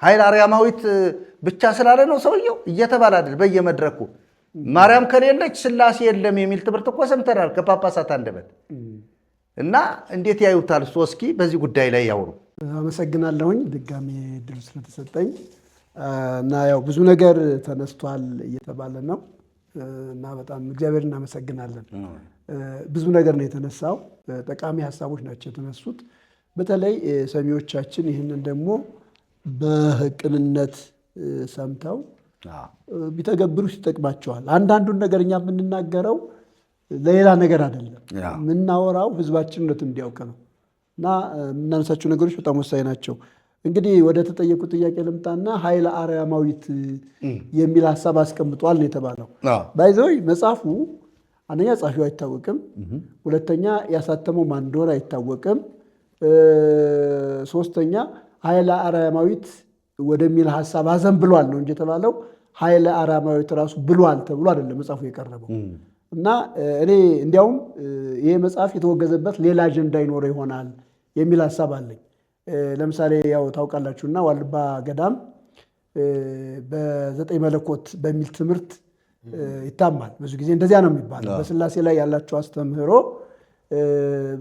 ኃይለ አርያማዊት ብቻ ስላለ ነው ሰውየው እየተባለ አይደል በየመድረኩ ማርያም ከሌለች ስላሴ የለም የሚል ትምህርት እኮ ሰምተናል ከጳጳሳት አንደበት። እና እንዴት ያዩታል? እስኪ በዚህ ጉዳይ ላይ ያወሩ። አመሰግናለሁኝ ድጋሜ እድል ስለተሰጠኝ። እና ያው ብዙ ነገር ተነስቷል እየተባለ ነው እና በጣም እግዚአብሔር እናመሰግናለን። ብዙ ነገር ነው የተነሳው፣ ጠቃሚ ሀሳቦች ናቸው የተነሱት። በተለይ ሰሚዎቻችን ይህንን ደግሞ በቅንነት ሰምተው ቢተገብሩ ይጠቅማቸዋል። አንዳንዱን ነገር እኛ የምንናገረው ለሌላ ነገር አይደለም፣ የምናወራው ህዝባችን እንዲያውቅ ነው እና የምናነሳቸው ነገሮች በጣም ወሳኝ ናቸው። እንግዲህ ወደ ተጠየቁት ጥያቄ ልምጣና ኃይለ አርያማዊት የሚል ሀሳብ አስቀምጧል ነው የተባለው። ባይዘይ መጽሐፉ አንደኛ ጻፊው አይታወቅም፣ ሁለተኛ ያሳተመው ማን እንደሆነ አይታወቅም፣ ሶስተኛ ኃይለ አርያማዊት ወደሚል ሀሳብ አዘን ብሏል ነው እንጂ የተባለው ኃይለ አርያማዊት ራሱ ብሏል ተብሎ አይደለም መጽሐፉ የቀረበው። እና እኔ እንዲያውም ይሄ መጽሐፍ የተወገዘበት ሌላ አጀንዳ ይኖረው ይሆናል የሚል ሀሳብ አለኝ። ለምሳሌ ያው ታውቃላችሁና ዋልባ ገዳም በዘጠኝ መለኮት በሚል ትምህርት ይታማል። ብዙ ጊዜ እንደዚያ ነው የሚባለው። በስላሴ ላይ ያላቸው አስተምህሮ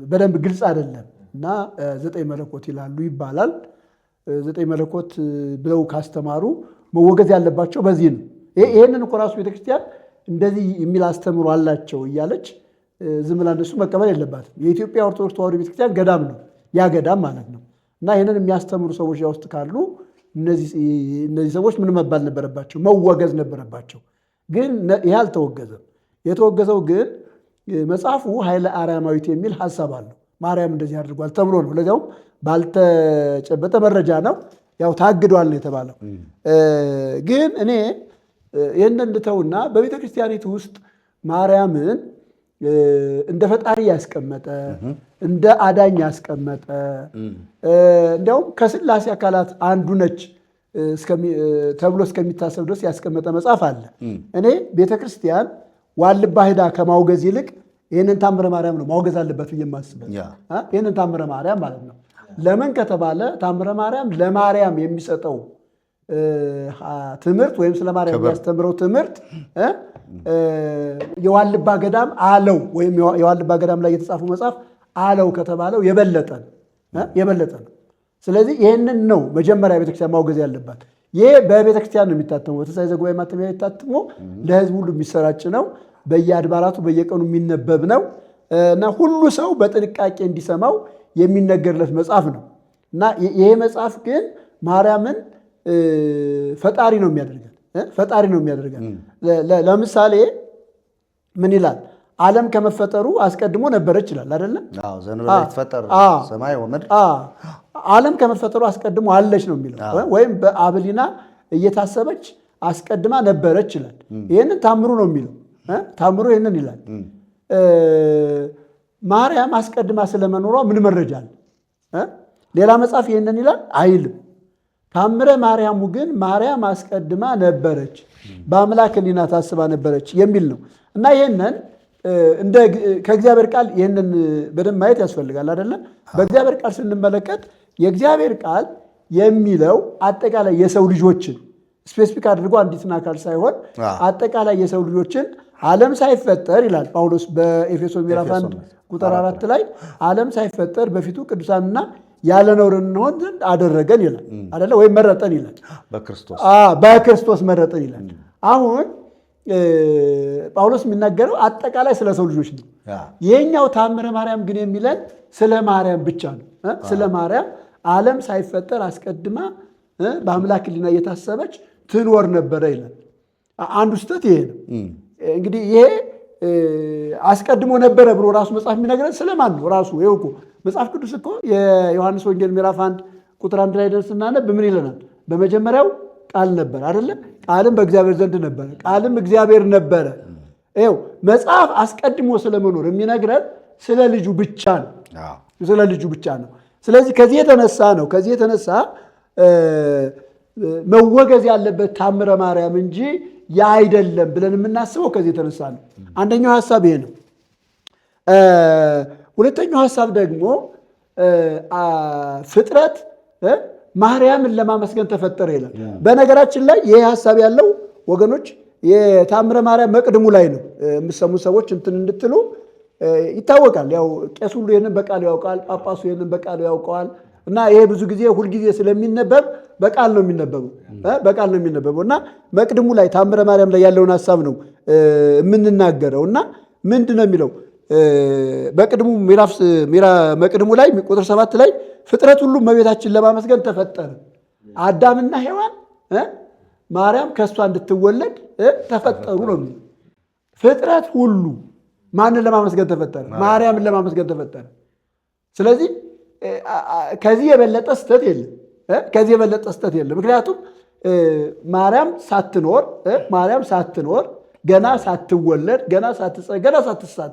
በደንብ ግልጽ አይደለም እና ዘጠኝ መለኮት ይላሉ ይባላል። ዘጠኝ መለኮት ብለው ካስተማሩ መወገዝ ያለባቸው በዚህ ነው። ይሄንን እኮ ራሱ ቤተክርስቲያን እንደዚህ የሚል አስተምሮ አላቸው እያለች ዝም ብላ እነሱ መቀበል የለባትም። የኢትዮጵያ ኦርቶዶክስ ተዋሕዶ ቤተክርስቲያን ገዳም ነው ያ ገዳም ማለት ነው። እና ይህንን የሚያስተምሩ ሰዎች ውስጥ ካሉ እነዚህ ሰዎች ምን መባል ነበረባቸው? መወገዝ ነበረባቸው። ግን ይህ አልተወገዘም። የተወገዘው ግን መጽሐፉ ኃይለ አርያማዊት የሚል ሀሳብ አለው። ማርያም እንደዚህ አድርጓል ተብሎ ነው። ለዚያውም ባልተጨበጠ መረጃ ነው ያው ታግዷል ነው የተባለው። ግን እኔ ይህንን ልተውና በቤተ ክርስቲያኒቱ ውስጥ ማርያምን እንደ ፈጣሪ ያስቀመጠ እንደ አዳኝ ያስቀመጠ እንዲያውም ከስላሴ አካላት አንዱ ነች ተብሎ እስከሚታሰብ ድረስ ያስቀመጠ መጽሐፍ አለ። እኔ ቤተ ክርስቲያን ዋልባ ሄዳ ከማውገዝ ይልቅ ይህንን ታምረ ማርያም ነው ማውገዝ አለበት ብዬ የማስበው። ይህንን ታምረ ማርያም ማለት ነው። ለምን ከተባለ ታምረ ማርያም ለማርያም የሚሰጠው ትምህርት ወይም ስለ ማርያም የሚያስተምረው ትምህርት የዋልባ ገዳም አለው ወይም የዋልባ ገዳም ላይ የተጻፈው መጽሐፍ አለው ከተባለው የበለጠ ነው። ስለዚህ ይህንን ነው መጀመሪያ ቤተክርስቲያን ማውገዝ ያለባት። ይሄ በቤተክርስቲያን ነው የሚታተመው። በተሳይ ዘጉባኤ ማተሚያ ታትሞ ለህዝብ ሁሉ የሚሰራጭ ነው። በየአድባራቱ በየቀኑ የሚነበብ ነው እና ሁሉ ሰው በጥንቃቄ እንዲሰማው የሚነገርለት መጽሐፍ ነው እና ይሄ መጽሐፍ ግን ማርያምን ፈጣሪ ነው የሚያደርጋል። ለምሳሌ ምን ይላል? ዓለም ከመፈጠሩ አስቀድሞ ነበረች ይላል አይደለም? ዓለም ከመፈጠሩ አስቀድሞ አለች ነው የሚለው። ወይም በአብሊና እየታሰበች አስቀድማ ነበረች ይላል። ይህንን ታምሩ ነው የሚለው። ታምሩ ይህንን ይላል። ማርያም አስቀድማ ስለመኖሯ ምን መረጃ አለ? ሌላ መጽሐፍ ይህንን ይላል አይልም። ታምረ ማርያሙ ግን ማርያም አስቀድማ ነበረች፣ በአምላክ ሕሊና ታስባ ነበረች የሚል ነው እና ይህንን ከእግዚአብሔር ቃል ይህንን በደንብ ማየት ያስፈልጋል አይደለም? በእግዚአብሔር ቃል ስንመለከት የእግዚአብሔር ቃል የሚለው አጠቃላይ የሰው ልጆችን ስፔሲፊክ አድርጎ አንዲትን አካል ሳይሆን አጠቃላይ የሰው ልጆችን ዓለም ሳይፈጠር ይላል ጳውሎስ በኤፌሶን ምዕራፍ 1 ቁጥር 4 ላይ ዓለም ሳይፈጠር በፊቱ ቅዱሳንና ያለ ነውር እንሆን ዘንድ አደረገን ይላል አይደለ? ወይም መረጠን ይላል። በክርስቶስ መረጠን ይላል። አሁን ጳውሎስ የሚናገረው አጠቃላይ ስለ ሰው ልጆች ነው። ይሄኛው ታምረ ማርያም ግን የሚለን ስለ ማርያም ብቻ ነው። ስለ ማርያም ዓለም ሳይፈጠር አስቀድማ በአምላክ ሕሊና እየታሰበች ትኖር ነበረ ይላል። አንዱ ስህተት ይሄ ነው። እንግዲህ ይሄ አስቀድሞ ነበረ ብሎ ራሱ መጽሐፍ የሚነግረን ስለማን ነው? ራሱ ይኸው እኮ መጽሐፍ ቅዱስ እኮ የዮሐንስ ወንጌል ምዕራፍ 1 ቁጥር 1 ላይ ደርስ ስናነብ ምን ይለናል? በመጀመሪያው ቃል ነበር አይደለም? ቃልም በእግዚአብሔር ዘንድ ነበረ፣ ቃልም እግዚአብሔር ነበረ። ይኸው መጽሐፍ አስቀድሞ ስለመኖር የሚነግረን ስለ ልጁ ብቻ ነው። ስለ ልጁ ብቻ ነው። ስለዚህ ከዚህ የተነሳ መወገዝ ያለበት ታምረ ማርያም እንጂ ያ አይደለም ብለን የምናስበው ከዚህ የተነሳ ነው። አንደኛው ሐሳብ ይሄ ነው። ሁለተኛው ሐሳብ ደግሞ ፍጥረት ማርያምን ለማመስገን ተፈጠረ ይላል። በነገራችን ላይ ይሄ ሐሳብ ያለው ወገኖች የታምረ ማርያም መቅድሙ ላይ ነው። የምትሰሙ ሰዎች እንትን እንድትሉ ይታወቃል። ያው ቄስ ሁሉ ይህንን በቃሉ ያውቃል፣ ጳጳሱ ይህንን በቃሉ ያውቀዋል። እና ይሄ ብዙ ጊዜ ሁልጊዜ ስለሚነበብ በቃል ነው የሚነበበው እና መቅድሙ ላይ ታምረ ማርያም ላይ ያለውን ሐሳብ ነው የምንናገረው። እና ምንድን ነው የሚለው መቅድሙ ላይ ቁጥር 7 ላይ ፍጥረት ሁሉ እመቤታችን ለማመስገን ተፈጠረ። አዳምና ሔዋን ማርያም ከእሷ እንድትወለድ ተፈጠሩ ነው የሚለው። ፍጥረት ሁሉ ማንን ለማመስገን ተፈጠረ? ማርያምን ለማመስገን ተፈጠረ። ስለዚህ ከዚህ የበለጠ ስተት የለም። ምክንያቱም ማርያም ሳትኖር ገና ሳትወለድ ገና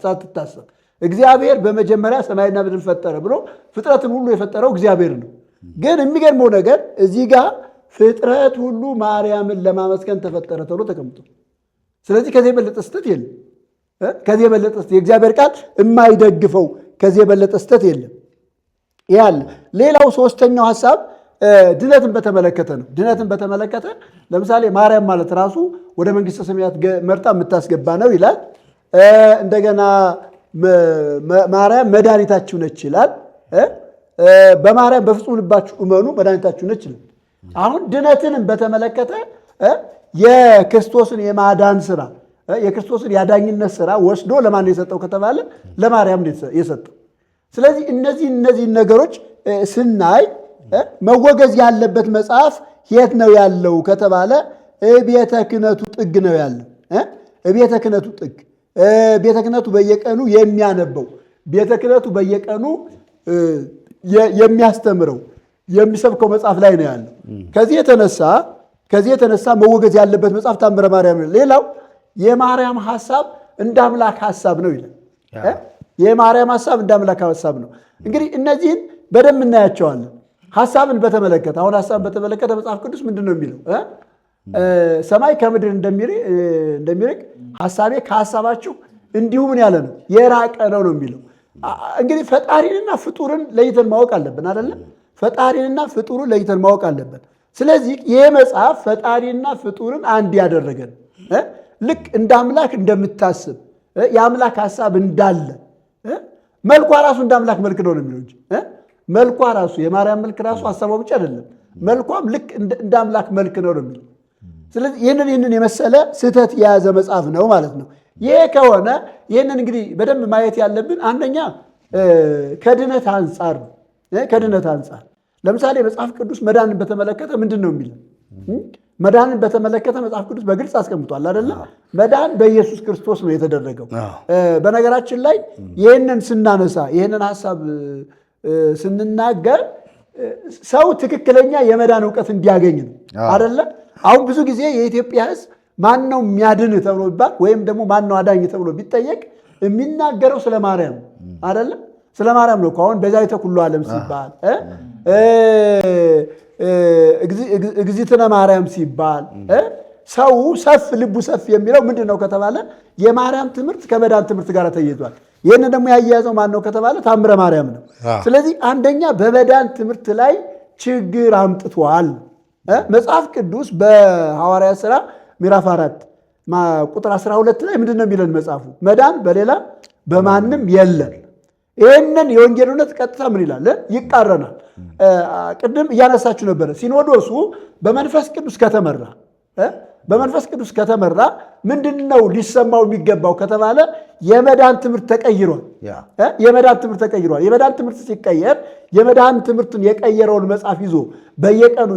ሳትታሰብ እግዚአብሔር በመጀመሪያ ሰማይና ምድርን ፈጠረ ብሎ ፍጥረትን ሁሉ የፈጠረው እግዚአብሔር ነው። ግን የሚገርመው ነገር እዚህ ጋር ፍጥረት ሁሉ ማርያምን ለማመስገን ተፈጠረ ተብሎ ተቀምጧል። ስለዚህ ከዚህ የበለጠ ስተት የለም። የእግዚአብሔር ቃል የማይደግፈው ከዚህ የበለጠ ስተት የለም። ያለ ሌላው ሶስተኛው ሐሳብ ድነትን በተመለከተ ነው። ድነትን በተመለከተ ለምሳሌ ማርያም ማለት ራሱ ወደ መንግሥተ ሰማያት መርጣ የምታስገባ ነው ይላል። እንደገና ማርያም መድኃኒታችሁ ነች ይላል። በማርያም በፍጹም ልባችሁ እመኑ መድኃኒታችሁ ነች ይላል። አሁን ድነትንም በተመለከተ የክርስቶስን የማዳን ስራ የክርስቶስን ያዳኝነት ስራ ወስዶ ለማን የሰጠው ከተባለ ለማርያም የሰጠው። ስለዚህ እነዚህ ነገሮች ስናይ መወገዝ ያለበት መጽሐፍ የት ነው ያለው ከተባለ ቤተ ክህነቱ ጥግ ነው ያለው። ቤተ ክህነቱ ጥግ ቤተ ክህነቱ በየቀኑ የሚያነበው ቤተ ክህነቱ በየቀኑ የሚያስተምረው የሚሰብከው መጽሐፍ ላይ ነው ያለው። ከዚህ የተነሳ መወገዝ ያለበት መጽሐፍ ታምረ ማርያም ነው። ሌላው የማርያም ሐሳብ እንደ አምላክ ሐሳብ ነው ይላል። የማርያም ሐሳብ እንደ አምላክ ሐሳብ ነው። እንግዲህ እነዚህን በደንብ እናያቸዋለን። ሐሳብን በተመለከተ መጽሐፍ ቅዱስ ምንድን ነው የሚለው? ሰማይ ከምድር እንደሚርቅ ሐሳቤ ከሐሳባችሁ እንዲሁ ምን ያለ ነው የራቀ ነው የሚለው። እንግዲህ ፈጣሪንና ፍጡርን ለይተን ማወቅ አለብን አይደለም? ፈጣሪንና ፍጡርን ለይተን ማወቅ አለብን። ስለዚህ ይህ መጽሐፍ ፈጣሪና ፍጡርን አንድ ያደረገን ልክ እንደ አምላክ እንደምታስብ የአምላክ ሐሳብ እንዳለ መልኳ ራሱ እንደ አምላክ መልክ ነው የሚለው እንጂ መልኳ ራሱ የማርያም መልክ ራሱ ሐሳቧ ብቻ አይደለም፣ መልኳም ልክ እንደ አምላክ መልክ ነው የሚለው። ስለዚህ ይህንን የመሰለ ስህተት የያዘ መጽሐፍ ነው ማለት ነው። ይሄ ከሆነ ይህንን እንግዲህ በደንብ ማየት ያለብን አንደኛ ከድነት አንጻር ነው። ከድነት አንጻር ለምሳሌ መጽሐፍ ቅዱስ መዳንን በተመለከተ ምንድን ነው የሚለው? መዳንን በተመለከተ መጽሐፍ ቅዱስ በግልጽ አስቀምጧል አይደለም? መዳን በኢየሱስ ክርስቶስ ነው የተደረገው። በነገራችን ላይ ይህንን ስናነሳ ይህንን ሐሳብ ስንናገር ሰው ትክክለኛ የመዳን እውቀት እንዲያገኝ ነው አይደለ? አሁን ብዙ ጊዜ የኢትዮጵያ ሕዝብ ማን ነው የሚያድን ተብሎ ቢባል ወይም ደግሞ ማን ነው አዳኝ ተብሎ ቢጠየቅ የሚናገረው ስለ ማርያም አይደለ? ስለ ማርያም ነው። አሁን ቤዛዊተ ኩሉ ዓለም ሲባል እግዝእትነ ማርያም ሲባል ሰው ልቡ ሰፍ የሚለው ምንድን ነው ከተባለ የማርያም ትምህርት ከመዳን ትምህርት ጋር ተያይዟል። ይህን ደግሞ ያያያዘው ማን ነው ከተባለ ታምረ ማርያም ነው። ስለዚህ አንደኛ በመዳን ትምህርት ላይ ችግር አምጥቷል። መጽሐፍ ቅዱስ በሐዋርያት ሥራ ምዕራፍ 4 ቁጥር 12 ላይ ምንድን ነው የሚለን መጽሐፉ? መዳን በሌላ በማንም የለም። ይህንን የወንጌል እውነት ቀጥታ ምን ይላል? ይቃረናል። ቅድም እያነሳችሁ ነበረ። ሲኖዶሱ በመንፈስ ቅዱስ ከተመራ ምንድን ነው ሊሰማው የሚገባው ከተባለ የመዳን ትምህርት ተቀይሯል። የመዳን ትምህርት ሲቀየር የመዳን ትምህርትን የቀየረውን መጽሐፍ ይዞ በየቀኑ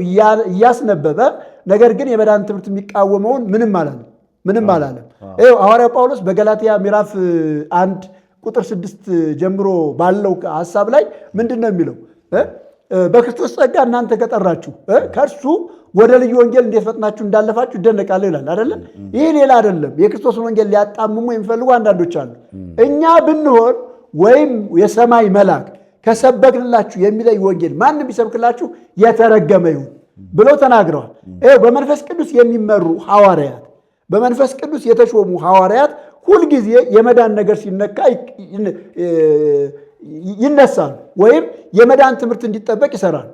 እያስነበበ ነገር ግን የመዳን ትምህርት የሚቃወመውን ምንም አላለም። ሐዋርያው ጳውሎስ በገላትያ ምዕራፍ 1 ቁጥር 6 ጀምሮ ባለው ሐሳብ ላይ ምንድን ነው የሚለው? በክርስቶስ ጸጋ እናንተ ከጠራችሁ ከእርሱ ወደ ልዩ ወንጌል እንዴት ፈጥናችሁ እንዳለፋችሁ ይደነቃለሁ ይላል አይደለም? ይህ ሌላ አይደለም። የክርስቶስን ወንጌል ሊያጣምሙ የሚፈልጉ አንዳንዶች አሉ። እኛ ብንሆን ወይም የሰማይ መልአክ ከሰበክንላችሁ የሚለይ ወንጌል ማንም ቢሰብክላችሁ የተረገመ ይሁን ብለው ተናግረዋል። በመንፈስ ቅዱስ የሚመሩ ሐዋርያት፣ በመንፈስ ቅዱስ የተሾሙ ሐዋርያት ሁልጊዜ የመዳን ነገር ሲነካ ይነሳሉ ወይም የመዳን ትምህርት እንዲጠበቅ ይሰራሉ።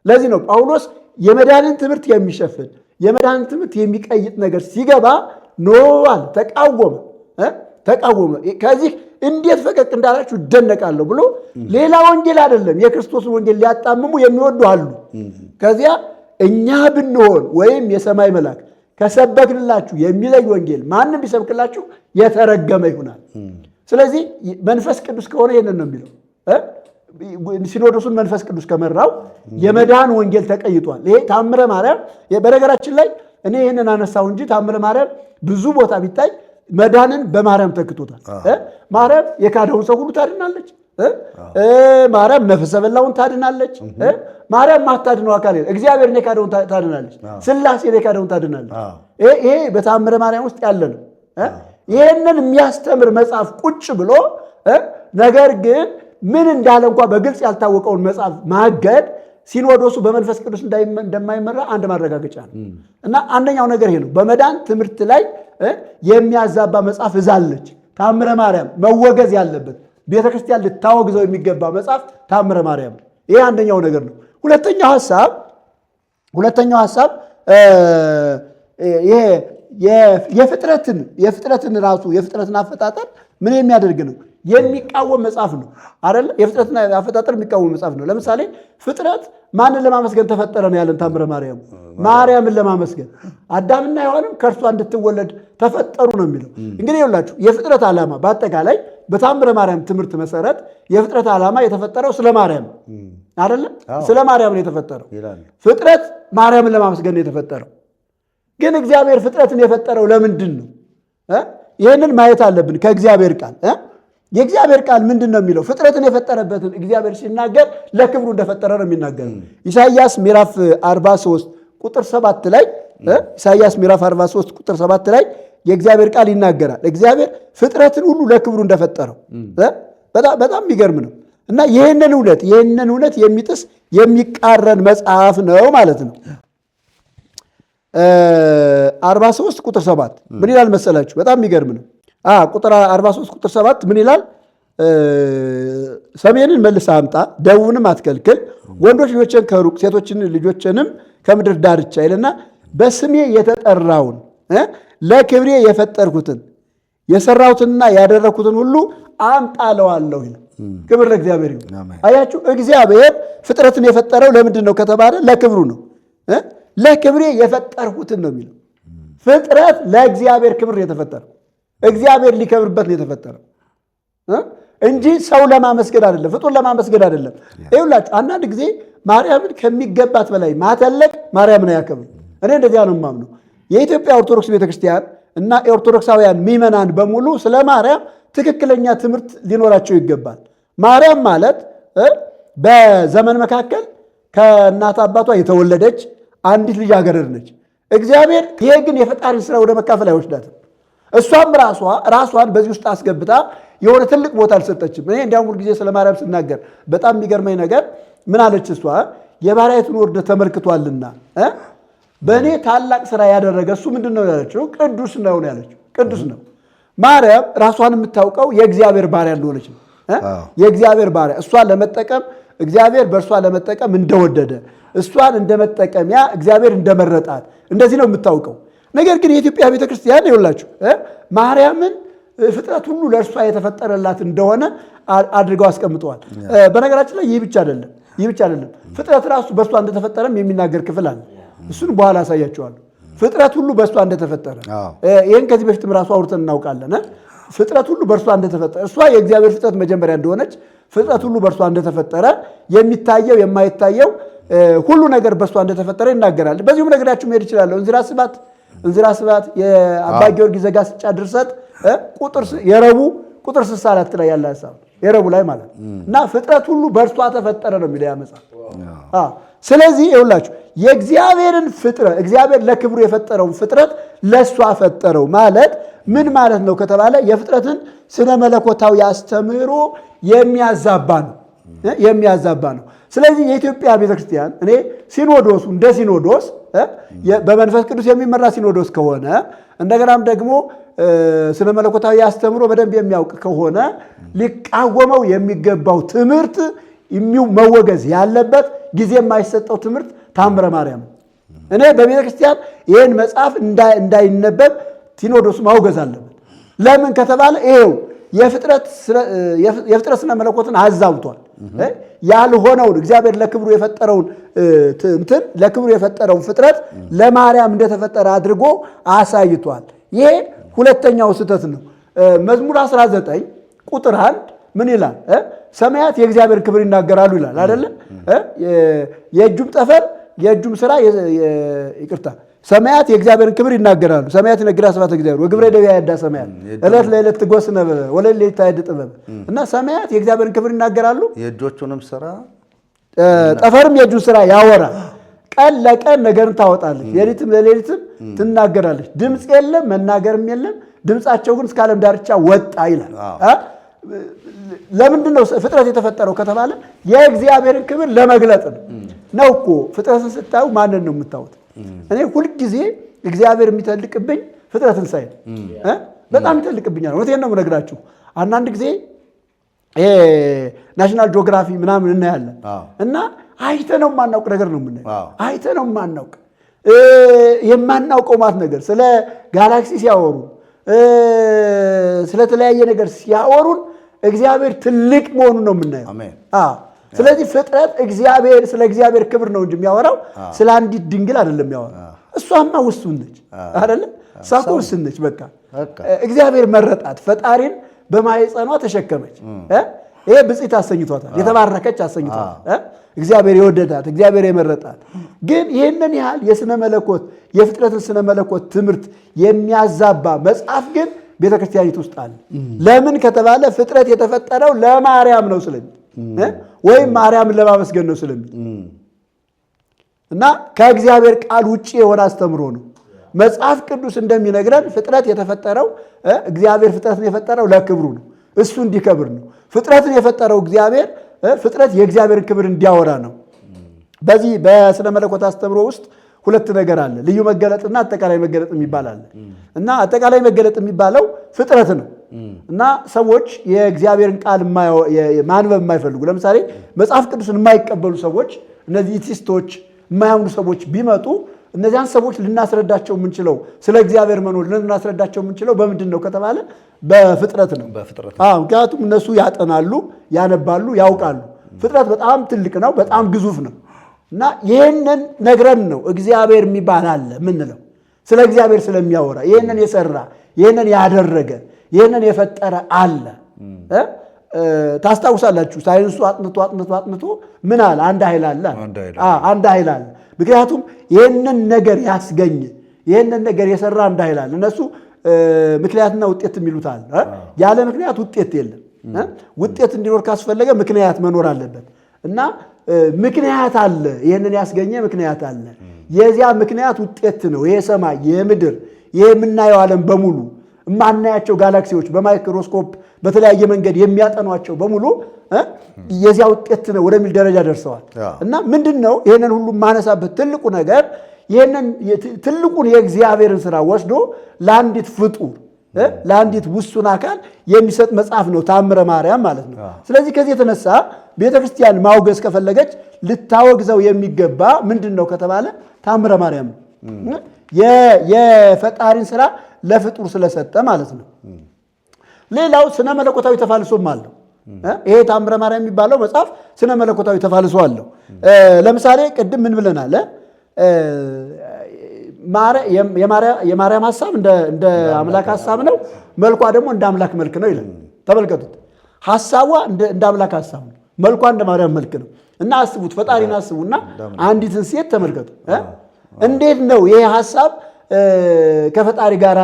ለዚህ ነው ጳውሎስ የመዳንን ትምህርት የሚሸፍን የመዳንን ትምህርት የሚቀይጥ ነገር ሲገባ ኖዋል ተቃወመ። ከዚህ እንዴት ፈቀቅ እንዳላችሁ እደነቃለሁ ብሎ ሌላ ወንጌል አይደለም የክርስቶስን ወንጌል ሊያጣምሙ የሚወዱ አሉ። ከዚያ እኛ ብንሆን ወይም የሰማይ መልአክ ከሰበክንላችሁ የሚለይ ወንጌል ማንም ቢሰብክላችሁ የተረገመ ይሆናል። ስለዚህ መንፈስ ቅዱስ ከሆነ ይሄንን ነው የሚለው። ሲኖዶሱን መንፈስ ቅዱስ ከመራው የመዳን ወንጌል ተቀይጧል። ይሄ ታምረ ማርያም በነገራችን ላይ እኔ ይህንን አነሳው እንጂ ታምረ ማርያም ብዙ ቦታ ቢታይ መዳንን በማርያም ተክቶታል። ማርያም የካደውን ሰው ሁሉ ታድናለች። ማርያም ነፍሰ በላውን ታድናለች። ማርያም ማታድነው አካል የለም። እግዚአብሔርን የካደውን ታድናለች። ሥላሴን የካደውን ታድናለች። ይሄ በታምረ ማርያም ውስጥ ያለ ነው። ይህንን የሚያስተምር መጽሐፍ ቁጭ ብሎ ነገር ግን ምን እንዳለ እንኳ በግልጽ ያልታወቀውን መጽሐፍ ማገድ ሲኖዶሱ በመንፈስ ቅዱስ እንደማይመራ አንድ ማረጋገጫ ነው። እና አንደኛው ነገር ይሄ ነው። በመዳን ትምህርት ላይ የሚያዛባ መጽሐፍ እዛለች። ታምረ ማርያም መወገዝ ያለበት ቤተክርስቲያን ልታወግዘው የሚገባ መጽሐፍ ታምረ ማርያም። ይሄ አንደኛው ነገር ነው። ሁለተኛው ሐሳብ ይሄ የፍጥረትን አፈጣጠር ምን የሚያደርግ ነው? የሚቃወም መጽሐፍ ነው አይደል? የፍጥረትን አፈጣጠር የሚቃወም መጽሐፍ ነው። ለምሳሌ ፍጥረት ማንን ለማመስገን ተፈጠረ ነው ያለን ታምረ ማርያም። ማርያምን ለማመስገን አዳምና ሔዋንም ከእርሷ እንድትወለድ ተፈጠሩ ነው የሚለው። እንግዲህ ይኸውላችሁ የፍጥረት ዓላማ በአጠቃላይ በታምረ ማርያም ትምህርት መሰረት የፍጥረት ዓላማ የተፈጠረው ስለ ማርያም አይደለ? ስለ ማርያም ነው የተፈጠረው። ፍጥረት ማርያምን ለማመስገን ነው የተፈጠረው። ግን እግዚአብሔር ፍጥረትን የፈጠረው ለምንድን ነው? ይህንን ማየት አለብን ከእግዚአብሔር ቃል። የእግዚአብሔር ቃል ምንድን ነው የሚለው? ፍጥረትን የፈጠረበትን እግዚአብሔር ሲናገር ለክብሩ እንደፈጠረ ነው የሚናገረው። ኢሳይያስ ምዕራፍ 43 ቁጥር 7 ላይ ኢሳይያስ ምዕራፍ 43 ቁጥር 7 ላይ የእግዚአብሔር ቃል ይናገራል። እግዚአብሔር ፍጥረትን ሁሉ ለክብሩ እንደፈጠረው። በጣም የሚገርም ነው። እና ይህንን እውነት የሚጥስ የሚቃረን መጽሐፍ ነው ማለት ነው። 43 ቁጥር 7 ምን ይላል መሰላችሁ? በጣም የሚገርም ነው። ቁጥር 43 ቁጥር 7 ምን ይላል? ሰሜንን መልሰህ አምጣ፣ ደቡብንም አትከልክል፣ ወንዶች ልጆችን ከሩቅ ሴቶችን ልጆችንም ከምድር ዳርቻ ይልና በስሜ የተጠራውን ለክብሬ የፈጠርኩትን የሰራሁትንና ያደረግኩትን ሁሉ አምጣለዋለሁ ይላል። ክብር ለእግዚአብሔር ይሁን። አያችሁ፣ እግዚአብሔር ፍጥረትን የፈጠረው ለምንድን ነው ከተባለ ለክብሩ ነው። ለክብሬ የፈጠርኩትን ነው የሚለው። ፍጥረት ለእግዚአብሔር ክብር የተፈጠረው እግዚአብሔር ሊከብርበት ነው የተፈጠረው እንጂ ሰው ለማመስገድ አይደለም፣ ፍጡር ለማመስገድ አይደለም። ይኸውላችሁ አንዳንድ ጊዜ ማርያምን ከሚገባት በላይ ማተለቅ ማርያምን አያከብር። እኔ እንደዚያ ነው የማምነው። የኢትዮጵያ ኦርቶዶክስ ቤተክርስቲያን እና የኦርቶዶክሳውያን ምዕመናን በሙሉ ስለ ማርያም ትክክለኛ ትምህርት ሊኖራቸው ይገባል። ማርያም ማለት በዘመን መካከል ከእናት አባቷ የተወለደች አንዲት ልጃገረድ ነች። እግዚአብሔር ይሄ ግን የፈጣሪን ስራ ወደ መካፈል አይወስዳትም። እሷም ራሷን በዚህ ውስጥ አስገብታ የሆነ ትልቅ ቦታ አልሰጠችም። እኔ እንዲያውም ሁልጊዜ ስለ ማርያም ስናገር በጣም የሚገርመኝ ነገር ምን አለች እሷ? የባሪያይቱን ውርደት ተመልክቷልና በእኔ ታላቅ ስራ ያደረገ እሱ ምንድን ነው ያለችው? ቅዱስ ነው ያለችው። ቅዱስ ነው። ማርያም ራሷን የምታውቀው የእግዚአብሔር ባሪያ እንደሆነች ነው። የእግዚአብሔር ባሪያ እሷን ለመጠቀም እግዚአብሔር በእርሷ ለመጠቀም እንደወደደ እሷን እንደመጠቀሚያ እግዚአብሔር እንደመረጣት እንደዚህ ነው የምታውቀው። ነገር ግን የኢትዮጵያ ቤተክርስቲያን ይኸውላችሁ ማርያምን ፍጥረት ሁሉ ለእርሷ የተፈጠረላት እንደሆነ አድርገው አስቀምጠዋል። በነገራችን ላይ ይህ ብቻ አይደለም። ፍጥረት ራሱ በእሷ እንደተፈጠረም የሚናገር ክፍል አለ። እሱን በኋላ አሳያቸዋለሁ። ፍጥረት ሁሉ በእሷ እንደተፈጠረ ይህን ከዚህ በፊትም ራሱ አውርተን እናውቃለን። ፍጥረት ሁሉ በእርሷ እንደተፈጠረ እሷ የእግዚአብሔር ፍጥረት መጀመሪያ እንደሆነች ፍጥረት ሁሉ በእርሷ እንደተፈጠረ የሚታየው የማይታየው ሁሉ ነገር በእሷ እንደተፈጠረ ይናገራል። በዚሁም ነገራችሁ መሄድ ይችላለሁ። እንዝራ ስባት የአባ ጊዮርጊስ ዘጋስጫ ድርሰት የረቡዕ ቁጥር 64 ላይ ያለ ሐሳብ የረቡዕ ላይ ማለት እና ፍጥረት ሁሉ በእርሷ ተፈጠረ ነው የሚለው መጽሐፍ። ስለዚህ ይኸውላችሁ የእግዚአብሔርን ፍጥረት እግዚአብሔር ለክብሩ የፈጠረውን ፍጥረት ለእሷ ፈጠረው ማለት ምን ማለት ነው ከተባለ የፍጥረትን ስነ መለኮታዊ አስተምህሮ የሚያዛባ ነው። ስለዚህ የኢትዮጵያ ቤተክርስቲያን እኔ ሲኖዶሱ እንደ ሲኖዶስ በመንፈስ ቅዱስ የሚመራ ሲኖዶስ ከሆነ እንደገናም ደግሞ ስነ መለኮታዊ አስተምህሮ በደንብ የሚያውቅ ከሆነ ሊቃወመው የሚገባው ትምህርት መወገዝ ያለበት ጊዜ የማይሰጠው ትምህርት ታምረ ማርያም። እኔ በቤተ ክርስቲያን ይህን መጽሐፍ እንዳይነበብ ሲኖዶሱ ማውገዝ አለበት። ለምን ከተባለ ይሄው የፍጥረት ስነ መለኮትን አዛብቷል። ያልሆነውን እግዚአብሔር ለክብሩ የፈጠረውን ለክብሩ የፈጠረውን ፍጥረት ለማርያም እንደተፈጠረ አድርጎ አሳይቷል። ይሄ ሁለተኛው ስህተት ነው። መዝሙር 19 ቁጥር 1 ምን ይላል? ሰማያት የእግዚአብሔር ክብር ይናገራሉ ይላል አይደለ? የእጁም ጠፈር የእጁም ስራ ይቅርታ ሰማያት የእግዚአብሔርን ክብር ይናገራሉ። ሰማያት ይነግራ ስብሐተ እግዚአብሔር ወግብረ ደቢያ ያዳ ሰማያት ዕለት ለዕለት ትጎስ ነበረ ወለል ለይት ታይድ ጥበብ እና ሰማያት የእግዚአብሔርን ክብር ይናገራሉ። የእጆቹንም ስራ ጠፈርም የእጁን ስራ ያወራል። ቀን ለቀን ነገርን ታወጣለች፣ ሌሊትም ለሌሊትም ትናገራለች። ድምፅ የለም መናገርም የለም፣ ድምፃቸው ግን እስከ ዓለም ዳርቻ ወጣ ይላል። ለምንድን ነው ፍጥረት የተፈጠረው ከተባለ የእግዚአብሔርን ክብር ለመግለጥ ነው እኮ። ፍጥረትን ስታዩ ማንን ነው የምታዩት? እኔ ሁልጊዜ እግዚአብሔር የሚተልቅብኝ ፍጥረትን ሳይ በጣም ይተልቅብኛል። እውነቴን ነው የምነግራችሁ። አንዳንድ ጊዜ ናሽናል ጂኦግራፊ ምናምን እናያለን እና አይተነው የማናውቅ ነገር ነው የምናየው። አይተነው የማናውቀው ማለት ነገር ስለ ጋላክሲ ሲያወሩ ስለተለያየ ነገር ሲያወሩን እግዚአብሔር ትልቅ መሆኑን ነው የምናየው። ስለዚህ ፍጥረት ስለ እግዚአብሔር ክብር ነው እንጂ የሚያወራው ስለ አንዲት ድንግል አይደለም የሚያወራው። እሷማ ውሱን ነች አይደለ? እሷ እኮ ውሱን ነች። በቃ እግዚአብሔር መረጣት፣ ፈጣሪን በማህፀኗ ተሸከመች። ይሄ ብፅዕት አሰኝቷታል፣ የተባረከች አሰኝቷታል። እግዚአብሔር የወደዳት እግዚአብሔር የመረጣት። ግን ይህንን ያህል የስነ መለኮት የፍጥረትን ስነ መለኮት ትምህርት የሚያዛባ መጽሐፍ ግን ቤተክርስቲያኒት ውስጥ አለ። ለምን ከተባለ ፍጥረት የተፈጠረው ለማርያም ነው ስለሚል ወይም ማርያምን ለማመስገን ነው ስለሚል እና ከእግዚአብሔር ቃል ውጪ የሆነ አስተምሮ ነው። መጽሐፍ ቅዱስ እንደሚነግረን ፍጥረት የተፈጠረው እግዚአብሔር ፍጥረትን የፈጠረው ለክብሩ ነው፣ እሱ እንዲከብር ነው። ፍጥረትን የፈጠረው እግዚአብሔር ፍጥረት የእግዚአብሔርን ክብር እንዲያወራ ነው። በዚህ በስነ መለኮት አስተምሮ ውስጥ ሁለት ነገር አለ። ልዩ መገለጥና አጠቃላይ መገለጥ የሚባል አለ እና አጠቃላይ መገለጥ የሚባለው ፍጥረት ነው እና ሰዎች የእግዚአብሔርን ቃል ማንበብ የማይፈልጉ ለምሳሌ መጽሐፍ ቅዱስን የማይቀበሉ ሰዎች፣ እነዚህ ኢቲስቶች የማያምኑ ሰዎች ቢመጡ እነዚያን ሰዎች ልናስረዳቸው የምንችለው ስለ እግዚአብሔር መኖር ልናስረዳቸው የምንችለው በምንድን ነው ከተባለ በፍጥረት ነው። ምክንያቱም እነሱ ያጠናሉ፣ ያነባሉ፣ ያውቃሉ። ፍጥረት በጣም ትልቅ ነው፣ በጣም ግዙፍ ነው እና ይህንን ነግረን ነው እግዚአብሔር የሚባል አለ ምንለው። ስለ እግዚአብሔር ስለሚያወራ ይህንን የሰራ ይህንን ያደረገ ይህንን የፈጠረ አለ። ታስታውሳላችሁ፣ ሳይንሱ አጥንቶ ምን አለ? አንድ ኃይል አለ። አንድ ኃይል አለ። ምክንያቱም ይህንን ነገር ያስገኘ ይህንን ነገር የሰራ አንድ ኃይል አለ። እነሱ ምክንያትና ውጤት የሚሉት አለ። ያለ ምክንያት ውጤት የለም። ውጤት እንዲኖር ካስፈለገ ምክንያት መኖር አለበት እና ምክንያት አለ። ይህንን ያስገኘ ምክንያት አለ። የዚያ ምክንያት ውጤት ነው ይሄ ሰማይ፣ ይሄ ምድር፣ ይሄ የምናየው ዓለም በሙሉ የማናያቸው ጋላክሲዎች በማይክሮስኮፕ በተለያየ መንገድ የሚያጠኗቸው በሙሉ የዚያ ውጤት ነው ወደሚል ደረጃ ደርሰዋል። እና ምንድነው ይሄንን ሁሉ ማነሳበት ትልቁ ነገር ይሄንን ትልቁን የእግዚአብሔርን ስራ ወስዶ ለአንዲት ፍጡር ለአንዲት ውሱን አካል የሚሰጥ መጽሐፍ ነው ታምረ ማርያም ማለት ነው። ስለዚህ ከዚህ የተነሳ ቤተክርስቲያን ማውገዝ ከፈለገች ልታወግዘው የሚገባ ምንድነው ከተባለ ታምረ ማርያም ነው። የፈጣሪን ስራ ለፍጡር ስለሰጠ ማለት ነው። ሌላው ስነ መለኮታዊ ተፋልሶም አለው። ይሄ ታምረ ማርያም የሚባለው መጽሐፍ ስነ መለኮታዊ ተፋልሶ አለው። ለምሳሌ ቅድም ምን ብለናል? የማርያም ሐሳብ እንደ አምላክ ሐሳብ ነው፣ መልኳ ደግሞ እንደ አምላክ መልክ ነው ይላል። ተመልከቱት። ሐሳቧ እንደ አምላክ ሐሳብ ነው፣ መልኳ እንደ ማርያም መልክ ነው። እና አስቡት፣ ፈጣሪን አስቡና አንዲትን ሴት ተመልከቱ። እንዴት ነው ይሄ ሐሳብ ከፈጣሪ ጋር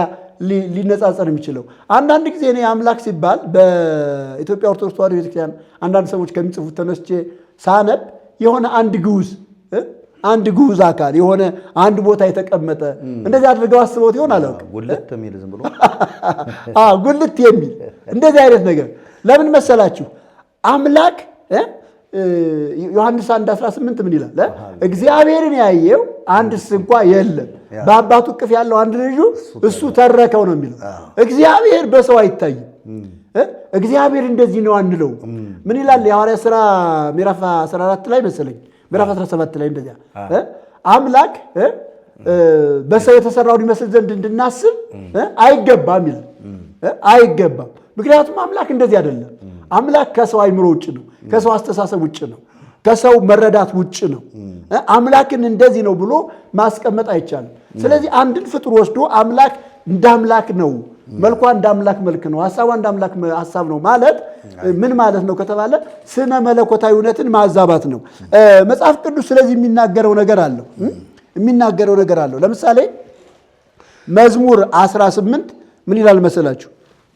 ሊነጻጸር የሚችለው? አንዳንድ ጊዜ እኔ አምላክ ሲባል በኢትዮጵያ ኦርቶዶክስ ተዋሕዶ ቤተክርስቲያን አንዳንድ ሰዎች ከሚጽፉት ተነስቼ ሳነብ የሆነ አንድ ግዑዝ አካል የሆነ አንድ ቦታ የተቀመጠ እንደዚህ አድርገው አስበውት ይሆን አላውቅም። ጉልት የሚል ዝም ብሎ ጉልት የሚል እንደዚህ አይነት ነገር ለምን መሰላችሁ? አምላክ ዮሐንስ 1:18 ምን ይላል? እግዚአብሔርን ያየው አንድስ እንኳ የለም፣ በአባቱ እቅፍ ያለው አንድ ልጁ እሱ ተረከው ነው የሚለው። እግዚአብሔር በሰው አይታይም። እግዚአብሔር እንደዚህ ነው አንለው። ምን ይላል የሐዋርያት ሥራ ምዕራፍ 14 ላይ መሰለኝ ምዕራፍ 17 ላይ እንደዚያ አምላክ በሰው የተሰራውን ይመስል ዘንድ እንድናስብ አይገባም ይላል። አይገባም። ምክንያቱም አምላክ እንደዚህ አይደለም። አምላክ ከሰው አይምሮ ውጭ ነው። ከሰው አስተሳሰብ ውጭ ነው። ከሰው መረዳት ውጭ ነው። አምላክን እንደዚህ ነው ብሎ ማስቀመጥ አይቻልም። ስለዚህ አንድን ፍጡር ወስዶ አምላክ እንደ አምላክ ነው፣ መልኳ እንደ አምላክ መልክ ነው፣ ሐሳቧ እንደ አምላክ ሐሳብ ነው ማለት ምን ማለት ነው ከተባለ ስነ መለኮታዊ እውነትን ማዛባት ነው። መጽሐፍ ቅዱስ ስለዚህ የሚናገረው ነገር አለው። ለምሳሌ መዝሙር 18 ምን ይላል መሰላችሁ?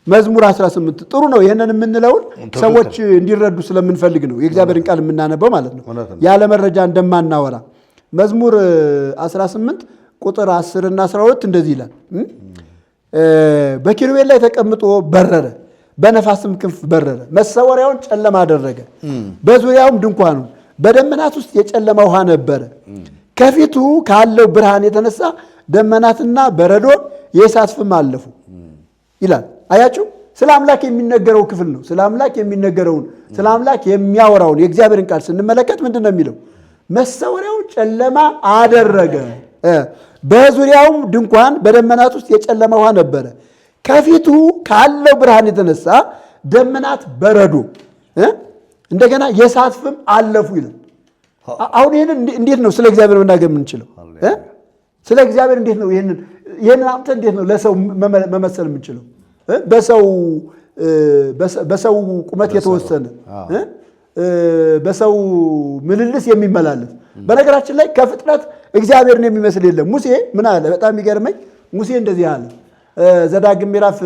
መዝሙር 18 ጥሩ ነው። ይሄንን የምንለውን ሰዎች እንዲረዱ ስለምንፈልግ ነው የእግዚአብሔርን ቃል የምናነበው ማለት ነው፣ ያለ መረጃ እንደማናወራ። መዝሙር 18 ቁጥር 10 እና 12 እንደዚህ ይላል። በኪሩቤል ላይ ተቀምጦ በረረ፣ በነፋስም ክንፍ በረረ፣ መሰወሪያውን ጨለማ አደረገ፣ በዙሪያውም ድንኳኑን፣ በደመናት ውስጥ የጨለማ ውሃ ነበረ። ከፊቱ ካለው ብርሃን የተነሳ ደመናትና በረዶ የእሳት ፍም አለፉ ይላል። አያችሁ፣ ስለ አምላክ የሚነገረው ክፍል ነው። ስለ አምላክ የሚነገረውን ስለ አምላክ የሚያወራውን የእግዚአብሔርን ቃል ስንመለከት ምንድን ነው የሚለው? መሰወሪያውን ጨለማ አደረገ፣ በዙሪያውም ድንኳን፣ በደመናት ውስጥ የጨለማ ውሃ ነበረ። ከፊቱ ካለው ብርሃን የተነሳ ደመናት በረዶ፣ እንደገና የእሳት ፍም አለፉ ይላል። አሁን ይህንን እንዴት ነው ስለ እግዚአብሔር መናገር የምንችለው? ስለ እግዚአብሔር እንዴት ነው ይህንን አምተ እንዴት ነው ለሰው መመሰል የምንችለው? በሰው ቁመት የተወሰነ በሰው ምልልስ የሚመላለስ። በነገራችን ላይ ከፍጥረት እግዚአብሔርን የሚመስል የለም። ሙሴ ምን አለ? በጣም የሚገርመኝ ሙሴ እንደዚህ አለ። ዘዳግም ምዕራፍ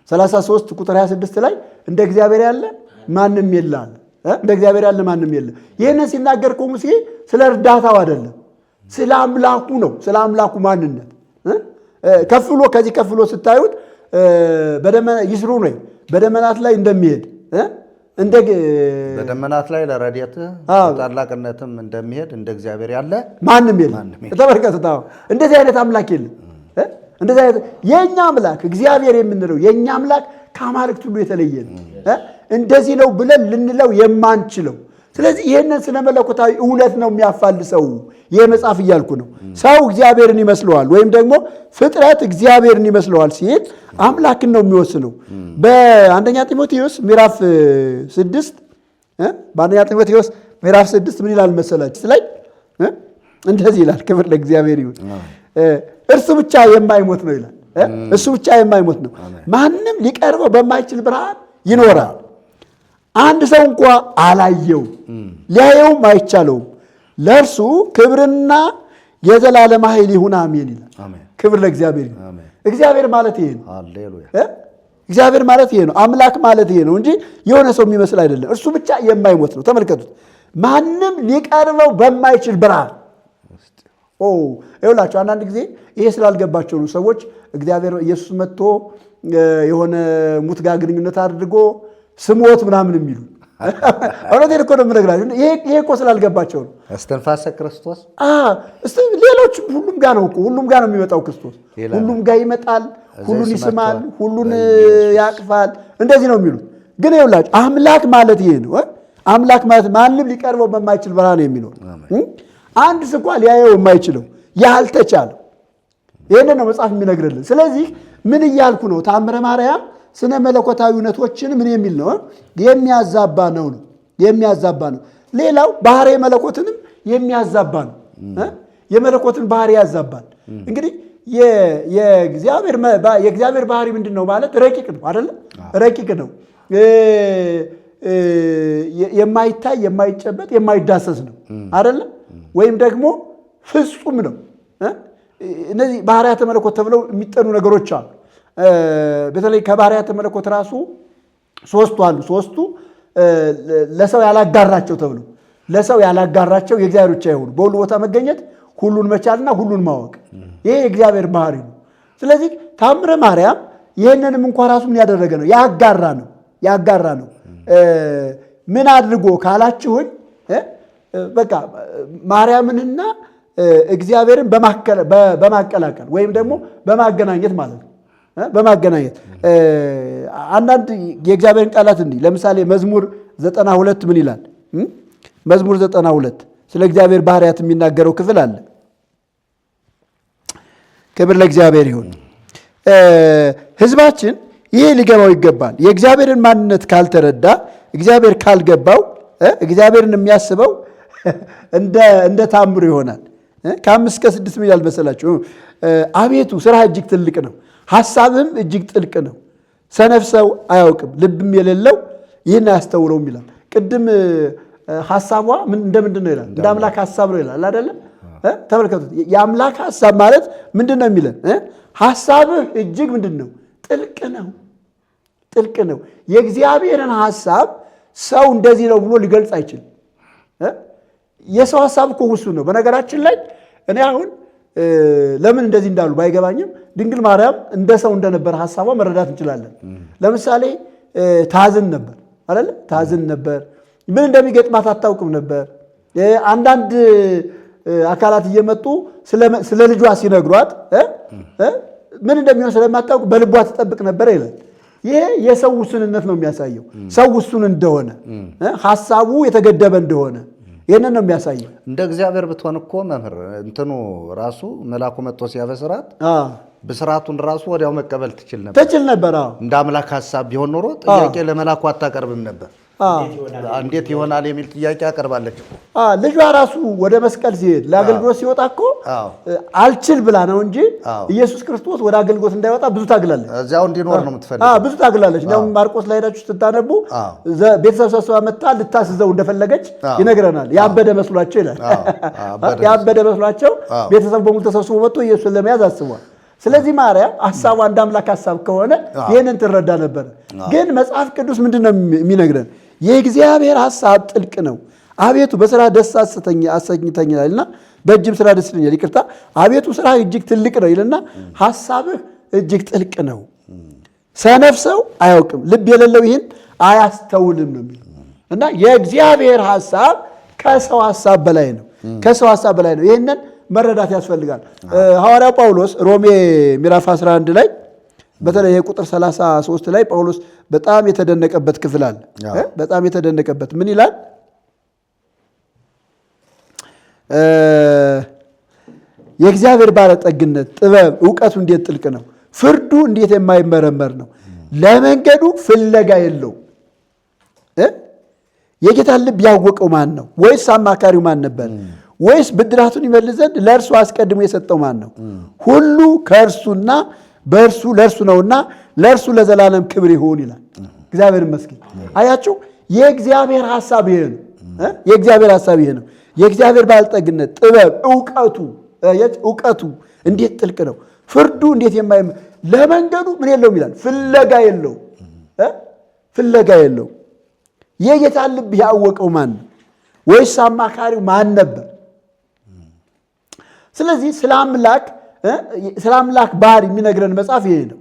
33 ቁጥር 26 ላይ እንደ እግዚአብሔር ያለ ማንም የለም። እንደ እግዚአብሔር ያለ ማንም የለም። ይህንን ሲናገር እኮ ሙሴ ስለ እርዳታው አይደለም፣ ስለ አምላኩ ነው። ስለ አምላኩ ማንነት ከፍሎ ከዚህ ከፍሎ ስታዩት ይስሩ ነው በደመናት ላይ እንደሚሄድ በደመናት ላይ ለረድኤት ታላቅነትም እንደሚሄድ እንደ እግዚአብሔር ያለ ማንም የለም። ተመልከቱት። እንደዚህ አይነት አምላክ የለም። እንደዚህ አይነት የኛ አምላክ እግዚአብሔር የምንለው የኛ አምላክ ከአማልክት ሁሉ የተለየ ነው። እንደዚህ ነው ብለን ልንለው የማንችለው። ስለዚህ ይህንን ስነ መለኮታዊ እውነት ነው የሚያፋልሰው ይህ መጽሐፍ እያልኩ ነው። ሰው እግዚአብሔርን ይመስለዋል ወይም ደግሞ ፍጥረት እግዚአብሔርን ይመስለዋል ሲል አምላክን ነው የሚወስነው። በአንደኛ ጢሞቴዎስ ምዕራፍ 6 ምን ይላል መሰላችሁ? ላይ እንደዚህ ይላል። ክብር ለእግዚአብሔር ይሁን። እርሱ ብቻ የማይሞት ነው ይላል። እሱ ብቻ የማይሞት ነው፣ ማንም ሊቀርበው በማይችል ብርሃን ይኖራል። አንድ ሰው እንኳ አላየው፣ ሊያየውም አይቻለውም። ለእርሱ ክብርና የዘላለም ኃይል ይሁን አሜን ይላል። ክብር ለእግዚአብሔር ይሁን። እግዚአብሔር ማለት ይሄ ነው። እግዚአብሔር ማለት ይሄ ነው። አምላክ ማለት ይሄ ነው እንጂ የሆነ ሰው የሚመስል አይደለም። እርሱ ብቻ የማይሞት ነው። ተመልከቱት። ማንም ሊቀርበው በማይችል ብርሃን። ይኸውላችሁ አንዳንድ ጊዜ ይሄ ስላልገባቸው ነው ሰዎች እግዚአብሔር ኢየሱስ መጥቶ የሆነ ሙት ጋር ግንኙነት አድርጎ ስሞት ምናምን የሚሉ። እውነቴን እኮ ነው የምነግራችሁ። ይሄ እኮ ስላልገባቸው ነው። እስትንፋሰ ክርስቶስ ሌሎችም ሁሉም ጋር ነው እኮ ሁሉም ጋር ነው የሚመጣው ክርስቶስ። ሁሉም ጋር ይመጣል፣ ሁሉን ይስማል፣ ሁሉን ያቅፋል። እንደዚህ ነው የሚሉት። ግን ይኸውላችሁ አምላክ ማለት ይሄ ነው። አምላክ ማለት ማንም ሊቀርበው በማይችል ብርሃን የሚኖር አንድ ስንኳ ሊያየው የማይችለው ያልተቻለው። ይህንን ነው መጽሐፍ የሚነግርልን። ስለዚህ ምን እያልኩ ነው? ተአምረ ማርያም ስነ መለኮታዊ እውነቶችን ምን የሚል ነው? የሚያዛባ ነው። ሌላው ባህሪ መለኮትንም የሚያዛባ ነው። የመለኮትን ባህሪ ያዛባል። እንግዲህ የእግዚአብሔር ባህሪ ምንድን ነው ማለት? ረቂቅ ነው አይደለ? ረቂቅ ነው። የማይታይ የማይጨበጥ የማይዳሰስ ነው አይደለ? ወይም ደግሞ ፍጹም ነው። እነዚህ ባህሪያተ መለኮት ተብለው የሚጠኑ ነገሮች አሉ። በተለይ ከባህሪያተ መለኮት ራሱ ሶስቱ አሉ። ሶስቱ ለሰው ያላጋራቸው ተብሎ ለሰው ያላጋራቸው የእግዚአብሔር ብቻ የሆኑ በሁሉ ቦታ መገኘት፣ ሁሉን መቻልና ሁሉን ማወቅ፣ ይሄ የእግዚአብሔር ባህሪ ነው። ስለዚህ ተአምረ ማርያም ይህንንም እንኳ ራሱ ምን ያደረገ ነው? ያጋራ ነው። ምን አድርጎ ካላችሁኝ በቃ ማርያምንና እግዚአብሔርን በማቀላቀል ወይም ደግሞ በማገናኘት ማለት ነው። በማገናኘት አንዳንድ የእግዚአብሔርን ቃላት እንዲህ ለምሳሌ መዝሙር 92 ምን ይላል? መዝሙር 92 ስለ እግዚአብሔር ባህሪያት የሚናገረው ክፍል አለ። ክብር ለእግዚአብሔር ይሁን። ሕዝባችን ይሄ ሊገባው ይገባል። የእግዚአብሔርን ማንነት ካልተረዳ፣ እግዚአብሔር ካልገባው፣ እግዚአብሔርን የሚያስበው እንደ ታምሩ ይሆናል። ከ5 እስከ 6 ምን ይላል መሰላችሁ? አቤቱ ስራ እጅግ ትልቅ ነው፣ ሐሳብም እጅግ ጥልቅ ነው። ሰነፍ ሰው አያውቅም፣ ልብም የሌለው ይህን አያስተውለውም ይላል። ቅድም ሐሳቧ እንደምንድን ነው ይላል? እንደ አምላክ ሐሳብ ነው ይላል አይደለም? ተመልከቱት። የአምላክ ሐሳብ ማለት ምንድን ነው የሚለን? ሐሳብህ እጅግ ምንድን ነው? ጥልቅ ነው፣ ጥልቅ ነው። የእግዚአብሔርን ሐሳብ ሰው እንደዚህ ነው ብሎ ሊገልጽ አይችልም። የሰው ሐሳብ እኮ ውሱን ነው። በነገራችን ላይ እኔ አሁን ለምን እንደዚህ እንዳሉ ባይገባኝም ድንግል ማርያም እንደ ሰው እንደነበረ ሐሳቧ መረዳት እንችላለን። ለምሳሌ ታዝን ነበር አይደለ? ታዝን ነበር። ምን እንደሚገጥማት አታውቅም ነበር። አንዳንድ አካላት እየመጡ ስለ ልጇ ሲነግሯት ምን እንደሚሆን ስለማታውቅ በልቧ ትጠብቅ ነበር ይላል። ይሄ የሰው ውስንነት ነው የሚያሳየው። ሰው ውሱን እንደሆነ ሐሳቡ የተገደበ እንደሆነ ይህንን ነው የሚያሳየው። እንደ እግዚአብሔር ብትሆን እኮ መምህር እንትኑ ራሱ መልአኩ መጥቶ ሲያበስራት ብስራቱን ራሱ ወዲያው መቀበል ትችል ነበር። እንደ አምላክ ሐሳብ ቢሆን ኖሮ ጥያቄ ለመልአኩ አታቀርብም ነበር። እንዴት ይሆናል የሚል ጥያቄ አቀርባለች። ልጇ ራሱ ወደ መስቀል ሲሄድ ለአገልግሎት ሲወጣ እኮ አልችል ብላ ነው እንጂ ኢየሱስ ክርስቶስ ወደ አገልግሎት እንዳይወጣ ብዙ ታግላለች። እዚያው እንዲኖር ነው የምትፈልገው። ብዙ ታግላለች። እንዲያውም ማርቆስ ላይ ሄዳችሁ ስታነቡ ቤተሰብ ሰብስባ መጥታ ልታስዘው እንደፈለገች ይነግረናል። ያበደ መስሏቸው ይላል። ያበደ መስሏቸው ቤተሰብ በሙሉ ተሰብስቦ መጥቶ ኢየሱስን ለመያዝ አስቧል። ስለዚህ ማርያም ሐሳቧ እንደ አምላክ ሐሳብ ከሆነ ይህንን ትረዳ ነበር። ግን መጽሐፍ ቅዱስ ምንድን ነው የሚነግረን? የእግዚአብሔር ሐሳብ ጥልቅ ነው። አቤቱ በሥራ ደስ አሰኝተኛል ይልና በእጅም ሥራ ደስ ይለኛል። ይቅርታ፣ አቤቱ ሥራ እጅግ ትልቅ ነው ይልና ሐሳብህ እጅግ ጥልቅ ነው። ሰነፍ ሰው አያውቅም፣ ልብ የሌለው ይህን አያስተውልም ነው የሚለው እና የእግዚአብሔር ሐሳብ ከሰው ሐሳብ በላይ ነው። ከሰው ሐሳብ በላይ ነው። ይህንን መረዳት ያስፈልጋል። ሐዋርያው ጳውሎስ ሮሜ ምዕራፍ 11 ላይ በተለይ ቁጥር 33 ላይ ጳውሎስ በጣም የተደነቀበት ክፍል አለ። በጣም የተደነቀበት ምን ይላል? የእግዚአብሔር ባለጠግነት፣ ጥበብ፣ እውቀቱ እንዴት ጥልቅ ነው! ፍርዱ እንዴት የማይመረመር ነው! ለመንገዱ ፍለጋ የለው። የጌታን ልብ ያወቀው ማን ነው? ወይስ አማካሪው ማን ነበር? ወይስ ብድራቱን ይመልስ ዘንድ ለእርሱ አስቀድሞ የሰጠው ማን ነው? ሁሉ ከእርሱና በእርሱ ለእርሱ ነውና ለእርሱ ለዘላለም ክብር ይሁን ይላል። እግዚአብሔር ይመስገን። አያችሁ፣ የእግዚአብሔር ሐሳብ ይሄ ነው። የእግዚአብሔር ሐሳብ ይሄ ነው። የእግዚአብሔር ባለጠግነት፣ ጥበብ፣ እውቀቱ እንዴት ጥልቅ ነው! ፍርዱ እንዴት ለመንገዱ ምን የለውም ይላል? ፍለጋ የለው። ፍለጋ የለው። የጌታን ልብ ያወቀው ማን ነው? ወይስ አማካሪው ማን ነበር? ስለዚህ ስለ አምላክ ባህሪ የሚነግረን መጽሐፍ ይሄ ነው።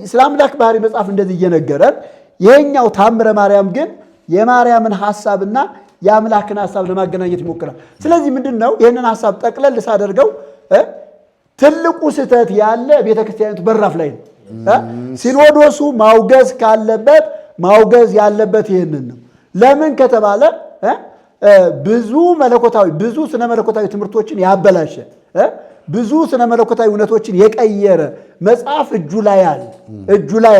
ስለ አምላክ ባህሪ መጽሐፍ እንደዚህ እየነገረን፣ ይሄኛው ታምረ ማርያም ግን የማርያምን ሐሳብና የአምላክን ሐሳብ ለማገናኘት ይሞክራል። ስለዚህ ምንድን ነው ይህንን ሐሳብ ጠቅለል ሳደርገው ትልቁ ስህተት ያለ ቤተክርስቲያኒቱ በራፍ ላይ ነው። ሲኖዶሱ ማውገዝ ካለበት ማውገዝ ያለበት ይህንን ነው። ለምን ከተባለ ብዙ ስነ መለኮታዊ ትምህርቶችን ያበላሸ ብዙ ስነ መለኮታዊ እውነቶችን የቀየረ መጽሐፍ እጁ ላይ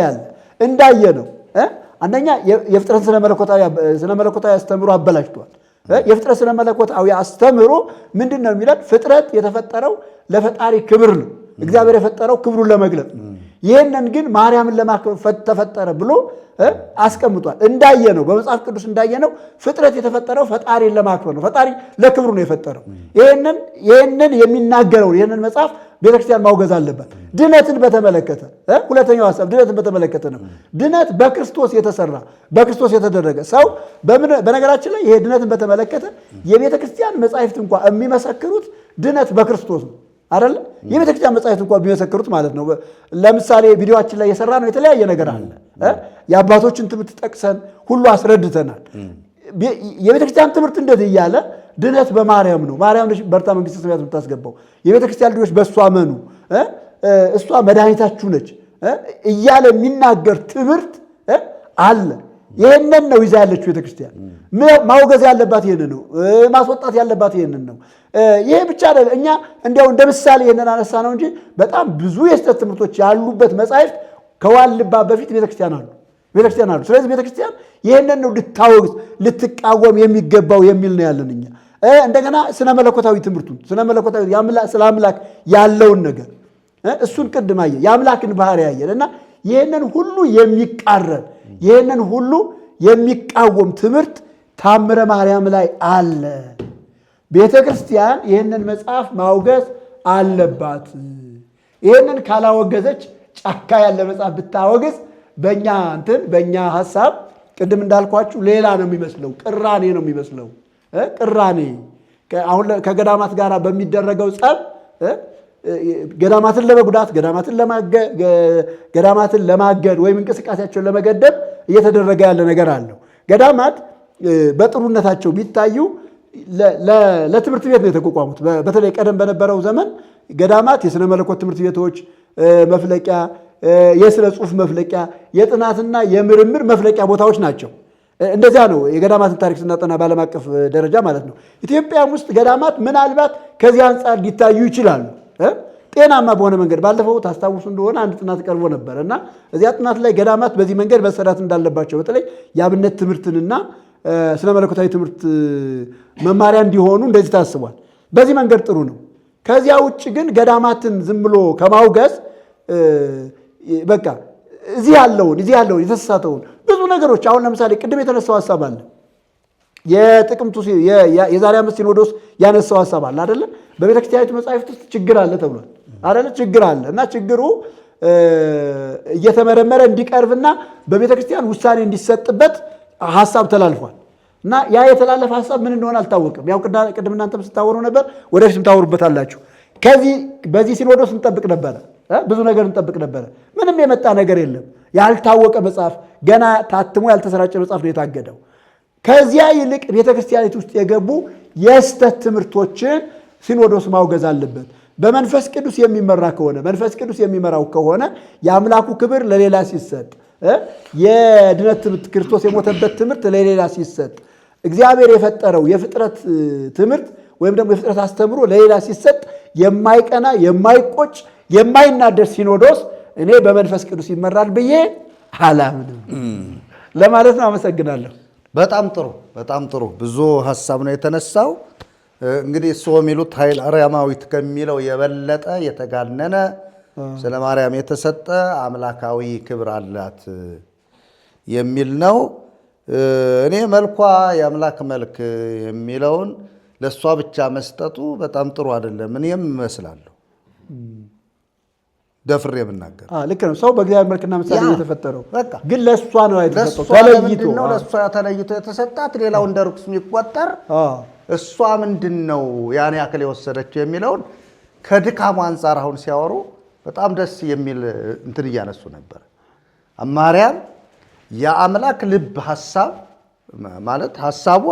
አለ። እንዳየ ነው። አንደኛ የፍጥረት ስነ መለኮታዊ አስተምሮ አበላሽቷል። የፍጥረት ስነ መለኮታዊ አስተምሮ ምንድን ነው የሚለን? ፍጥረት የተፈጠረው ለፈጣሪ ክብር ነው። እግዚአብሔር የፈጠረው ክብሩን ለመግለጥ ነው። ይህንን ግን ማርያምን ለማክበር ተፈጠረ ብሎ አስቀምጧል። እንዳየነው በመጽሐፍ ቅዱስ እንዳየነው ፍጥረት የተፈጠረው ፈጣሪን ለማክበር ነው። ፈጣሪ ለክብሩ ነው የፈጠረው። ይህንን የሚናገረውን ይህንን መጽሐፍ ቤተክርስቲያን ማውገዝ አለባት። ድነትን በተመለከተ ሁለተኛው ሐሳብ ድነትን በተመለከተ ነው። ድነት በክርስቶስ የተሰራ በክርስቶስ የተደረገ ሰው በነገራችን ላይ ይሄ ድነትን በተመለከተ የቤተክርስቲያን መጻሕፍት እንኳን የሚመሰክሩት ድነት በክርስቶስ ነው አይደል? የቤተክርስቲያን መጻሕፍት እንኳን ቢመሰክሩት ማለት ነው። ለምሳሌ ቪዲዮአችን ላይ የሰራ ነው የተለያየ ነገር አለ። የአባቶችን ትምህርት ጠቅሰን ሁሉ አስረድተናል። የቤተክርስቲያን ትምህርት እንደዚህ እያለ ድነት በማርያም ነው። ማርያም በርታ መንግሥተ ሰማያት የምታስገባው። የቤተክርስቲያን ልጆች በእሷ መኑ። እሷ መድኃኒታችሁ ነች እያለ የሚናገር ትምህርት አለ። ይህንን ነው ይዛ ያለችው ቤተክርስቲያን። ማውገዝ ያለባት ይህንን ነው፣ ማስወጣት ያለባት ይህንን ነው። ይሄ ብቻ አይደለም። እኛ እንዲያው እንደ ምሳሌ ይህንን አነሳ ነው እንጂ በጣም ብዙ የስህተት ትምህርቶች ያሉበት መጻሕፍት ከዋልባ በፊት ቤተክርስቲያን አሉ። ስለዚህ ቤተክርስቲያን ይህንን ነው ልታወግዝ ልትቃወም የሚገባው የሚል ነው ያለን እኛ። እንደገና ስነ መለኮታዊ ትምህርቱን ስለ አምላክ ያለውን ነገር እሱን ቅድም አየን፣ የአምላክን ባህሪ ያየን እና ይህንን ሁሉ የሚቃረን ይህንን ሁሉ የሚቃወም ትምህርት ታምረ ማርያም ላይ አለ። ቤተ ክርስቲያን ይህንን መጽሐፍ ማውገዝ አለባት። ይህንን ካላወገዘች ጫካ ያለ መጽሐፍ ብታወግዝ በእኛ ሐሳብ ቅድም እንዳልኳችሁ ሌላ ነው የሚመስለው፣ ቅራኔ ነው የሚመስለው። ቅራኔ አሁን ከገዳማት ጋር በሚደረገው ጸብ ገዳማትን ለመጉዳት ገዳማትን ለማገድ ወይም እንቅስቃሴያቸውን ለመገደብ እየተደረገ ያለ ነገር አለው። ገዳማት በጥሩነታቸው ቢታዩ ለትምህርት ቤት ነው የተቋቋሙት። በተለይ ቀደም በነበረው ዘመን ገዳማት የሥነ መለኮት ትምህርት ቤቶች መፍለቂያ፣ የሥነ ጽሑፍ መፍለቂያ፣ የጥናትና የምርምር መፍለቂያ ቦታዎች ናቸው። እንደዚያ ነው የገዳማትን ታሪክ ስናጠና በዓለም አቀፍ ደረጃ ማለት ነው። ኢትዮጵያም ውስጥ ገዳማት ምናልባት ከዚህ አንጻር ሊታዩ ይችላሉ ጤናማ በሆነ መንገድ። ባለፈው ታስታውሱ እንደሆነ አንድ ጥናት ቀርቦ ነበር እና እዚያ ጥናት ላይ ገዳማት በዚህ መንገድ መሰራት እንዳለባቸው በተለይ የአብነት ትምህርትንና ስነ መለኮታዊ ትምህርት መማሪያ እንዲሆኑ እንደዚህ ታስቧል። በዚህ መንገድ ጥሩ ነው። ከዚያ ውጭ ግን ገዳማትን ዝም ብሎ ከማውገዝ በቃ እዚህ ያለውን የተሳሳተውን ብዙ ነገሮች አሁን ለምሳሌ ቅድም የተነሳው ሐሳብ አለ። የጥቅምቱ የዛሬ 5 ሲኖዶስ ያነሳው ሐሳብ አለ አይደለ? በቤተክርስቲያኒቱ መጻሕፍት ውስጥ ችግር አለ ተብሏል አይደለ? ችግር አለ እና ችግሩ እየተመረመረ እንዲቀርብና በቤተክርስቲያን ውሳኔ እንዲሰጥበት ሐሳብ ተላልፏል። እና ያ የተላለፈ ሐሳብ ምን እንደሆነ አልታወቅም። ያው ቅድም እናንተም ስታወሩ ነበር፣ ወደፊትም ታወሩበታላችሁ። በዚህ ሲኖዶስ እንጠብቅ ነበረ፣ ብዙ ነገር እንጠብቅ ነበረ። ምንም የመጣ ነገር የለም። ያልታወቀ መጽሐፍ፣ ገና ታትሞ ያልተሰራጨ መጽሐፍ ነው የታገደው። ከዚያ ይልቅ ቤተክርስቲያኒት ውስጥ የገቡ የስተት ትምህርቶችን ሲኖዶስ ማውገዝ አለበት። በመንፈስ ቅዱስ የሚመራ ከሆነ መንፈስ ቅዱስ የሚመራው ከሆነ የአምላኩ ክብር ለሌላ ሲሰጥ፣ የድነት ትምህርት ክርስቶስ የሞተበት ትምህርት ለሌላ ሲሰጥ፣ እግዚአብሔር የፈጠረው የፍጥረት ትምህርት ወይም ደግሞ የፍጥረት አስተምሮ ለሌላ ሲሰጥ የማይቀና የማይቆጭ የማይናደር ሲኖዶስ እኔ በመንፈስ ቅዱስ ይመራል ብዬ አላምንም ለማለት ነው። አመሰግናለሁ። በጣም ጥሩ ብዙ ሐሳብ ነው የተነሳው። እንግዲህ እሱ የሚሉት ኃይል አርያማዊት ከሚለው የበለጠ የተጋነነ ስለ ማርያም የተሰጠ አምላካዊ ክብር አላት የሚል ነው። እኔ መልኳ የአምላክ መልክ የሚለውን ለእሷ ብቻ መስጠቱ በጣም ጥሩ አይደለም። እኔም እመስላለሁ ደፍሬ የምናገር ልክ ነው። ሰው በእግዚአብሔር መልክና ምሳሌ የተፈጠረው ግን ለእሷ ነው የተሰጠው። ለእሷ ተለይቶ የተሰጣት ሌላው እንደ ርኩስ የሚቆጠር እሷ ምንድን ነው ያን ያክል የወሰደችው የሚለውን ከድካሙ አንጻር አሁን ሲያወሩ በጣም ደስ የሚል እንትን እያነሱ ነበር። ማርያም የአምላክ ልብ ሐሳብ ማለት ሐሳቧ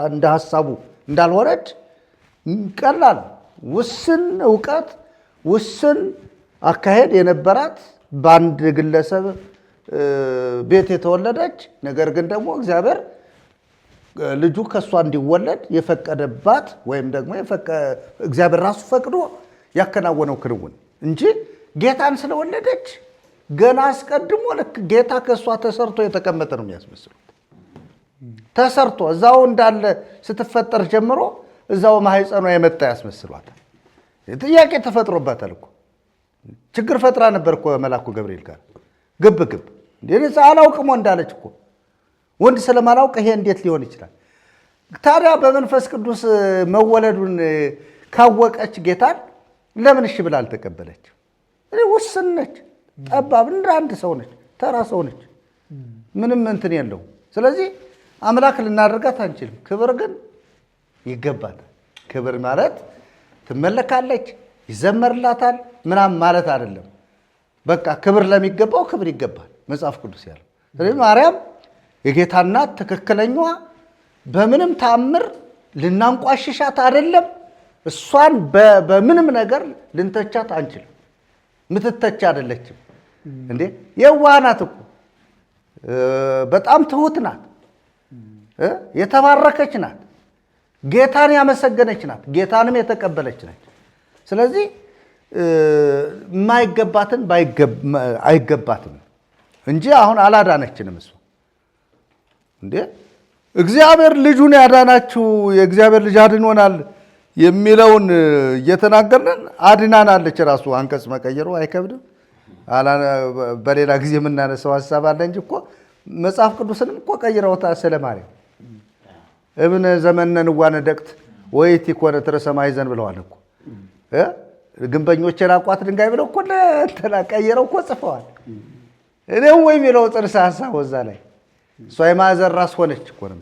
እንደ ሐሳቡ እንዳልሆነች ቀላል ውስን ዕውቀት ውስን አካሄድ የነበራት በአንድ ግለሰብ ቤት የተወለደች ነገር ግን ደግሞ እግዚአብሔር ልጁ ከሷ እንዲወለድ የፈቀደባት ወይም ደግሞ እግዚአብሔር ራሱ ፈቅዶ ያከናወነው ክንውን እንጂ ጌታን ስለወለደች ገና አስቀድሞ ልክ ጌታ ከሷ ተሰርቶ የተቀመጠ ነው የሚያስመስሉት። ተሰርቶ እዛው እንዳለ ስትፈጠር ጀምሮ እዛው ማህፀኗ የመጣ ያስመስሏታል። ጥያቄ ተፈጥሮባታል እኮ ችግር ፈጥራ ነበር እኮ መልአኩ ገብርኤል ጋር ግብ እንዴ አላውቅም እንዳለች እኮ ወንድ ስለማላውቅ ይሄ እንዴት ሊሆን ይችላል? ታዲያ በመንፈስ ቅዱስ መወለዱን ካወቀች ጌታን ለምን እሺ ብላ አልተቀበለች? ውስን ነች፣ ጠባብ እንደ አንድ ሰው ነች፣ ተራ ሰው ነች፣ ምንም እንትን የለው። ስለዚህ አምላክ ልናደርጋት አንችልም። ክብር ግን ይገባታል። ክብር ማለት ትመለካለች፣ ይዘመርላታል ምናምን ማለት አይደለም። በቃ ክብር ለሚገባው ክብር ይገባል መጽሐፍ ቅዱስ ያለው። ስለዚህ ማርያም የጌታ እናት ትክክለኛዋ በምንም ተአምር ልናንቋሽሻት አይደለም። እሷን በምንም ነገር ልንተቻት አንችልም። ምትተች አይደለችም እንዴ። የዋህ ናት እኮ በጣም ትሁት ናት፣ የተባረከች ናት፣ ጌታን ያመሰገነች ናት፣ ጌታንም የተቀበለች ነች። ስለዚህ የማይገባትን አይገባትም እንጂ አሁን አላዳነችንም እሷ እንዴ። እግዚአብሔር ልጁን ያዳናችሁ የእግዚአብሔር ልጅ አድኖናል የሚለውን እየተናገርን አድናናለች። ራሱ አንቀጽ መቀየሩ አይከብድም። በሌላ ጊዜ የምናነሳው ሀሳብ አለ እንጂ እኮ መጽሐፍ ቅዱስንም እኮ ቀይረውታል። ስለ ማርያም እብነ ዘመነን ዋነ ደቅት ወይቲ ኮነት ርዕሰ ማዕዘን ብለዋል እኮ ግንበኞች የናቋት ድንጋይ ብለው እኮ ቀይረው እኮ ጽፈዋል። እኔም ወይ የሚለው ጽንሰ ሀሳብ ወዛ ላይ እሷ የማዕዘን ራስ ሆነች እኮ ነው።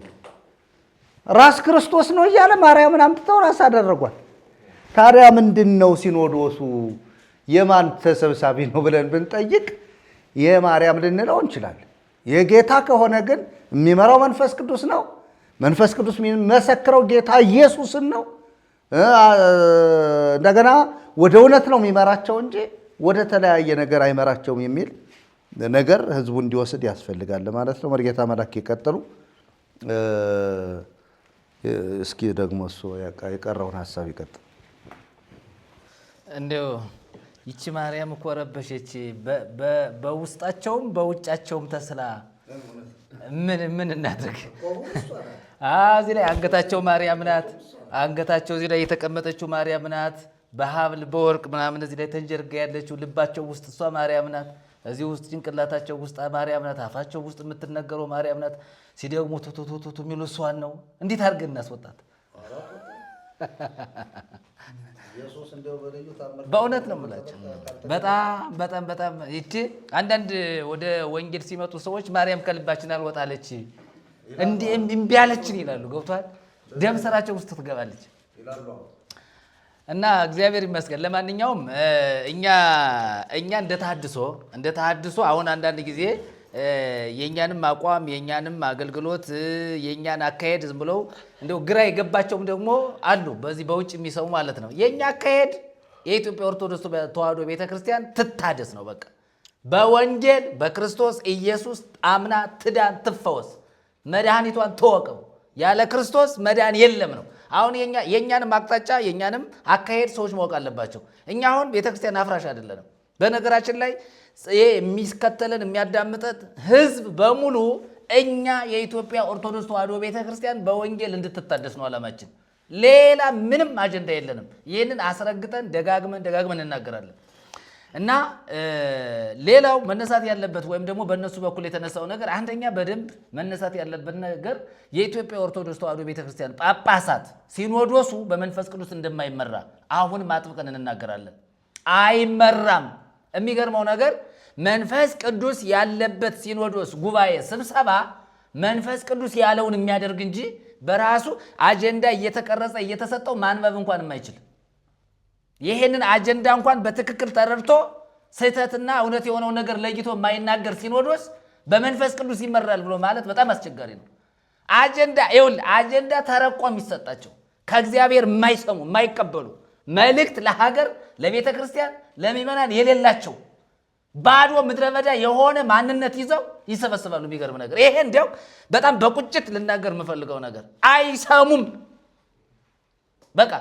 ራስ ክርስቶስ ነው እያለ ማርያምን አምጥተው ራስ አደረጓል። ታዲያ ምንድን ነው ሲኖዶሱ የማን ተሰብሳቢ ነው ብለን ብንጠይቅ የማርያም ልንለው እንችላለን። የጌታ ከሆነ ግን የሚመራው መንፈስ ቅዱስ ነው። መንፈስ ቅዱስ የሚመሰክረው ጌታ ኢየሱስን ነው። እንደገና ወደ እውነት ነው የሚመራቸው እንጂ ወደ ተለያየ ነገር አይመራቸውም የሚል ነገር ህዝቡ እንዲወስድ ያስፈልጋል ማለት ነው። መርጌታ መላክ ይቀጥሉ። እስኪ ደግሞ እሱ የቀረውን ሀሳብ ይቀጥል። እንደው ይቺ ማርያም እኮ ረበሸች፣ በውስጣቸውም በውጫቸውም ተስላ ምን እናድርግ? እዚህ ላይ አንገታቸው ማርያም ናት። አንገታቸው እዚህ ላይ የተቀመጠችው ማርያም ናት። በሀብል በወርቅ ምናምን እዚህ ላይ ተንጀርጋ ያለችው ልባቸው ውስጥ እሷ ማርያም ናት። እዚህ ውስጥ ጭንቅላታቸው ውስጥ ማርያም ናት። አፋቸው ውስጥ የምትነገረው ማርያም ናት። ሲደግሙ ቱቱቱቱ የሚሉ እሷን ነው። እንዴት አድርገን እናስወጣት? በእውነት ነው የምላቸው። በጣም ይቺ አንዳንድ ወደ ወንጌል ሲመጡ ሰዎች ማርያም ከልባችን አልወጣለች እምቢ አለችን ይላሉ። ገብቷል? ደም ስራቸው ውስጥ ትገባለች እና እግዚአብሔር ይመስገን። ለማንኛውም እኛ እንደ ተሐድሶ አሁን አንዳንድ ጊዜ የኛንም አቋም የኛንም አገልግሎት የኛን አካሄድ ዝም ብለው እንደው ግራ የገባቸውም ደግሞ አሉ፣ በዚህ በውጭ የሚሰሙ ማለት ነው። የኛ አካሄድ የኢትዮጵያ ኦርቶዶክስ ተዋሕዶ ቤተክርስቲያን ትታደስ ነው። በቃ በወንጌል በክርስቶስ ኢየሱስ አምና ትዳን፣ ትፈወስ፣ መድኃኒቷን ተወቀው። ያለ ክርስቶስ መዳን የለም ነው። አሁን የኛንም አቅጣጫ የኛንም አካሄድ ሰዎች ማወቅ አለባቸው። እኛ አሁን ቤተክርስቲያን አፍራሽ አይደለንም። በነገራችን ላይ የሚከተለን የሚያዳምጠት ህዝብ በሙሉ እኛ የኢትዮጵያ ኦርቶዶክስ ተዋሕዶ ቤተክርስቲያን በወንጌል እንድትታደስ ነው ዓላማችን። ሌላ ምንም አጀንዳ የለንም። ይህንን አስረግጠን ደጋግመን እናገራለን። እና ሌላው መነሳት ያለበት ወይም ደግሞ በእነሱ በኩል የተነሳው ነገር አንደኛ በደንብ መነሳት ያለበት ነገር የኢትዮጵያ ኦርቶዶክስ ተዋሕዶ ቤተክርስቲያን ጳጳሳት ሲኖዶሱ በመንፈስ ቅዱስ እንደማይመራ አሁንም አጥብቀን እንናገራለን። አይመራም። የሚገርመው ነገር መንፈስ ቅዱስ ያለበት ሲኖዶስ ጉባኤ ስብሰባ መንፈስ ቅዱስ ያለውን የሚያደርግ እንጂ በራሱ አጀንዳ እየተቀረጸ እየተሰጠው ማንበብ እንኳን የማይችል ይሄንን አጀንዳ እንኳን በትክክል ተረድቶ ስህተትና እውነት የሆነው ነገር ለይቶ የማይናገር ሲኖዶስ በመንፈስ ቅዱስ ይመራል ብሎ ማለት በጣም አስቸጋሪ ነው። አጀንዳ ተረቆ የሚሰጣቸው ከእግዚአብሔር የማይሰሙ የማይቀበሉ መልእክት ለሀገር ለቤተ ክርስቲያን ለምዕመናን የሌላቸው ባዶ ምድረ በዳ የሆነ ማንነት ይዘው ይሰበስባሉ። የሚገርም ነገር ይሄ እንዲያው በጣም በቁጭት ልናገር የምፈልገው ነገር አይሰሙም። በቃ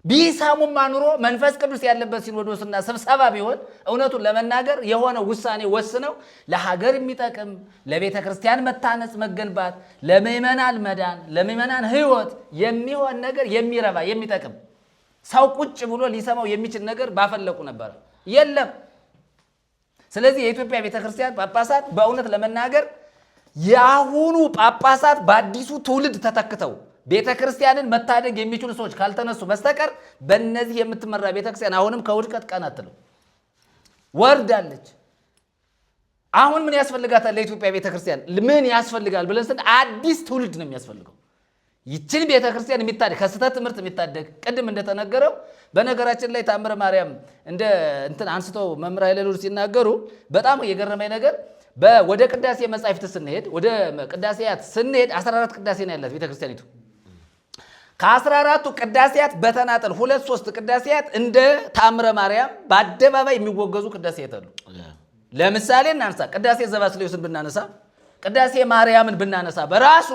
ቢሰሙም አኑሮ መንፈስ ቅዱስ ያለበት ሲኖዶስና ስብሰባ ቢሆን እውነቱን ለመናገር የሆነ ውሳኔ ወስነው ለሀገር የሚጠቅም ለቤተ ክርስቲያን መታነጽ መገንባት፣ ለምዕመናን መዳን፣ ለምዕመናን ሕይወት የሚሆን ነገር የሚረባ የሚጠቅም ሰው ቁጭ ብሎ ሊሰማው የሚችል ነገር ባፈለቁ ነበር። የለም። ስለዚህ የኢትዮጵያ ቤተ ክርስቲያን ጳጳሳት በእውነት ለመናገር የአሁኑ ጳጳሳት በአዲሱ ትውልድ ተተክተው ቤተ ክርስቲያንን መታደግ የሚችሉ ሰዎች ካልተነሱ በስተቀር በእነዚህ የምትመራ ቤተ ክርስቲያን አሁንም ከውድቀት ቀን አትለው ወርዳለች። አሁን ምን ያስፈልጋታል? ለኢትዮጵያ ቤተ ክርስቲያን ምን ያስፈልጋል ብለን ስን አዲስ ትውልድ ነው የሚያስፈልገው። ይችን ቤተ ክርስቲያን የሚታደግ ከስህተት ትምህርት የሚታደግ ቅድም እንደተነገረው በነገራችን ላይ ታምረ ማርያም እንትን አንስተው መምህር ኃይለ ልዑል ሲናገሩ በጣም የገረመኝ ነገር ወደ ቅዳሴ መጻሕፍት ስንሄድ ወደ ቅዳሴያት ስንሄድ 14 ቅዳሴ ነው ያላት ቤተ ክርስቲያኒቱ። ከ14ቱ ቅዳሴያት በተናጠል 2-3 ቅዳሴያት እንደ ታምረ ማርያም በአደባባይ የሚወገዙ ቅዳሴያት አሉ። ለምሳሌ እናንሳ፣ ቅዳሴ ዘባስልዮስን ብናነሳ፣ ቅዳሴ ማርያምን ብናነሳ በራሱ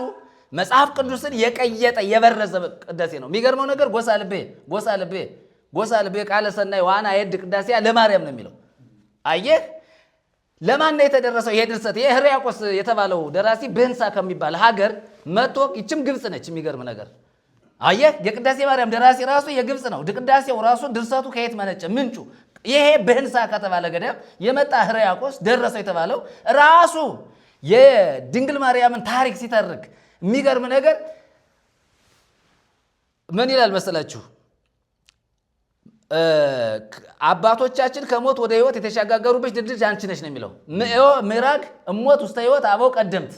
መጽሐፍ ቅዱስን የቀየጠ የበረዘ ቅዳሴ ነው። የሚገርመው ነገር ጎሳ ልቤ ቃለ ሰናይ ዋና የድ ቅዳሴ ለማርያም ነው የሚለው። አየህ ለማን ነው የተደረሰው ይሄ ድርሰት? የሕርያቆስ የተባለው ደራሲ ብህንሳ ከሚባል ሀገር መጥቶ ይችም ግብፅ ነች። የሚገርም ነገር አየህ የቅዳሴ ማርያም ደራሲ ራሱ የግብፅ ነው። ቅዳሴው ራሱ ድርሰቱ ከየት መነጨ? ምንጩ ይሄ ብህንሳ ከተባለ ገዳም የመጣ ሕርያቆስ ደረሰው የተባለው ራሱ የድንግል ማርያምን ታሪክ ሲተርክ የሚገርም ነገር ምን ይላል መሰላችሁ? አባቶቻችን ከሞት ወደ ሕይወት የተሸጋገሩብሽ ድልድይ አንቺ ነሽ ነው የሚለው። ምዕራግ እሞት ውስተ ሕይወት አበው ቀደምት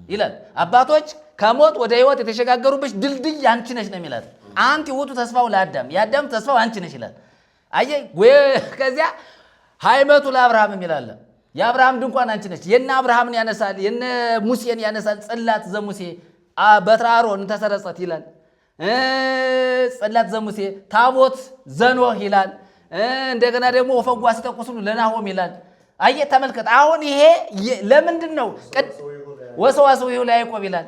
ይላል። አባቶች ከሞት ወደ ሕይወት የተሸጋገሩብሽ ድልድይ አንቺ ነሽ ነው የሚላት። አንቲ ውእቱ ተስፋው ለአዳም፣ የአዳም ተስፋው አንቺ ነሽ ይላል። አየህ ከዚያ ሃይመቱ ለአብርሃም ይላል። የአብርሃም ድንኳን አንቺ ነች። የነ አብርሃምን ያነሳል፣ የነ ሙሴን ያነሳል። ጽላት ዘሙሴ በትረ አሮን ተሰረጸት ይላል። ጽላት ዘሙሴ ታቦት ዘኖህ ይላል። እንደገና ደግሞ ወፈጓ ሲጠቁስሉ ለናሆም ይላል። አየህ ተመልከት። አሁን ይሄ ለምንድን ነው ወሰዋሰው ይሁ ላይ ያዕቆብ ይላል፣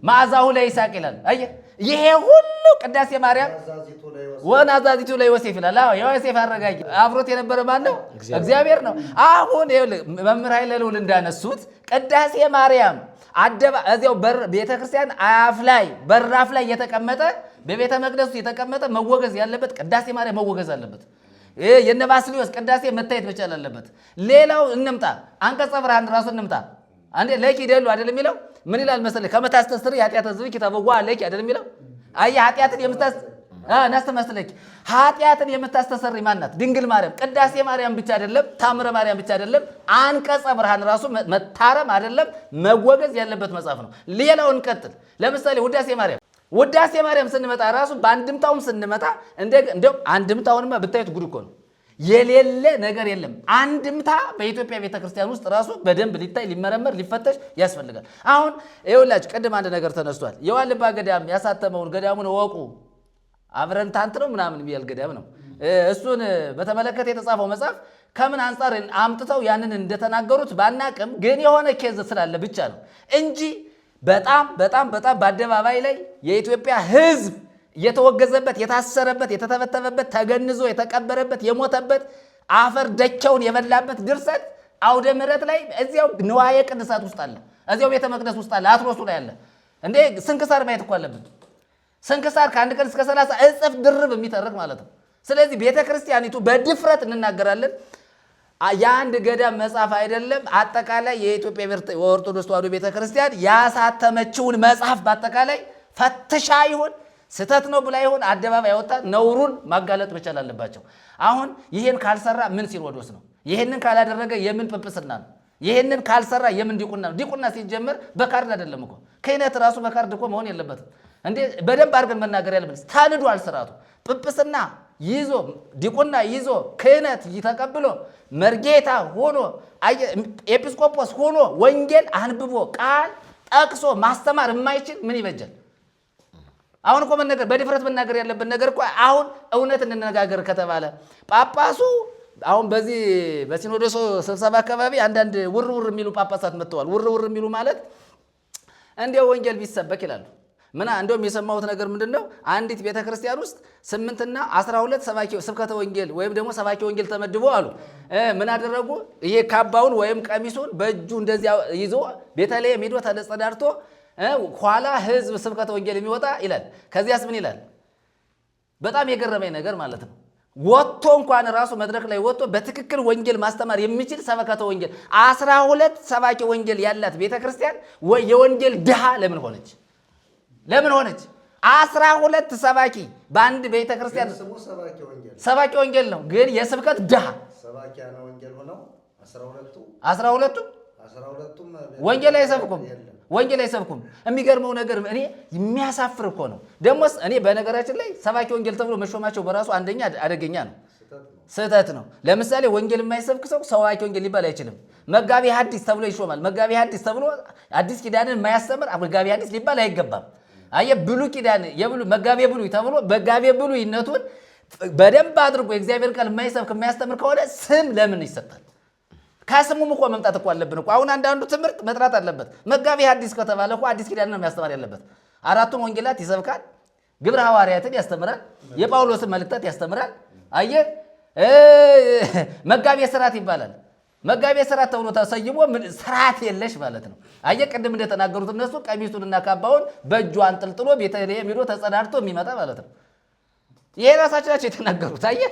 ማዕዛሁ ላይ ይስሐቅ ይላል። አየህ ይሄ ሁሉ ቅዳሴ ማርያም ወናዛዚቱ ላይ ዮሴፍ ይላል። አዎ የዮሴፍ አረጋጊ አብሮት የነበረ ማን ነው? እግዚአብሔር ነው። አሁን መምህር ኃይለ ልዑል እንዳነሱት ቅዳሴ ማርያም እዚያው ቤተክርስቲያን አፍ ላይ በራፍ ላይ የተቀመጠ በቤተ መቅደሱ የተቀመጠ መወገዝ ያለበት ቅዳሴ ማርያም መወገዝ አለበት። የነ ባስልዮስ ቅዳሴ መታየት መቻል አለበት። ሌላው እንምጣ፣ አንቀጸ ብርሃን ራሱ እንምጣ። አንዴ ለኪ ደሉ አይደል የሚለው ምን ይላል መሰለህ? ከመታስተስሪ ኃጢአተ ሕዝብኪ ተበዋ ለኪ አይደል የሚለው። አይ ኃጢአትን ናስተመስለኪ ኃጢአትን የምታስተሰሪ ማናት? ድንግል ማርያም። ቅዳሴ ማርያም ብቻ አይደለም፣ ታምረ ማርያም ብቻ አይደለም፣ አንቀጸ ብርሃን ራሱ መታረም አይደለም መወገዝ ያለበት መጽሐፍ ነው። ሌላው እንቀጥል። ለምሳሌ ውዳሴ ማርያም ስንመጣ ራሱ በአንድምታውም ስንመጣ እንደው አንድምታውንማ ብታዩት ጉድ እኮ ነው። የሌለ ነገር የለም። አንድምታ በኢትዮጵያ ቤተክርስቲያን ውስጥ ራሱ በደንብ ሊታይ ሊመረመር ሊፈተሽ ያስፈልጋል። አሁን ይኸውላችሁ ቅድም አንድ ነገር ተነስቷል። የዋልባ ገዳም ያሳተመውን ገዳሙን ወቁ አብረን ታንት ነው ምናምን የሚያል ገዳም ነው። እሱን በተመለከተ የተጻፈው መጽሐፍ ከምን አንጻር አምጥተው ያንን እንደተናገሩት ባናቅም ግን የሆነ ኬዝ ስላለ ብቻ ነው እንጂ በጣም በአደባባይ ላይ የኢትዮጵያ ሕዝብ የተወገዘበት፣ የታሰረበት፣ የተተበተበበት፣ ተገንዞ የተቀበረበት፣ የሞተበት፣ አፈር ደቸውን የበላበት ድርሰት አውደ ምሕረት ላይ እዚያው ንዋየ ቅድሳት ውስጥ አለ፣ እዚያው ቤተ መቅደስ ውስጥ አለ፣ አትሮሱ ላይ አለ። እንዴ ስንክሳር ማየት እኮ አለብን። ስንክሳር ከአንድ ቀን እስከ 30 እጥፍ ድርብ የሚተርክ ማለት ነው። ስለዚህ ቤተ ክርስቲያኒቱ በድፍረት እንናገራለን። የአንድ ገዳም መጽሐፍ አይደለም፣ አጠቃላይ የኢትዮጵያ ኦርቶዶክስ ተዋሕዶ ቤተ ክርስቲያን ያሳተመችውን መጽሐፍ በአጠቃላይ ፈትሻ ይሁን ስተት ነው ብላ ይሁን አደባባይ ያወጣ ነውሩን ማጋለጥ መቻል አለባቸው። አሁን ይሄን ካልሰራ ምን ሲኖዶስ ነው? ይሄንን ካላደረገ የምን ጵጵስና ነው? ይሄንን ካልሰራ የምን ዲቁና ነው? ዲቁና ሲጀመር በካርድ አይደለም እኮ። ክህነት ራሱ በካርድ እኮ መሆን የለበትም እንዴ። በደንብ አድርገን መናገር ያለብን ታልዷል ስርዓቱ። ጵጵስና ይዞ ዲቁና ይዞ ክህነት ተቀብሎ መርጌታ ሆኖ ኤጲስቆጶስ ሆኖ ወንጌል አንብቦ ቃል ጠቅሶ ማስተማር የማይችል ምን ይበጃል? አሁን እኮ መነገር በድፍረት መናገር ያለብን ነገር እኮ አሁን እውነት እንነጋገር ከተባለ ጳጳሱ አሁን በዚህ በሲኖዶስ ስብሰባ አካባቢ አንዳንድ ውርውር የሚሉ ጳጳሳት መጥተዋል። ውርውር የሚሉ ማለት እንዲያው ወንጌል ቢሰበክ ይላሉ። እንደውም የሰማሁት ነገር ምንድነው? አንዲት ቤተክርስቲያን ውስጥ 8 እና 12 ሰባኪ ስብከተ ወንጌል ወይም ደግሞ ሰባኪ ወንጌል ተመድቦ አሉ። ምን አደረጉ? ይሄ ካባውን ወይም ቀሚሱን በእጁ እንደዚያ ይዞ ቤተልሔም ሄዶ ተጸዳድቶ ኋላ ህዝብ ስብከተ ወንጌል የሚወጣ ይላል። ከዚያስ ምን ይላል? በጣም የገረመኝ ነገር ማለት ነው ወጥቶ እንኳን ራሱ መድረክ ላይ ወጥቶ በትክክል ወንጌል ማስተማር የሚችል ሰበከተ ወንጌል 12 ሰባኪ ወንጌል ያላት ቤተክርስቲያን የወንጌል ድሃ ለምን ሆነች? 12 ሰባኪ በአንድ ቤተክርስቲያን ሰባኪ ወንጌል ነው፣ ግን የስብከት ድሃ ሰባኪያነ ወንጌል ሆነው 12ቱም ወንጌል አይሰብኩም። የሚገርመው ነገር እኔ የሚያሳፍር እኮ ነው። ደሞስ እኔ በነገራችን ላይ ሰባኪ ወንጌል ተብሎ መሾማቸው በራሱ አንደኛ አደገኛ ነው፣ ስህተት ነው። ለምሳሌ ወንጌል የማይሰብክ ሰው ሰባኪ ወንጌል ሊባል አይችልም። መጋቢ ሐዲስ ተብሎ ይሾማል። መጋቢ ሐዲስ ተብሎ አዲስ ኪዳንን የማያስተምር መጋቢ ሐዲስ ሊባል አይገባም። አየህ ብሉይ ኪዳን መጋቤ ብሉይ ተብሎ መጋቤ ብሉይነቱን በደንብ አድርጎ የእግዚአብሔር ቃል የማይሰብክ የማያስተምር ከሆነ ስም ለምን ይሰጣል? ከስሙም እኮ መምጣት እኮ አለብን እኮ። አሁን አንዳንዱ ትምህርት መጥራት አለበት። መጋቤ ሐዲስ ከተባለ እኮ አዲስ ኪዳን ነው የሚያስተምር ያለበት። 4ቱን ወንጌላት ይሰብካል፣ ግብረ ሐዋርያትን ያስተምራል፣ የጳውሎስን መልእክታት ያስተምራል። አየህ መጋቤ ሥርዓት ይባላል። መጋቤ ሥርዓት ተብሎ ተሰይሞ ስርዓት የለሽ ማለት ነው። አየህ ቅድም እንደተናገሩት እነሱ ቀሚሱንና ካባውን በእጁ አንጠልጥሎ ቤተልሔም ሄዶ ተጸዳድቶ የሚመጣ ማለት ነው። ይሄ ራሳቸው ናቸው የተናገሩት። አየህ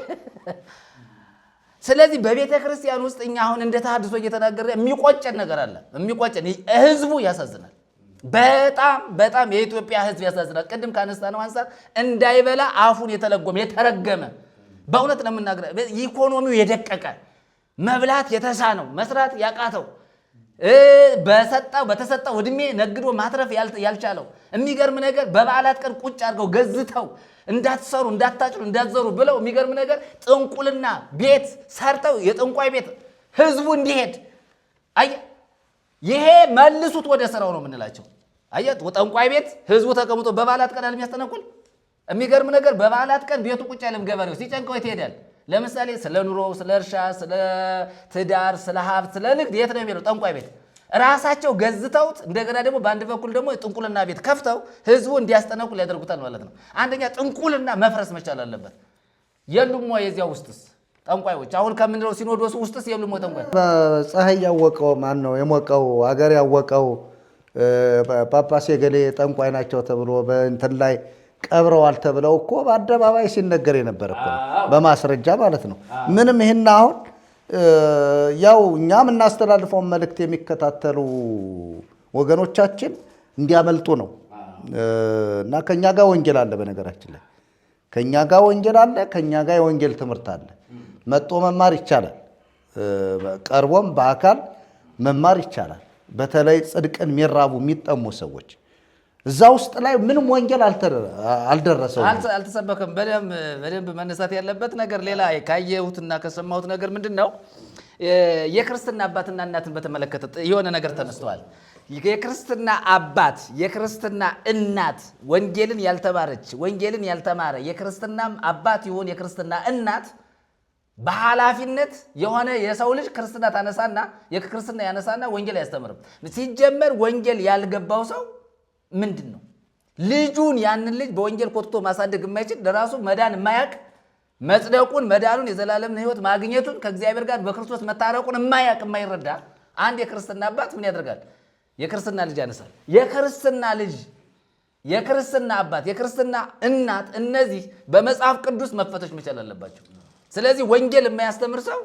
ስለዚህ በቤተ ክርስቲያን ውስጥ እኛ አሁን እንደ ተሐድሶ እየተናገረ የሚቆጨን ነገር አለ። የሚቆጨን ህዝቡ ያሳዝናል። በጣም የኢትዮጵያ ህዝብ ያሳዝናል። ቅድም ካነሳነው አንፃር እንዳይበላ አፉን የተረገመ በእውነት ነው የምናገር። ኢኮኖሚው የደቀቀ መብላት የተሳነው መስራት ያቃተው በተሰጠው እድሜ ነግዶ ማትረፍ ያልቻለው የሚገርም ነገር በበዓላት ቀን ቁጭ አድርገው ገዝተው እንዳትሰሩ እንዳታጭሉ እንዳትዘሩ ብለው የሚገርም ነገር ጥንቁልና ቤት ሰርተው የጥንቋይ ቤት ህዝቡ እንዲሄድ ይሄ መልሱት ወደ ስራው ነው የምንላቸው። ጠንቋይ ቤት ህዝቡ ተቀምጦ በበዓላት ቀን የሚያስጠነቁል የሚገርም ነገር በበዓላት ቀን ቤቱ ቁጭ ያለም ገበሬው ሲጨንቀው የት ይሄዳል? ለምሳሌ ስለ ኑሮ፣ ስለ እርሻ፣ ስለ ትዳር፣ ስለ ሀብት፣ ስለ ንግድ የት ነው የሚሄደው? ጠንቋይ ቤት ራሳቸው ገዝተውት እንደገና ደግሞ በአንድ በኩል ደግሞ ጥንቁልና ቤት ከፍተው ህዝቡ እንዲያስጠነቁል ያደርጉታል ማለት ነው። አንደኛ ጥንቁልና መፍረስ መቻል አለበት። የሉም ወይ የዚያ ውስጥስ ጠንቋዮች? አሁን ከምንለው ሲኖዶሱ ውስጥስ የሉም ወይ ጠንቋይ? ፀሐይ ያወቀው ማን ነው የሞቀው አገር ያወቀው ጳጳስ የገሌ ጠንቋይ ናቸው ተብሎ በእንትን ላይ ቀብረዋል ተብለው እኮ በአደባባይ ሲነገር የነበረ እኮ በማስረጃ ማለት ነው። ምንም ይህን አሁን ያው እኛ የምናስተላልፈውን መልእክት የሚከታተሉ ወገኖቻችን እንዲያመልጡ ነው። እና ከኛ ጋር ወንጌል አለ። በነገራችን ላይ ከኛ ጋር ወንጌል አለ። ከኛ ጋር የወንጌል ትምህርት አለ። መጦ መማር ይቻላል። ቀርቦም በአካል መማር ይቻላል። በተለይ ጽድቅን የሚራቡ የሚጠሙ ሰዎች እዛ ውስጥ ላይ ምንም ወንጌል አልደረሰውም፣ አልተሰበከም። በደንብ መነሳት ያለበት ነገር ሌላ ካየሁትና ከሰማሁት ነገር ምንድን ነው? የክርስትና አባትና እናትን በተመለከተ የሆነ ነገር ተነስተዋል። የክርስትና አባት የክርስትና እናት ወንጌልን ያልተማረች ወንጌልን ያልተማረ የክርስትናም አባት ይሁን የክርስትና እናት በኃላፊነት የሆነ የሰው ልጅ ክርስትና ታነሳና የክርስትና ያነሳና ወንጌል አያስተምርም። ሲጀመር ወንጌል ያልገባው ሰው ምንድን ነው? ልጁን ያንን ልጅ በወንጌል ኮትቶ ማሳደግ የማይችል ለራሱ መዳን የማያውቅ መጽደቁን መዳኑን የዘላለም ሕይወት ማግኘቱን ከእግዚአብሔር ጋር በክርስቶስ መታረቁን የማያውቅ የማይረዳ አንድ የክርስትና አባት ምን ያደርጋል? የክርስትና ልጅ ያነሳል። የክርስትና ልጅ የክርስትና አባት የክርስትና እናት እነዚህ በመጽሐፍ ቅዱስ መፈተሽ መቻል አለባቸው። ስለዚህ ወንጌል የማያስተምር ሰው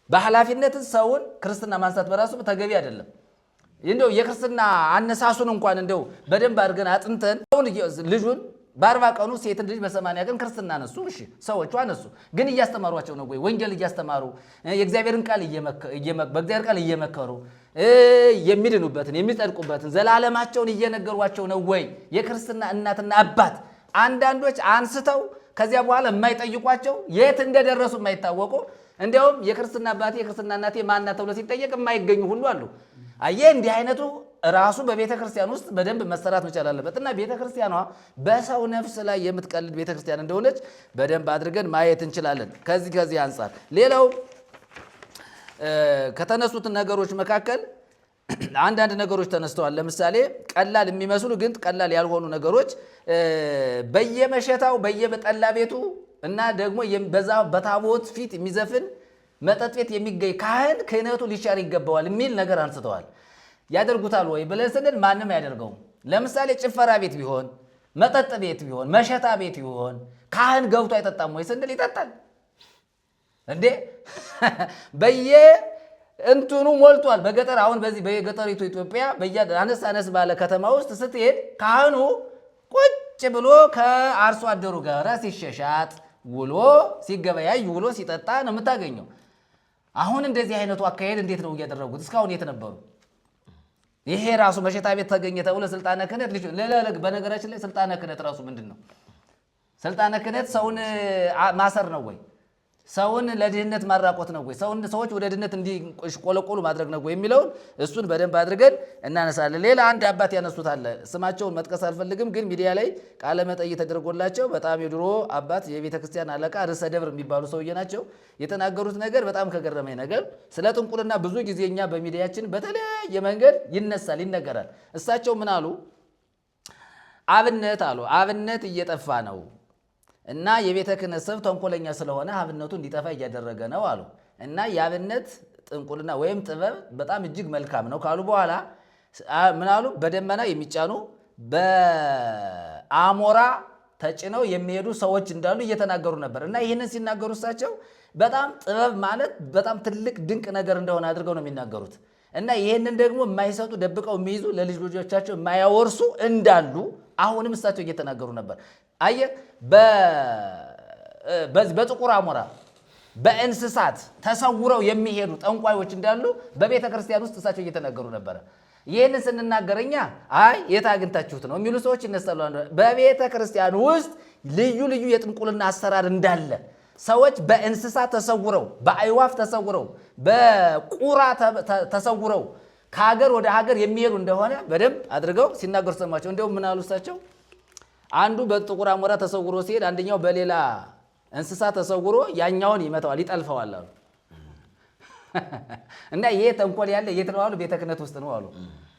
በኃላፊነት ሰውን ክርስትና ማንሳት በራሱ ተገቢ አይደለም። እንደው የክርስትና አነሳሱን እንኳን እንደው በደንብ አድርገን አጥንተን ልጁን በ40 ቀኑ ሴትን ልጅ በ80 ቀን ክርስትና አነሱ። እሺ ሰዎቹ አነሱ፣ ግን እያስተማሯቸው ነው ወይ? ወንጌል እያስተማሩ የእግዚአብሔርን ቃል በእግዚአብሔር ቃል እየመከሩ የሚድኑበትን የሚጸድቁበትን ዘላለማቸውን እየነገሯቸው ነው ወይ? የክርስትና እናትና አባት አንዳንዶች አንስተው ከዚያ በኋላ የማይጠይቋቸው የት እንደደረሱ የማይታወቁ እንዲያውም የክርስትና አባቴ የክርስትና እናቴ ማና ተብሎ ሲጠየቅ የማይገኙ ሁሉ አሉ። አየህ እንዲህ አይነቱ ራሱ በቤተ ክርስቲያን ውስጥ በደንብ መሰራት መቻል አለበት እና ቤተ ክርስቲያኗ በሰው ነፍስ ላይ የምትቀልድ ቤተ ክርስቲያን እንደሆነች በደንብ አድርገን ማየት እንችላለን። ከዚህ አንጻር ሌላው ከተነሱት ነገሮች መካከል አንዳንድ ነገሮች ተነስተዋል። ለምሳሌ ቀላል የሚመስሉ ግን ቀላል ያልሆኑ ነገሮች በየመሸታው በየጠላ ቤቱ እና ደግሞ በዛ በታቦት ፊት የሚዘፍን መጠጥ ቤት የሚገኝ ካህን ክህነቱ ሊሻር ይገባዋል የሚል ነገር አንስተዋል። ያደርጉታል ወይ ብለን ስንል ማንም አያደርገውም። ለምሳሌ ጭፈራ ቤት ቢሆን መጠጥ ቤት ቢሆን መሸታ ቤት ቢሆን ካህን ገብቶ አይጠጣም ወይ ስንል ይጠጣል እንዴ? እንትኑ ሞልቷል በገጠር። አሁን በዚህ በገጠሪቱ ኢትዮጵያ አነስ ባለ ከተማ ውስጥ ስትሄድ ካህኑ ቁጭ ብሎ ከአርሶ አደሩ ጋር ሲሸሻጥ ውሎ ሲገበያይ ውሎ ሲጠጣ ነው የምታገኘው። አሁን እንደዚህ አይነቱ አካሄድ እንዴት ነው እያደረጉት? እስካሁን የት ነበሩ? ይሄ ራሱ መሸታ ቤት ተገኘ ተብሎ ስልጣነ ክህነት በነገራችን ላይ ስልጣነ ክህነት ራሱ ምንድን ነው? ስልጣነ ክህነት ሰውን ማሰር ነው ወይ? ሰውን ለድህነት ማራቆት ነው ወይ? ሰዎች ወደ ድህነት እንዲቆለቆሉ ማድረግ ነው ወይ የሚለውን እሱን በደንብ አድርገን እናነሳለን። ሌላ አንድ አባት ያነሱት አለ። ስማቸውን መጥቀስ አልፈልግም፣ ግን ሚዲያ ላይ ቃለ መጠይቅ ተደርጎላቸው በጣም የድሮ አባት የቤተ ክርስቲያን አለቃ ርዕሰ ደብር የሚባሉ ሰውዬ ናቸው። የተናገሩት ነገር በጣም ከገረመኝ ነገር ስለ ጥንቁልና ብዙ ጊዜ እኛ በሚዲያችን በተለያየ መንገድ ይነሳል፣ ይነገራል። እሳቸው ምን አሉ? አብነት እየጠፋ ነው እና የቤተ ክህነት ሰብ ተንኮለኛ ስለሆነ አብነቱ እንዲጠፋ እያደረገ ነው አሉ። እና የአብነት ጥንቁልና ወይም ጥበብ በጣም እጅግ መልካም ነው ካሉ በኋላ ምን አሉ? በደመና የሚጫኑ በአሞራ ተጭነው የሚሄዱ ሰዎች እንዳሉ እየተናገሩ ነበር። እና ይህንን ሲናገሩ እሳቸው በጣም ጥበብ ማለት በጣም ትልቅ ድንቅ ነገር እንደሆነ አድርገው ነው የሚናገሩት። እና ይህንን ደግሞ የማይሰጡ ደብቀው የሚይዙ ለልጅ ልጆቻቸው የማያወርሱ እንዳሉ አሁንም እሳቸው እየተናገሩ ነበር። አየህ፣ በጥቁር አሞራ በእንስሳት ተሰውረው የሚሄዱ ጠንቋዮች እንዳሉ በቤተ ክርስቲያን ውስጥ እሳቸው እየተናገሩ ነበረ። ይህንን ስንናገር እኛ የት አግኝታችሁት ነው የሚሉ ሰዎች ይነሳሉ። በቤተ ክርስቲያን ውስጥ ልዩ ልዩ የጥንቁልና አሰራር እንዳለ ሰዎች በእንስሳት ተሰውረው፣ በአይዋፍ ተሰውረው፣ በቁራ ተሰውረው ከሀገር ወደ ሀገር የሚሄዱ እንደሆነ በደንብ አድርገው ሲናገሩ ሰማቸው። እንዲሁም ምን አሉ እሳቸው? አንዱ በጥቁር አሞራ ተሰውሮ ሲሄድ አንደኛው በሌላ እንስሳ ተሰውሮ ያኛውን ይመታዋል፣ ይጠልፈዋል አሉ። እና ይሄ ተንኮል ያለ የት ነው አሉ? ቤተ ክህነት ውስጥ ነው አሉ።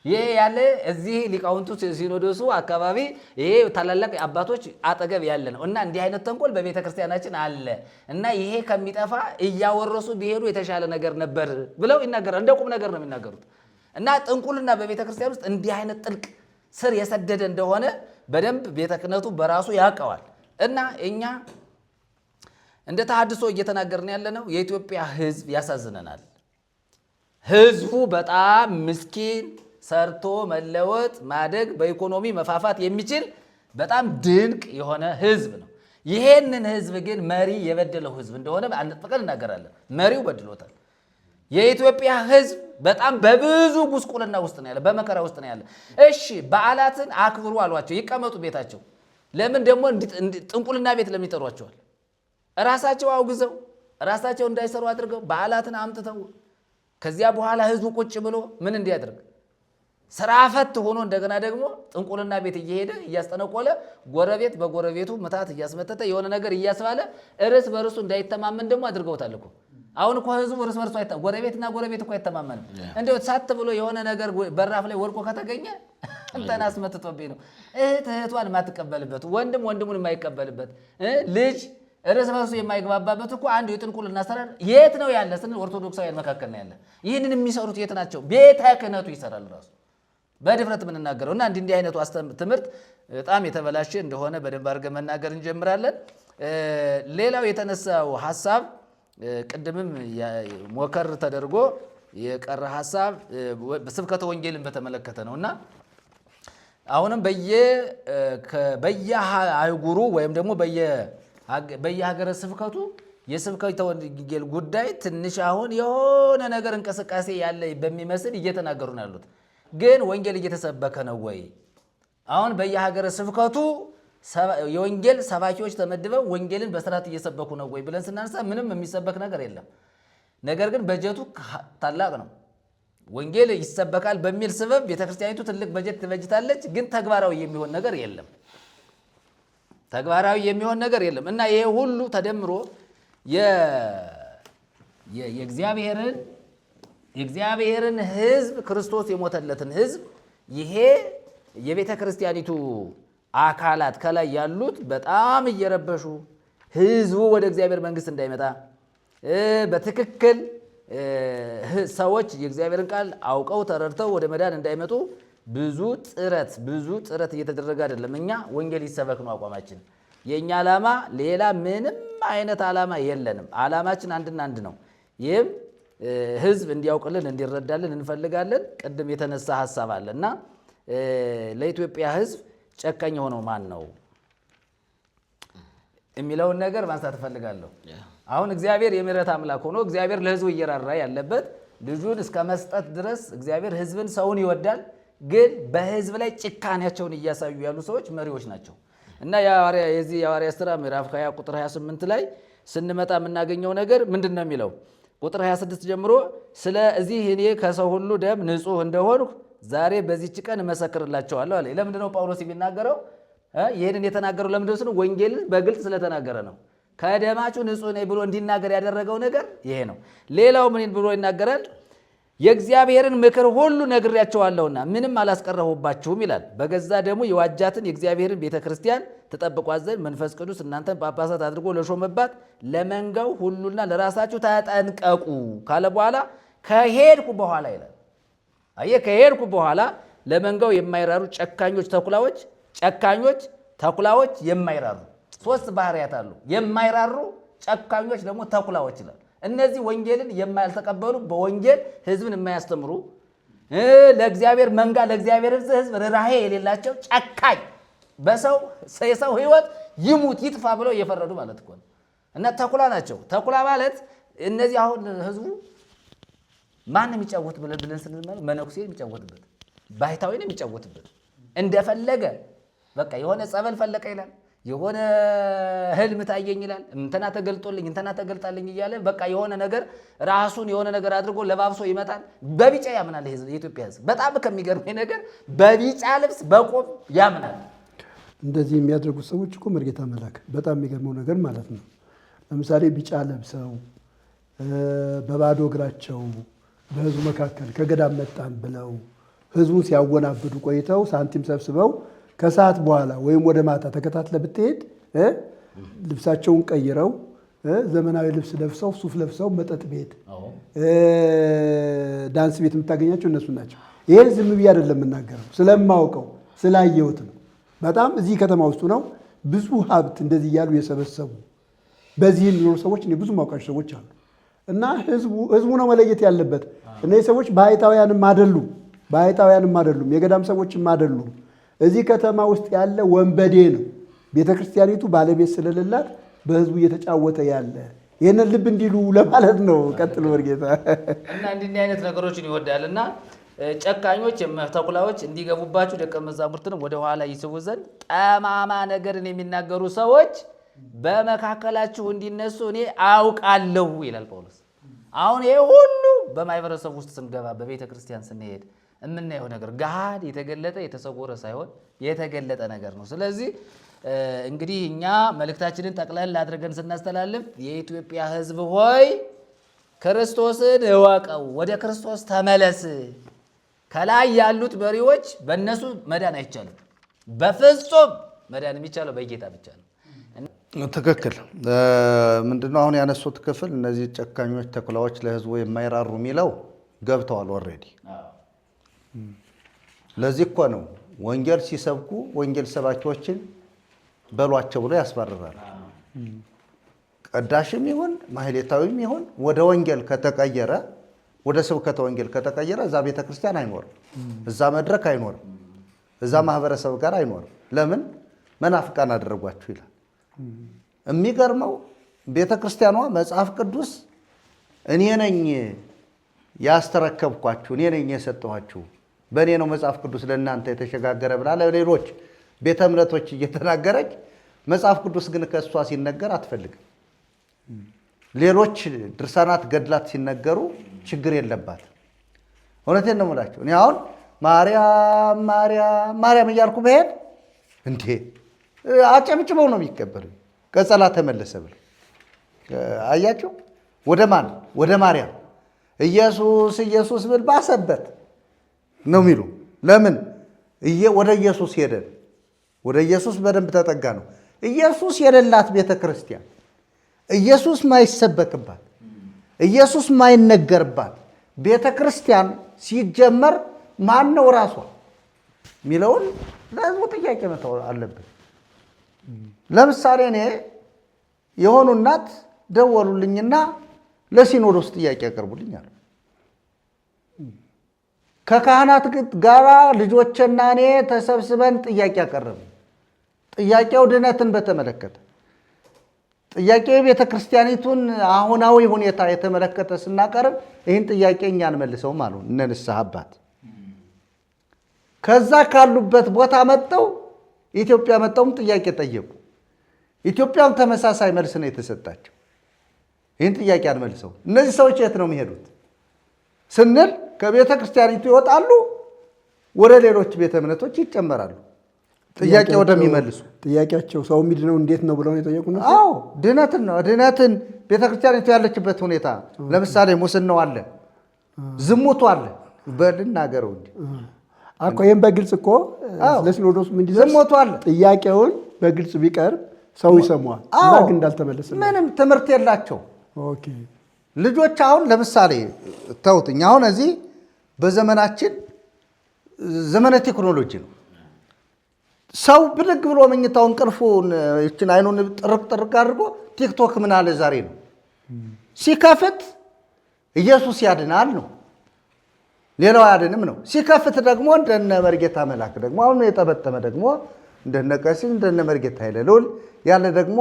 ይሄ ያለ እዚህ ሊቃውንቱ ሲኖዶሱ አካባቢ ይሄ ታላላቅ አባቶች አጠገብ ያለ ነው። እና እንዲህ አይነት ተንኮል በቤተ ክርስቲያናችን አለ እና ይሄ ከሚጠፋ እያወረሱ ቢሄዱ የተሻለ ነገር ነበር ብለው ይናገራሉ። እንደ ቁም ነገር ነው የሚናገሩት። እና ጥንቁልና በቤተ ክርስቲያን ውስጥ እንዲህ አይነት ጥልቅ ስር የሰደደ እንደሆነ በደንብ ቤተ ክህነቱ በራሱ ያውቀዋል። እና እኛ እንደ ተሐድሶ እየተናገርን ያለ ነው። የኢትዮጵያ ሕዝብ ያሳዝነናል። ሕዝቡ በጣም ምስኪን፣ ሰርቶ መለወጥ፣ ማደግ፣ በኢኮኖሚ መፋፋት የሚችል በጣም ድንቅ የሆነ ሕዝብ ነው። ይሄንን ሕዝብ ግን መሪ የበደለው ሕዝብ እንደሆነ አንጥቀን እናገራለን። መሪው በድሎታል። የኢትዮጵያ ሕዝብ በጣም በብዙ ጉስቁልና ውስጥ ነው ያለ፣ በመከራ ውስጥ ነው ያለ። እሺ በዓላትን አክብሩ አሏቸው፣ ይቀመጡ ቤታቸው። ለምን ደግሞ ጥንቁልና ቤት ለምን ይጠሯቸዋል? ራሳቸው አውግዘው ራሳቸው እንዳይሰሩ አድርገው በዓላትን አምጥተው ከዚያ በኋላ ህዝቡ ቁጭ ብሎ ምን እንዲያደርግ ስራ ፈት ሆኖ እንደገና ደግሞ ጥንቁልና ቤት እየሄደ እያስጠነቆለ ጎረቤት በጎረቤቱ ምታት እያስመተተ የሆነ ነገር እያስባለ እርስ በርሱ እንዳይተማመን ደግሞ አድርገውታል እኮ። አሁን እኮ ህዝቡ እርስ በርሱ ጎረቤትና ጎረቤት እኮ አይተማመንም። እንደው ሳት ብሎ የሆነ ነገር በራፍ ላይ ወድቆ ከተገኘ እንተና አስመትቶብኝ ነው። እህቷን የማትቀበልበት፣ ወንድም ወንድሙን የማይቀበልበት፣ ልጅ እርስ በርሱ የማይግባባበት እኮ አንዱ የጥንቁልና አሰራር የት ነው ያለ ስንል ኦርቶዶክሳውያን መካከል ነው ያለ። ይህንን የሚሰሩት የት ናቸው? ቤተ ክህነቱ ይሰራል ራሱ በድፍረት የምንናገረው። እና እንዲህ አይነቱ ትምህርት በጣም የተበላሸ እንደሆነ በደንብ አድርገን መናገር እንጀምራለን። ሌላው የተነሳው ሀሳብ ቅድምም ሞከር ተደርጎ የቀረ ሀሳብ ስብከተ ወንጌልን በተመለከተ ነው። እና አሁንም በየአህጉሩ ወይም ደግሞ በየሀገረ ስብከቱ የስብከተ ወንጌል ጉዳይ ትንሽ አሁን የሆነ ነገር እንቅስቃሴ ያለ በሚመስል እየተናገሩ ነው ያሉት። ግን ወንጌል እየተሰበከ ነው ወይ? አሁን በየሀገረ ስብከቱ የወንጌል ሰባኪዎች ተመድበው ወንጌልን በስርዓት እየሰበኩ ነው ወይ ብለን ስናነሳ ምንም የሚሰበክ ነገር የለም። ነገር ግን በጀቱ ታላቅ ነው። ወንጌል ይሰበካል በሚል ስበብ ቤተክርስቲያኒቱ ትልቅ በጀት ትበጅታለች። ግን ተግባራዊ የሚሆን ነገር የለም። ተግባራዊ የሚሆን ነገር የለም። እና ይሄ ሁሉ ተደምሮ የእግዚአብሔርን ሕዝብ ክርስቶስ የሞተለትን ሕዝብ ይሄ የቤተ ክርስቲያኒቱ አካላት ከላይ ያሉት በጣም እየረበሹ ሕዝቡ ወደ እግዚአብሔር መንግሥት እንዳይመጣ በትክክል ሰዎች የእግዚአብሔርን ቃል አውቀው ተረድተው ወደ መዳን እንዳይመጡ ብዙ ጥረት እየተደረገ አይደለም። እኛ ወንጌል ይሰበክ ነው አቋማችን። የእኛ ዓላማ ሌላ ምንም አይነት ዓላማ የለንም። ዓላማችን አንድና አንድ ነው። ይህም ህዝብ እንዲያውቅልን እንዲረዳልን እንፈልጋለን። ቅድም የተነሳ ሀሳብ አለ እና ለኢትዮጵያ ህዝብ ጨካኝ የሆነው ማን ነው የሚለውን ነገር ማንሳት እፈልጋለሁ። አሁን እግዚአብሔር የምህረት አምላክ ሆኖ እግዚአብሔር ለህዝቡ እየራራ ያለበት ልጁን እስከ መስጠት ድረስ እግዚአብሔር ህዝብን ሰውን ይወዳል። ግን በህዝብ ላይ ጭካኔያቸውን እያሳዩ ያሉ ሰዎች መሪዎች ናቸው። እና የሐዋርያት ሥራ ምዕራፍ 20 ቁጥር 28 ላይ ስንመጣ የምናገኘው ነገር ምንድን ነው የሚለው? ቁጥር 26 ጀምሮ ስለዚህ እኔ ከሰው ሁሉ ደም ንጹሕ እንደሆንሁ ዛሬ በዚህች ቀን እመሰክርላቸዋለሁ አለ። ለምንድን ነው ጳውሎስ የሚናገረው? ይህንን የተናገረው ለምንድን ነው? ወንጌልን በግልጽ ስለተናገረ ነው። ከደማችሁ ንጹሕ ነኝ ብሎ እንዲናገር ያደረገው ነገር ይሄ ነው። ሌላው ምን ብሎ ይናገራል? የእግዚአብሔርን ምክር ሁሉ ነግሬያቸዋለሁና ምንም አላስቀረሁባችሁም ይላል። በገዛ ደሙ የዋጃትን የእግዚአብሔርን ቤተ ክርስቲያን ትጠብቋት ዘንድ መንፈስ ቅዱስ እናንተን ጳጳሳት አድርጎ ለሾመባት ለመንጋው ሁሉና ለራሳችሁ ተጠንቀቁ ካለ በኋላ ከሄድኩ በኋላ ይላል። አየህ፣ ከሄድኩ በኋላ ለመንጋው የማይራሩ ጨካኞች ተኩላዎች የማይራሩ ሶስት ባህሪያት አሉ። የማይራሩ ጨካኞች ደግሞ ተኩላዎች ይላል። እነዚህ ወንጌልን የማያልተቀበሉ በወንጌል ሕዝብን የማያስተምሩ ለእግዚአብሔር መንጋ ለእግዚአብሔር ሕዝብ ርኅራኄ የሌላቸው ጨካኝ የሰው ሕይወት ይሙት ይጥፋ ብለው እየፈረዱ ማለት እኮ ነው። እና ተኩላ ናቸው። ተኩላ ማለት እነዚህ አሁን ሕዝቡ ማን የሚጫወት ብለን ስንል መነኩሴ የሚጫወትበት ባሕታዊ ነው የሚጫወትበት እንደፈለገ በቃ የሆነ ጸበል ፈለቀ ይላል፣ የሆነ ህልም ታየኝ ይላል፣ እንትና ተገልጦልኝ እንትና ተገልጣልኝ እያለ በቃ የሆነ ነገር ራሱን የሆነ ነገር አድርጎ ለባብሶ ይመጣል። በቢጫ ያምናል የኢትዮጵያ ህዝብ። በጣም ከሚገርመኝ ነገር በቢጫ ልብስ በቆብ ያምናል። እንደዚህ የሚያደርጉት ሰዎች እኮ መርጌታ መላክ በጣም የሚገርመው ነገር ማለት ነው። ለምሳሌ ቢጫ ለብሰው በባዶ እግራቸው በህዝቡ መካከል ከገዳም መጣን ብለው ህዝቡን ሲያወናብዱ ቆይተው ሳንቲም ሰብስበው ከሰዓት በኋላ ወይም ወደ ማታ ተከታትለ ብትሄድ ልብሳቸውን ቀይረው ዘመናዊ ልብስ ለብሰው ሱፍ ለብሰው መጠጥ ቤት፣ ዳንስ ቤት የምታገኛቸው እነሱ ናቸው። ይሄን ዝም ብዬ አይደለም የምናገረው፣ ስለማውቀው ስላየሁት ነው። በጣም እዚህ ከተማ ውስጡ ነው ብዙ ሀብት እንደዚህ እያሉ የሰበሰቡ በዚህ የሚኖሩ ሰዎች እኔ ብዙ ማውቃቸው ሰዎች አሉ። እና ህዝቡ ነው መለየት ያለበት። እነዚህ ሰዎች ባሕታውያንም አይደሉም፣ የገዳም ሰዎችም አይደሉም። እዚህ ከተማ ውስጥ ያለ ወንበዴ ነው። ቤተ ክርስቲያኒቱ ባለቤት ስለሌላት በህዝቡ እየተጫወተ ያለ ይህንን ልብ እንዲሉ ለማለት ነው። ቀጥሎ መርጌታ እና እንዲህ አይነት ነገሮችን ይወዳል እና ጨካኞች ተኩላዎች እንዲገቡባችሁ ደቀ መዛሙርትንም ወደ ኋላ ይስቡ ዘንድ ጠማማ ነገርን የሚናገሩ ሰዎች በመካከላችሁ እንዲነሱ እኔ አውቃለሁ ይላል ጳውሎስ። አሁን ይሄ ሁሉ በማህበረሰብ ውስጥ ስንገባ በቤተ ክርስቲያን ስንሄድ የምናየው ነገር ገሃድ የተገለጠ የተሰወረ ሳይሆን የተገለጠ ነገር ነው። ስለዚህ እንግዲህ እኛ መልእክታችንን ጠቅለል አድርገን ስናስተላልፍ የኢትዮጵያ ሕዝብ ሆይ ክርስቶስን እወቀው፣ ወደ ክርስቶስ ተመለስ። ከላይ ያሉት መሪዎች በእነሱ መዳን አይቻልም። በፍጹም መዳን የሚቻለው በጌታ ብቻ ነው። ትክክል። ምንድነው አሁን ያነሱት ክፍል እነዚህ ጨካኞች ተኩላዎች ለህዝቡ የማይራሩ የሚለው ገብተዋል ኦልሬዲ። ለዚህ እኮ ነው ወንጌል ሲሰብኩ ወንጌል ሰባኪዎችን በሏቸው ብሎ ያስባርራል። ቀዳሽም ይሁን ማህሌታዊም ይሁን ወደ ወንጌል ከተቀየረ ወደ ስብከተ ወንጌል ከተቀየረ እዛ ቤተ ክርስቲያን አይኖርም፣ እዛ መድረክ አይኖርም፣ እዛ ማህበረሰብ ጋር አይኖርም። ለምን መናፍቃን አደረጓችሁ ይላል። የሚገርመው ቤተ ክርስቲያኗ መጽሐፍ ቅዱስ እኔ ነኝ ያስተረከብኳችሁ፣ እኔ ነኝ የሰጠኋችሁ፣ በእኔ ነው መጽሐፍ ቅዱስ ለእናንተ የተሸጋገረ ብላ ለሌሎች ቤተ እምነቶች እየተናገረች መጽሐፍ ቅዱስ ግን ከእሷ ሲነገር አትፈልግም። ሌሎች ድርሳናት ገድላት ሲነገሩ ችግር የለባት። እውነቴን ነው የምላቸው። እኔ አሁን ማርያም ማርያም ማርያም እያልኩ ብሄድ እንዴ አጨብጭበው ነው የሚቀበሉ። ቀጸላ ተመለሰ ብለው አያቸው። ወደ ማን? ወደ ማርያም። ኢየሱስ ኢየሱስ ብል ባሰበት ነው የሚሉ። ለምን? ወደ ኢየሱስ ሄደን ወደ ኢየሱስ በደንብ ተጠጋ ነው። ኢየሱስ የሌላት ቤተ ክርስቲያን፣ ኢየሱስ ማይሰበክባት፣ ኢየሱስ ማይነገርባት ቤተ ክርስቲያን ሲጀመር ማን ነው ራሷ የሚለውን ለህዝቡ ጥያቄ መተው አለብን። ለምሳሌ እኔ የሆኑ እናት ደወሉልኝና ለሲኖዶስ ጥያቄ ያቀርቡልኝ አሉ። ከካህናት ጋር ልጆችና እኔ ተሰብስበን ጥያቄ ያቀረብን። ጥያቄው ድነትን በተመለከተ ጥያቄው የቤተ ክርስቲያኒቱን አሁናዊ ሁኔታ የተመለከተ ስናቀርብ ይህን ጥያቄ እኛ አንመልሰውም አሉ እነ ንስሐ አባት። ከዛ ካሉበት ቦታ መጠው ኢትዮጵያ መጠውም ጥያቄ ጠየቁ። ኢትዮጵያም ተመሳሳይ መልስ ነው የተሰጣቸው። ይህን ጥያቄ አንመልሰው። እነዚህ ሰዎች የት ነው የሚሄዱት ስንል ከቤተ ክርስቲያኒቱ ይወጣሉ፣ ወደ ሌሎች ቤተ እምነቶች ይጨመራሉ። ጥያቄ ወደሚመልሱ ጥያቄያቸው ሰው የሚድነው እንዴት ነው ብለው የጠየቁ ነው። አዎ ድነትን ነው። ድነትን ቤተ ክርስቲያኒቱ ያለችበት ሁኔታ ለምሳሌ ሙስናው አለ፣ ዝሙቱ አለ። በልናገረው እንጂ እኮ ይህም በግልጽ እኮ ለሲኖዶስ ምን እንዲደርስ ዝሙቱ አለ። ጥያቄውን በግልጽ ቢቀርብ ሰው ይሰማዋል። እና ግን እንዳልተመለሰ ምንም ትምህርት የላቸው ኦኬ ልጆች። አሁን ለምሳሌ ተውትኝ። አሁን እዚህ በዘመናችን ዘመነ ቴክኖሎጂ ነው። ሰው ብድግ ብሎ መኝታው እንቅልፉን ይችን አይኑን ጥርቅ ጥርቅ አድርጎ ቲክቶክ ምን አለ ዛሬ ነው ሲከፍት ኢየሱስ ያድናል ነው፣ ሌላው አያድንም ነው። ሲከፍት ደግሞ እንደነ መርጌታ መላክ ደግሞ አሁን የጠበጠመ ደግሞ እንደነ ቀሲስ እንደነ መርጌታ ኃይለ ልዑል ያለ ደግሞ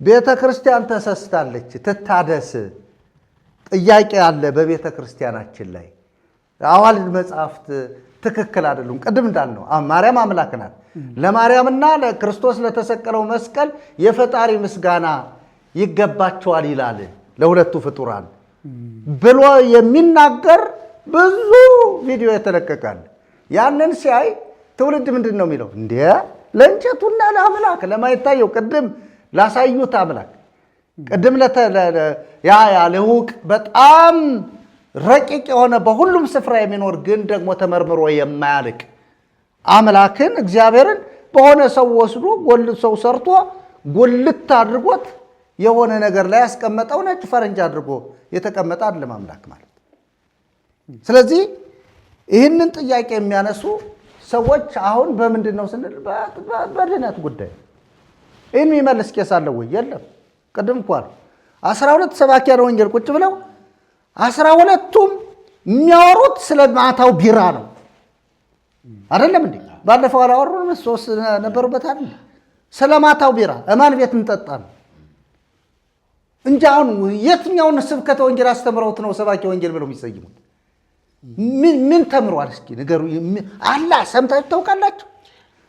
ቤተ ክርስቲያን ተሰስታለች ትታደስ ጥያቄ አለ በቤተ ክርስቲያናችን ላይ። አዋልድ መጽሐፍት ትክክል አይደሉም። ቅድም እንዳልነው ማርያም አምላክ ናት። ለማርያምና ለክርስቶስ ለተሰቀለው መስቀል የፈጣሪ ምስጋና ይገባቸዋል ይላል ለሁለቱ ፍጡራን ብሎ የሚናገር ብዙ ቪዲዮ የተለቀቃል። ያንን ሲያይ ትውልድ ምንድን ነው የሚለው? እንዴ ለእንጨቱና ለአምላክ ለማይታየው ቅድም ላሳዩት አምላክ ቅድም ለውቅ በጣም ረቂቅ የሆነ በሁሉም ስፍራ የሚኖር ግን ደግሞ ተመርምሮ የማያልቅ አምላክን እግዚአብሔርን በሆነ ሰው ወስዶ ሰው ሰርቶ ጉልት አድርጎት የሆነ ነገር ላይ ያስቀመጠው ነጭ ፈረንጅ አድርጎ የተቀመጠ አይደለም አምላክ ማለት። ስለዚህ ይህንን ጥያቄ የሚያነሱ ሰዎች አሁን በምንድን ነው ስንል በድነት ጉዳይ ይህን የሚመልስ ቄስ አለ ወይ? የለም። ቅድም እኮ 12 ሰባኪያነ ወንጌል ቁጭ ብለው 12ቱም የሚያወሩት ስለ ማታው ቢራ ነው አይደለም እንዴ? ባለፈው አላወሩንም? 3 ነበሩበት አይደል? ስለ ማታው ቢራ እማን ቤት እንጠጣ ነው እንጂ አሁን የትኛውን ስብከተ ወንጌል አስተምረውት ነው ሰባኪ ወንጌል ብለው የሚሰይሙት? ምን ተምሯል? እስኪ ንገሩ። አላ ሰምታችሁ ታውቃላችሁ?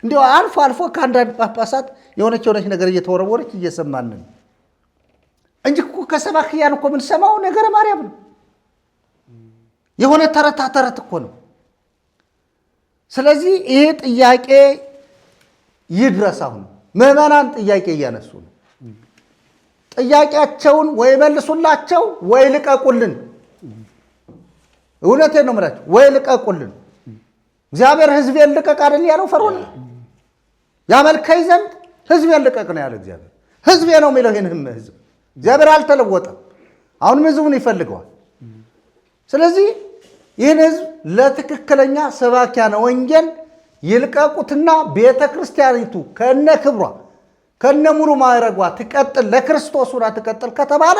እንዲያው አልፎ አልፎ ከአንዳንድ ጳጳሳት የሆነች ነገር እየተወረወረች እየሰማን ነው እንጂ እኮ ከሰባክያን እኮ የምንሰማው ነገረ ማርያም ነው። የሆነ ተረት እኮ ነው። ስለዚህ ይሄ ጥያቄ ይድረስ። አሁን ምዕመናን ጥያቄ እያነሱ ነው። ጥያቄያቸውን ወይ መልሱላቸው ወይ ልቀቁልን። እውነቴን ነው የምላቸው፣ ወይ ልቀቁልን። እግዚአብሔር ሕዝቤን ልቀቅ አይደል ያለው ፈርዖን? ያመልከኝ ዘንድ ሕዝቤን ልቀቅ ነው ያለው እግዚአብሔር። ሕዝቤ ነው የሚለው ይህን ሕዝብ እግዚአብሔር አልተለወጠም። አሁንም ሕዝቡን ይፈልገዋል። ስለዚህ ይህን ሕዝብ ለትክክለኛ ሰባኪያነ ወንጌል ይልቀቁትና ቤተ ክርስቲያኒቱ ከነ ክብሯ ከነ ሙሉ ማዕረጓ ትቀጥል፣ ለክርስቶስ ሆና ትቀጥል ከተባለ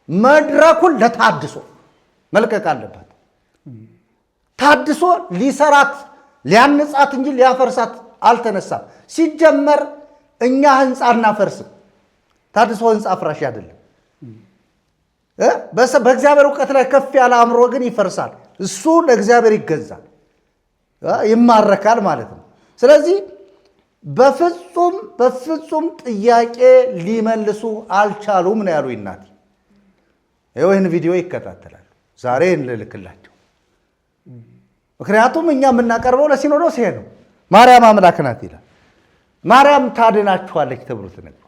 መድረኩን ለታድሶ መልቀቅ አለበት። ታድሶ ሊሰራት ሊያንጻት እንጂ ሊያፈርሳት አልተነሳም። ሲጀመር እኛ ህንፃ እናፈርስም። ታድሶ ህንፃ አፍራሽ አይደለም። በእግዚአብሔር እውቀት ላይ ከፍ ያለ አእምሮ ግን ይፈርሳል። እሱ ለእግዚአብሔር ይገዛል፣ ይማረካል ማለት ነው። ስለዚህ በፍጹም ጥያቄ ሊመልሱ አልቻሉም ነው ያሉ እናቴ። ይህን ቪዲዮ ይከታተላሉ። ዛሬ እንልክላቸው። ምክንያቱም እኛ የምናቀርበው ለሲኖዶስ ይሄ ነው። ማርያም አምላክ ናት ይላል። ማርያም ታድናችኋለች ተብሎ ተነግሯል።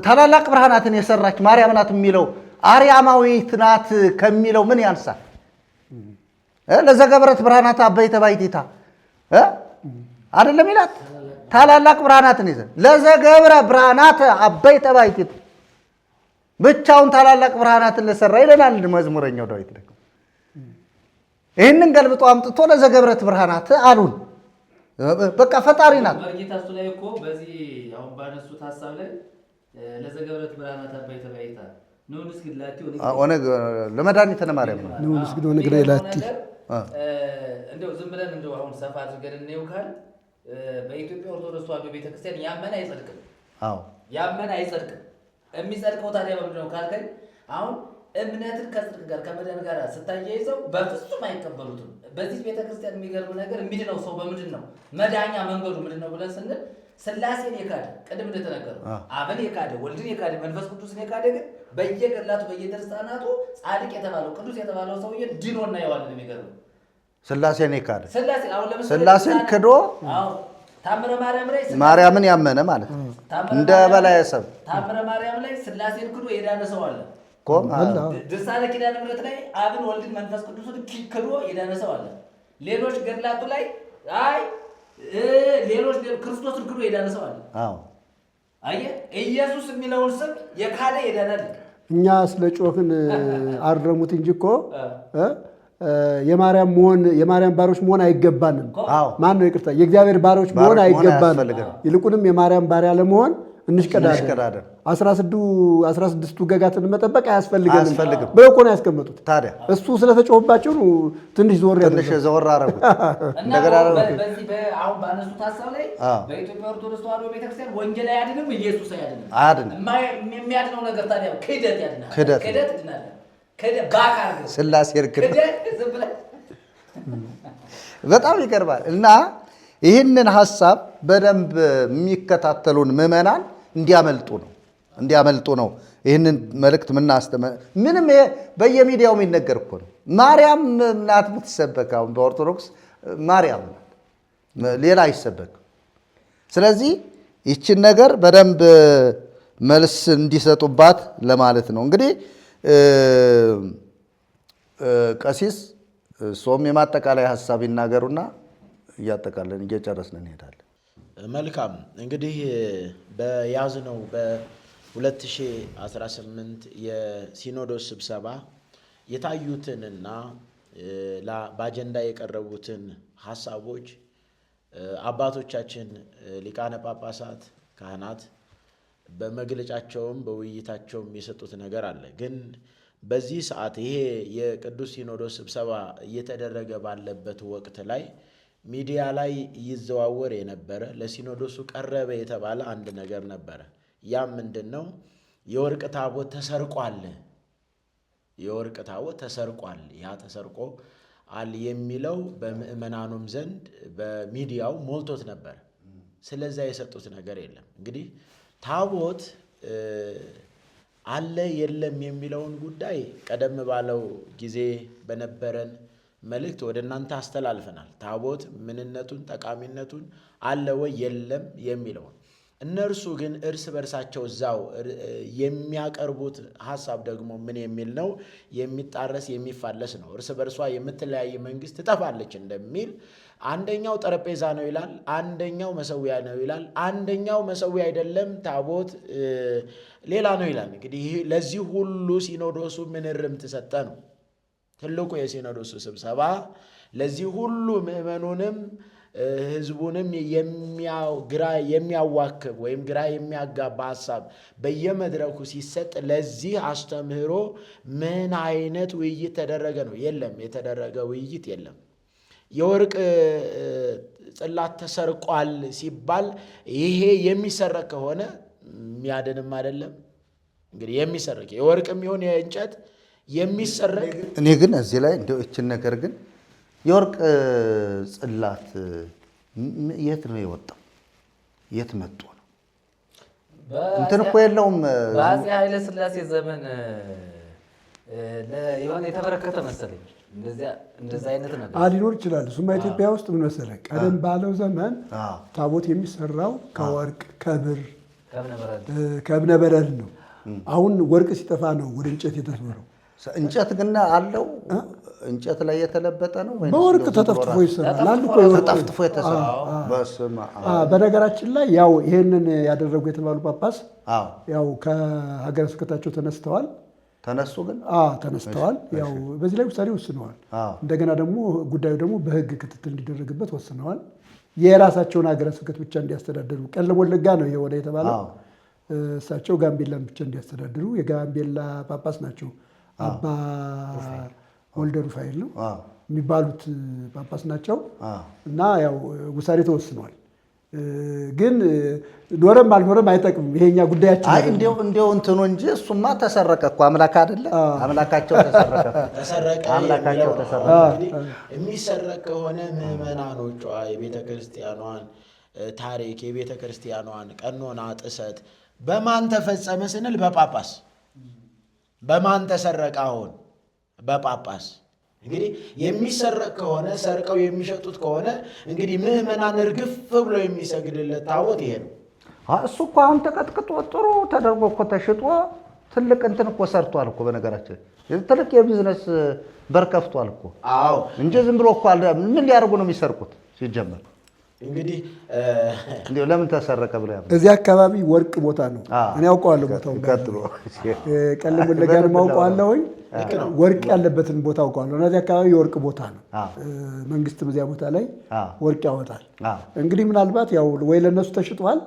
ታላላቅ ብርሃናትን የሰራች ማርያም ናት የሚለው አርያማዊት ናት ከሚለው ምን ያንሳል? ለዘገብረት ብርሃናት አበይተ ባሕቲታ አይደለም ይላል። ታላላቅ ብርሃናትን ይዘ ለዘገብረ ብርሃናት አበይተ ባሕቲታ ብቻውን ታላላቅ ብርሃናትን ለሰራ ይለናል መዝሙረኛው ዳዊት ደግሞ። ይህንን ገልብጦ አምጥቶ ለዘገብረት ብርሃናት አሉን። በቃ ፈጣሪ ናት። መርጌታሱ ላይ እኮ በዚህ አሁን ባነሱት ሐሳብ ላይ ለዘገብረት ብርሃናት አበይተ ባሕቲታ ንዑስ ግላቲ ለመድኃኒተ ማርያም ነው ንዑስ ግዶ ነገር ይላቲ እንደው ዝም ብለን እንደው አሁን ሰፋ አድርገን እንየው ካል በኢትዮጵያ ኦርቶዶክስ ተዋሕዶ ቤተክርስቲያን ያመነ አይጸድቅም። አዎ ያመነ አይጸድቅም። የሚጸድቀው ታዲያ በምንድን ነው ካልከኝ አሁን እምነትን ከጽድቅ ጋር ከመዳን ጋር ስታያይዘው በፍጹም አይቀበሉትም። በዚህ ቤተክርስቲያን የሚገርም ነገር የሚድነው ሰው በምንድን ነው? መዳኛ መንገዱ ምንድን ነው ብለን ስንል ስላሴን የካደ ቅድም እንደተነገረው አብን የካደ ወልድን የካደ መንፈስ ቅዱስን የካደ ግን በየገድላቱ በየድርሳናቱ ጻድቅ የተባለው ቅዱስ የተባለው ሰውዬ ድኖ እናየዋለን። የሚገርም ስላሴን የካደ ስላሴን ክዶ ታምረ ማርያም ላይ ማርያምን ያመነ ማለት ነው። እንደ በላይ ሰብ ታምረ ማርያም ላይ ስላሴን ክዶ የዳነ ሰው አለ። ድርሳነ ኪዳነ ምሕረት ላይ አብን ወልድን መንፈስ ቅዱስን ክዶ የዳነ ሰው አለ። ሌሎች ገድላቱ ላይ ሌሎች ክርስቶስን ክዶ የዳነ ሰው አለ። አየህ ኢየሱስ የሚለውን ስም የካደ የዳነ እኛ ስለ ጮህን አረሙት እንጂ እኮ የማርያም ባሮች መሆን አይገባንም። ማን ነው ይቅርታ፣ የእግዚአብሔር ባሮች መሆን አይገባንም። ይልቁንም የማርያም ባሪያ ለመሆን እንሽቀዳደን 16ቱ ገጋትን መጠበቅ አያስፈልገንም ብለው እኮ ነው ያስቀመጡት። ታዲያ እሱ ስለተጮህባቸው ነው ትንሽ ዘወር አደረጉት። እንደገና በዚህ አሁን ባነሱት ሀሳብ ላይ በኢትዮጵያ ኦርቶዶክስ ተዋሕዶ ቤተክርስቲያን ወንጌል አያድንም፣ ኢየሱስ አያድንም። የሚያድነው ነገር ታዲያ ክህደት ያድናል። ክህደት ይድናል። ባካር ስላሴ በጣም ይቀርባል። እና ይህንን ሀሳብ በደንብ የሚከታተሉን ምዕመናን እንዲያመልጡ ነው ይህንን መልእክት ምንም ይሄ በየሚዲያው የሚነገር እኮ ነው። ማርያም ናት የምትሰበክ። አሁን በኦርቶዶክስ ማርያም ናት፣ ሌላ አይሰበክም። ስለዚህ ይችን ነገር በደንብ መልስ እንዲሰጡባት ለማለት ነው። እንግዲህ ቀሲስ ሶም የማጠቃላይ ሀሳብ ይናገሩና እያጠቃለን እየጨረስን እንሄዳለን። መልካም እንግዲህ በያዝነው በ2018 የሲኖዶስ ስብሰባ የታዩትንና በአጀንዳ የቀረቡትን ሀሳቦች አባቶቻችን ሊቃነ ጳጳሳት፣ ካህናት በመግለጫቸውም በውይይታቸውም የሰጡት ነገር አለ። ግን በዚህ ሰዓት ይሄ የቅዱስ ሲኖዶስ ስብሰባ እየተደረገ ባለበት ወቅት ላይ ሚዲያ ላይ ይዘዋወር የነበረ ለሲኖዶሱ ቀረበ የተባለ አንድ ነገር ነበረ። ያም ምንድነው? የወርቅ ታቦት ተሰርቋል፣ የወርቅ ታቦት ተሰርቋል፣ ያ ተሰርቆ አል የሚለው በምእመናኑም ዘንድ በሚዲያው ሞልቶት ነበር። ስለዚህ የሰጡት ነገር የለም። እንግዲህ ታቦት አለ የለም የሚለውን ጉዳይ ቀደም ባለው ጊዜ በነበረን መልእክት ወደ እናንተ አስተላልፈናል። ታቦት ምንነቱን፣ ጠቃሚነቱን፣ አለ ወይ የለም የሚለውን እነርሱ ግን እርስ በርሳቸው እዛው የሚያቀርቡት ሀሳብ ደግሞ ምን የሚል ነው? የሚጣረስ የሚፋለስ ነው። እርስ በርሷ የምትለያይ መንግስት ትጠፋለች እንደሚል አንደኛው ጠረጴዛ ነው ይላል፣ አንደኛው መሰዊያ ነው ይላል፣ አንደኛው መሰዊያ አይደለም ታቦት ሌላ ነው ይላል። እንግዲህ ለዚህ ሁሉ ሲኖዶሱ ምን እርምት ሰጠ ነው? ትልቁ የሲኖዶሱ ስብሰባ ለዚህ ሁሉ ምእመኑንም ህዝቡንም ግራ የሚያዋክብ ወይም ግራ የሚያጋባ ሀሳብ በየመድረኩ ሲሰጥ ለዚህ አስተምህሮ ምን አይነት ውይይት ተደረገ ነው? የለም፣ የተደረገ ውይይት የለም። የወርቅ ጽላት ተሰርቋል ሲባል ይሄ የሚሰረቅ ከሆነ የሚያድንም አይደለም። እንግዲህ የሚሰረቅ የወርቅም ይሁን የእንጨት የሚሰረቅ እኔ ግን እዚህ ላይ እንደው እችን ነገር ግን የወርቅ ጽላት የት ነው የወጣው? የት መጥቶ ነው? እንትን እኮ የለውም። በአፄ ኃይለ ሥላሴ ዘመን የሆነ የተበረከተ መሰለኝ እንደዛ አይነት ነገር ሊኖር ይችላል። እሱማ ኢትዮጵያ ውስጥ ምን መሰለህ፣ ቀደም ባለው ዘመን ታቦት የሚሰራው ከወርቅ ከብር ከእብነ በረድ ነው። አሁን ወርቅ ሲጠፋ ነው ወደ እንጨት የተዞረው። እንጨት ግን አለው። እንጨት ላይ የተለበጠ ነው ወይ? በወርቅ ተጠፍጥፎ ይሰራል። አንድ እኮ ተጠፍጥፎ የተሰራ። በነገራችን ላይ ያው ይሄንን ያደረጉ የተባሉ ጳጳስ ያው ከሀገረ ስብከታቸው ተነስተዋል። ተነስተዋል። ያው በዚህ ላይ ውሳኔ ወስነዋል። እንደገና ደግሞ ጉዳዩ ደግሞ በሕግ ክትትል እንዲደረግበት ወስነዋል። የራሳቸውን ሀገረ ስብከት ብቻ እንዲያስተዳድሩ ቀለም ወለጋ ነው የወደ የተባለው እሳቸው ጋምቤላን ብቻ እንዲያስተዳድሩ የጋምቤላ ጳጳስ ናቸው። አባ ወልደ ሩፋኤል ነው የሚባሉት ጳጳስ ናቸው። እና ያው ውሳኔ ተወስኗል። ግን ኖረም አልኖረም አይጠቅምም። ይሄኛ ጉዳያችን አይ እንዴው እንትኑ እንጂ እሱማ ተሰረቀ እኮ አምላክ አይደለ? አምላካቸው ተሰረቀ። አምላካቸው ተሰረቀ። የሚሰረቅ ከሆነ ምዕመናኖቿ የቤተ ክርስቲያኗን ታሪክ የቤተ ክርስቲያኗን ቀኖና ጥሰት በማን ተፈጸመ ስንል በጳጳስ። በማን ተሰረቀ? አሁን በጳጳስ። እንግዲህ የሚሰረቅ ከሆነ ሰርቀው የሚሸጡት ከሆነ እንግዲህ ምዕመናን እርግፍ ብሎ የሚሰግድለት ታቦት ይሄ ነው። እሱ እኮ አሁን ተቀጥቅጦ ጥሩ ተደርጎ እኮ ተሽጦ ትልቅ እንትን እኮ ሰርቷል እኮ በነገራችን ትልቅ የቢዝነስ በር ከፍቷል እኮ። አዎ እንጂ ዝም ብሎ እኮ ምን ሊያደርጉ ነው የሚሰርቁት? ሲጀመር እንግዲህ እንዴ ለምን ተሰረቀ ብለ ያለው እዚህ አካባቢ ወርቅ ቦታ ነው። እኔ አውቀዋለሁ ቦታው። ቀጥሎ ቀለም ወለጋን ማውቀዋለሁኝ። ወርቅ ያለበትን ቦታ አውቀዋለሁ። እዚህ አካባቢ የወርቅ ቦታ ነው። መንግስትም እዚያ ቦታ ላይ ወርቅ ያወጣል። እንግዲህ ምናልባት ያው ወይ ለነሱ ተሽጧል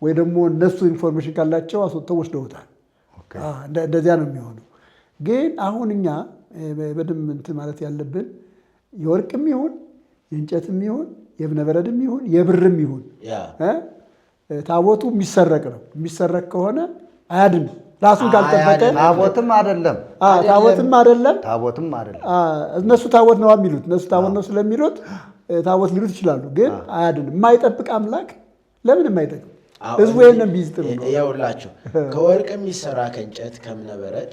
ወይ ደግሞ እነሱ ኢንፎርሜሽን ካላቸው አስወጥተው ወስደውታል። እንደዚያ ነው የሚሆነው። ግን አሁን እኛ በደንብ እንትን ማለት ያለብን የወርቅም ይሁን የእንጨትም ይሁን የእብነበረድም ይሁን የብርም ይሁን ታቦቱ የሚሰረቅ ነው። የሚሰረቅ ከሆነ አያድን ራሱን ካልጠበቀ ታቦትም አይደለም ታቦትም አይደለም። እነሱ ታቦት ነው የሚሉት። እነሱ ታቦት ነው ስለሚሉት ታቦት ሊሉት ይችላሉ። ግን አያድን። የማይጠብቅ አምላክ ለምን የማይጠቅም ህዝቡ ይሄንን ቢይዝ ጥሩ ነው። ይኸውላችሁ ከወርቅ የሚሰራ ከእንጨት ከእብነበረድ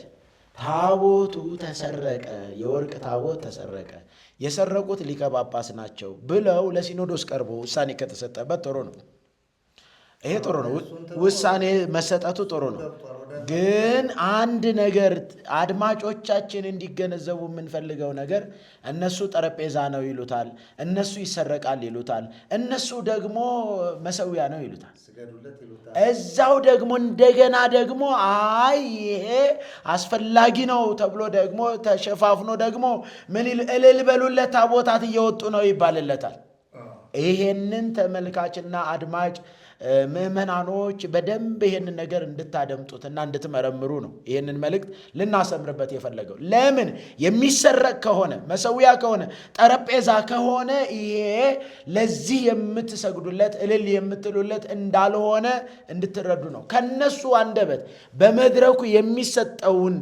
ታቦቱ ተሰረቀ፣ የወርቅ ታቦት ተሰረቀ፣ የሰረቁት ሊቀ ጳጳስ ናቸው ብለው ለሲኖዶስ ቀርቦ ውሳኔ ከተሰጠበት ጥሩ ነው። ይሄ ጥሩ ነው። ውሳኔ መሰጠቱ ጥሩ ነው። ግን አንድ ነገር አድማጮቻችን እንዲገነዘቡ የምንፈልገው ነገር እነሱ ጠረጴዛ ነው ይሉታል፣ እነሱ ይሰረቃል ይሉታል፣ እነሱ ደግሞ መሰዊያ ነው ይሉታል። እዛው ደግሞ እንደገና ደግሞ አይ ይሄ አስፈላጊ ነው ተብሎ ደግሞ ተሸፋፍኖ ደግሞ ምን እልል በሉለት ታቦታት እየወጡ ነው ይባልለታል። ይሄንን ተመልካችና አድማጭ ምዕመናኖች በደንብ ይሄንን ነገር እንድታደምጡትና እንድትመረምሩ ነው ይሄንን መልእክት ልናሰምርበት የፈለገው። ለምን የሚሰረቅ ከሆነ መሰዊያ ከሆነ ጠረጴዛ ከሆነ ይሄ ለዚህ የምትሰግዱለት እልል የምትሉለት እንዳልሆነ እንድትረዱ ነው። ከነሱ አንደበት በመድረኩ የሚሰጠውን